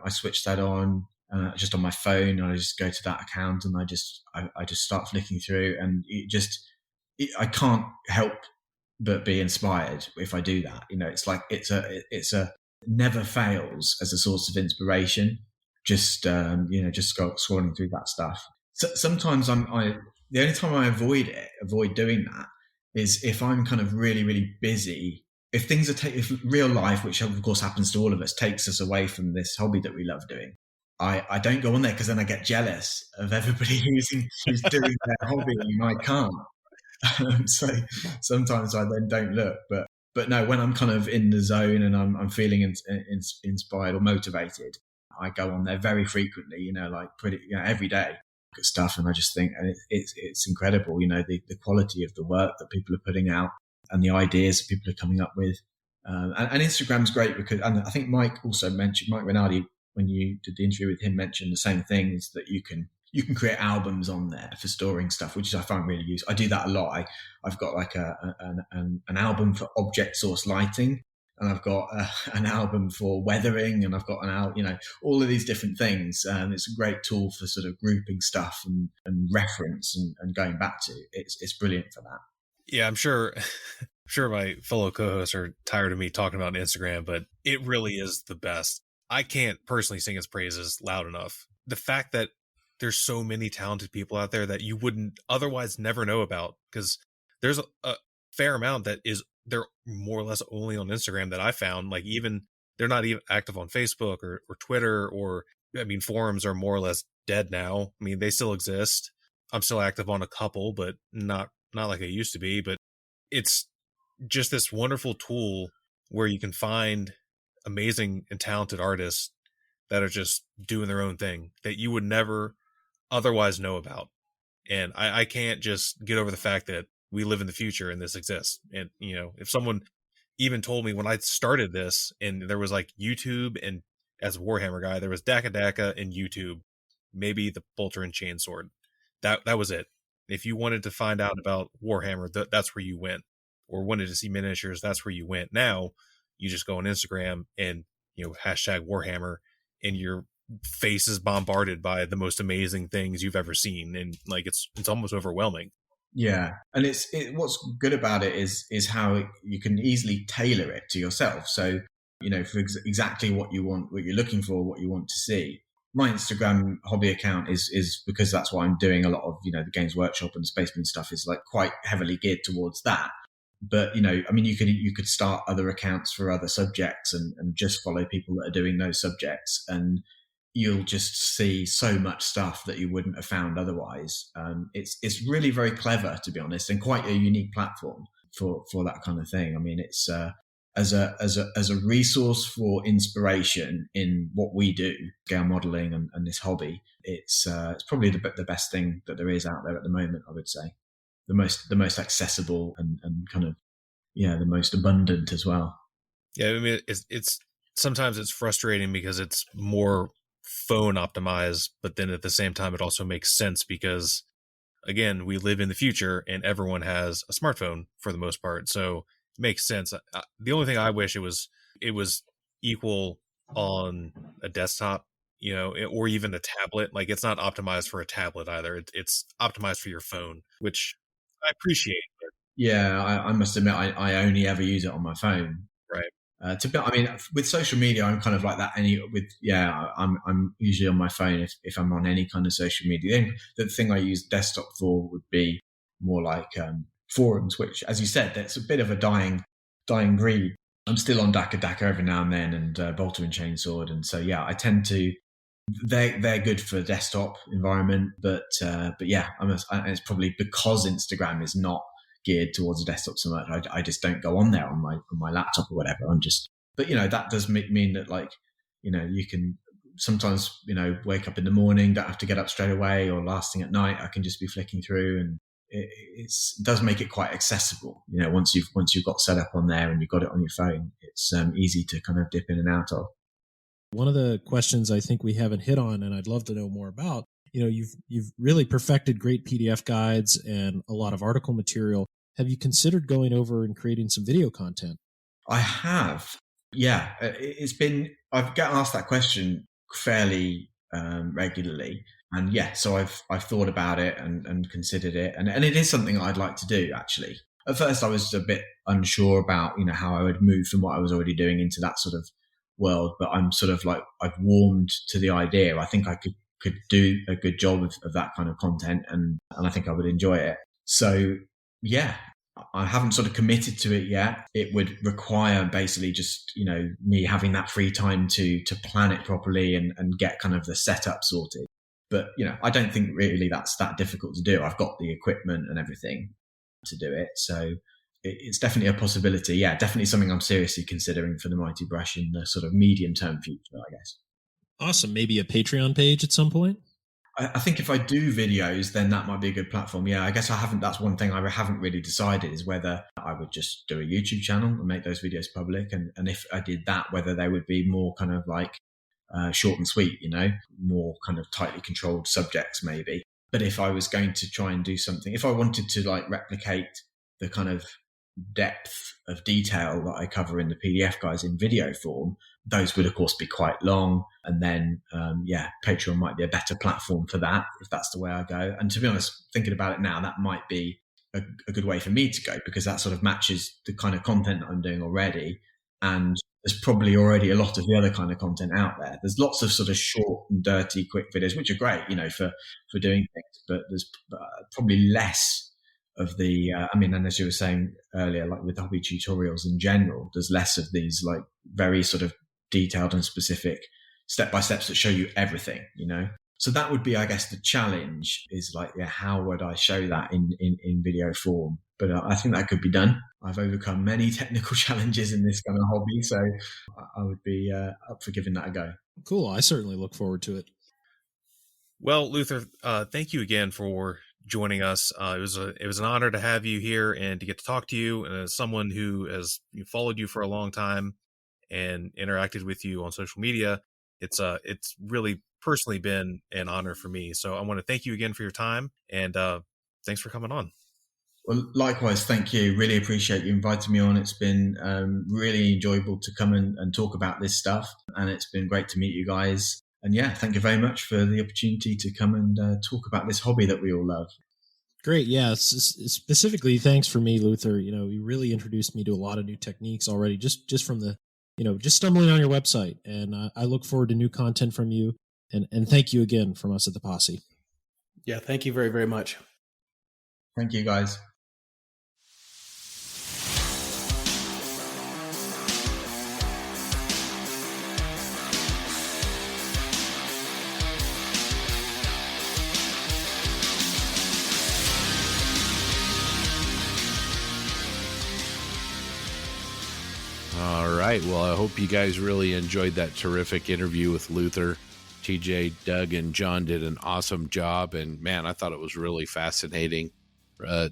switch that on just on my phone, and I just go to that account, and I just start flicking through, and I can't help but be inspired if I do that. It's like it's a never fails as a source of inspiration. Just scrolling through that stuff. So sometimes the only time I avoid doing that is if I'm kind of really, really busy. If things if real life, which of course happens to all of us, takes us away from this hobby that we love doing, I don't go on there, because then I get jealous of everybody who's doing their hobby and I can't. So sometimes I then don't look. But no, when I'm kind of in the zone and I'm feeling inspired or motivated, I go on there very frequently. Every day. At stuff, and I just think, and it's incredible, the quality of the work that people are putting out and the ideas that people are coming up with, and Instagram's great because, and I think Mike Rinaldi, when you did the interview with him, mentioned the same things, that you can create albums on there for storing stuff, which I find really useful. I do that a lot. I've got like an album for object source lighting, and I've got an album for weathering, and I've got all of these different things. It's a great tool for sort of grouping stuff and reference and going back to. It's brilliant for that. Yeah, I'm sure my fellow co-hosts are tired of me talking about Instagram, but it really is the best. I can't personally sing its praises loud enough. The fact that there's so many talented people out there that you wouldn't otherwise never know about, because there's a fair amount that they're more or less only on Instagram that I found. Like, even they're not even active on Facebook or Twitter, or forums are more or less dead now. They still exist. I'm still active on a couple, but not like I used to be. But it's just this wonderful tool where you can find amazing and talented artists that are just doing their own thing that you would never otherwise know about. And I can't just get over the fact that we live in the future and this exists. And, if someone even told me when I started this, and there was like YouTube, and as a Warhammer guy, there was Daka and YouTube, maybe the Bolter and Chainsword. That was it. If you wanted to find out about Warhammer, that's where you went, or wanted to see miniatures, that's where you went. Now you just go on Instagram and, hashtag Warhammer, and your face is bombarded by the most amazing things you've ever seen. And like, it's almost overwhelming. Yeah, and what's good about it is how you can easily tailor it to yourself. So, for exactly what you want, what you're looking for, what you want to see. My Instagram hobby account is because that's what I'm doing. A lot of, the Games Workshop and Space Marine stuff is like quite heavily geared towards that. But, you could start other accounts for other subjects and just follow people that are doing those subjects, and you'll just see so much stuff that you wouldn't have found otherwise. It's really very clever, to be honest, and quite a unique platform for that kind of thing. It's as a resource for inspiration in what we do, scale modeling and this hobby. It's probably the best thing that there is out there at the moment, I would say. the most accessible and kind of, the most abundant as well. Yeah, I mean, it's sometimes it's frustrating because it's more phone optimized, but then at the same time, it also makes sense because, again, we live in the future and everyone has a smartphone for the most part, so it makes sense. The only thing I wish it was equal on a desktop, or even a tablet. Like, it's not optimized for a tablet either. It's optimized for your phone, which I appreciate. But Yeah, I must admit, I only ever use it on my phone. right. I mean, with social media, I'm kind of like that. I'm usually on my phone if I'm on any kind of social media. Then the thing I use desktop for would be more like forums, which, as you said, that's a bit of a dying breed. I'm still on Daka every now and then, and Bolter and Chainsword, and so yeah, I tend to. They're good for desktop environment, but yeah, it's probably because Instagram is not geared towards a desktop so much. I just don't go on there on my laptop or whatever. But that does mean that, like, you can sometimes, wake up in the morning, don't have to get up straight away, or last thing at night, I can just be flicking through, and it does make it quite accessible. Once you've got set up on there and you've got it on your phone, it's easy to kind of dip in and out of. One of the questions I think we haven't hit on, and I'd love to know more about, you've really perfected great PDF guides and a lot of article material. Have you considered going over and creating some video content? I have. Yeah, I've gotten asked that question fairly regularly. And yeah, so I've thought about it and considered it. And it is something I'd like to do, actually. At first, I was a bit unsure about, how I would move from what I was already doing into that sort of world. But I'm sort of like, I've warmed to the idea. I think I could do a good job of that kind of content, and I think I would enjoy it. So yeah, I haven't sort of committed to it yet. It would require basically just, me having that free time to plan it properly and get kind of the setup sorted. But, I don't think really that's that difficult to do. I've got the equipment and everything to do it. So it's definitely a possibility. Yeah, definitely something I'm seriously considering for the Mighty Brush in the sort of medium-term future, I guess. Awesome. Maybe a Patreon page at some point? I think if I do videos, then that might be a good platform. Yeah, I guess that's one thing I haven't really decided, is whether I would just do a YouTube channel and make those videos public. And if I did that, whether they would be more kind of like short and sweet, more kind of tightly controlled subjects maybe. But if I was going to try and do something, if I wanted to like replicate the kind of depth of detail that I cover in the PDF guides in video form, those would of course be quite long. And then Patreon might be a better platform for that if that's the way I go. And to be honest, thinking about it now, that might be a good way for me to go, because that sort of matches the kind of content that I'm doing already. And there's probably already a lot of the other kind of content out there. There's lots of sort of short and dirty quick videos, which are great, for doing things, but there's probably less of the, and as you were saying earlier, like with hobby tutorials in general, there's less of these like very sort of detailed and specific step-by-steps that show you everything, So that would be, I guess, the challenge, is like, how would I show that in video form? But I think that could be done. I've overcome many technical challenges in this kind of hobby, so I would be up for giving that a go. Cool. I certainly look forward to it. Well, Luther, thank you again for joining us. It was an honor to have you here and to get to talk to you. And as someone who has followed you for a long time and interacted with you on social media, it's really personally been an honor for me. So I want to thank you again for your time, and thanks for coming on. Well, likewise, thank you. Really appreciate you inviting me on. It's been really enjoyable to come and talk about this stuff, and it's been great to meet you guys. And yeah, thank you very much for the opportunity to come and talk about this hobby that we all love. Great. Yeah. Specifically, thanks for me, Luther. You really introduced me to a lot of new techniques already, just from the, just stumbling on your website. And I look forward to new content from you. And thank you again from us at the Posse. Yeah. Thank you very, very much. Thank you, guys. All right. Well, I hope you guys really enjoyed that terrific interview with Luther. TJ, Doug, and John did an awesome job. And man, I thought it was really fascinating.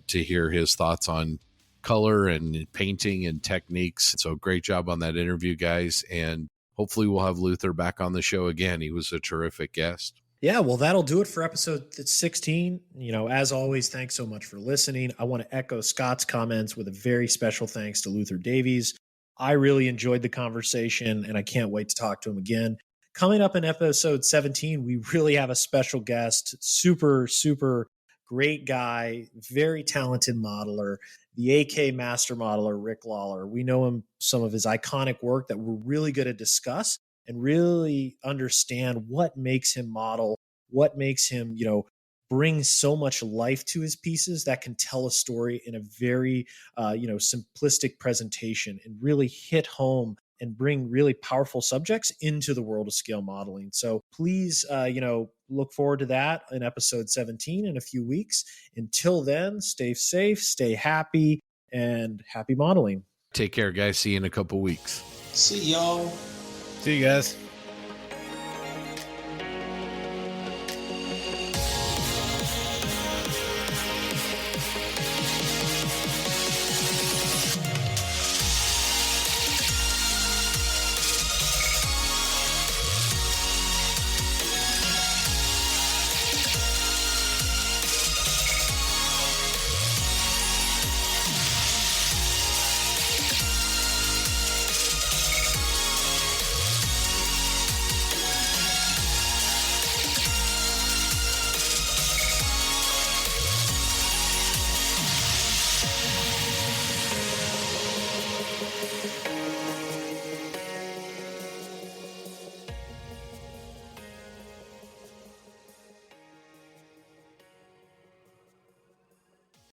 to hear his thoughts on color and painting and techniques. So great job on that interview, guys. And hopefully we'll have Luther back on the show again. He was a terrific guest. Yeah, well, that'll do it for episode 16. As always, thanks so much for listening. I want to echo Scott's comments with a very special thanks to Luther Davies. I really enjoyed the conversation, and I can't wait to talk to him again. Coming up in episode 17, we really have a special guest, super, super great guy, very talented modeler, the AK master modeler, Rick Lawler. We know him, some of his iconic work that we're really going to discuss and really understand what makes him model, what makes him, bring so much life to his pieces that can tell a story in a very, simplistic presentation and really hit home and bring really powerful subjects into the world of scale modeling. So please, look forward to that in episode 17 in a few weeks. Until then, stay safe, stay happy, and happy modeling. Take care, guys. See you in a couple weeks. See y'all. See you guys.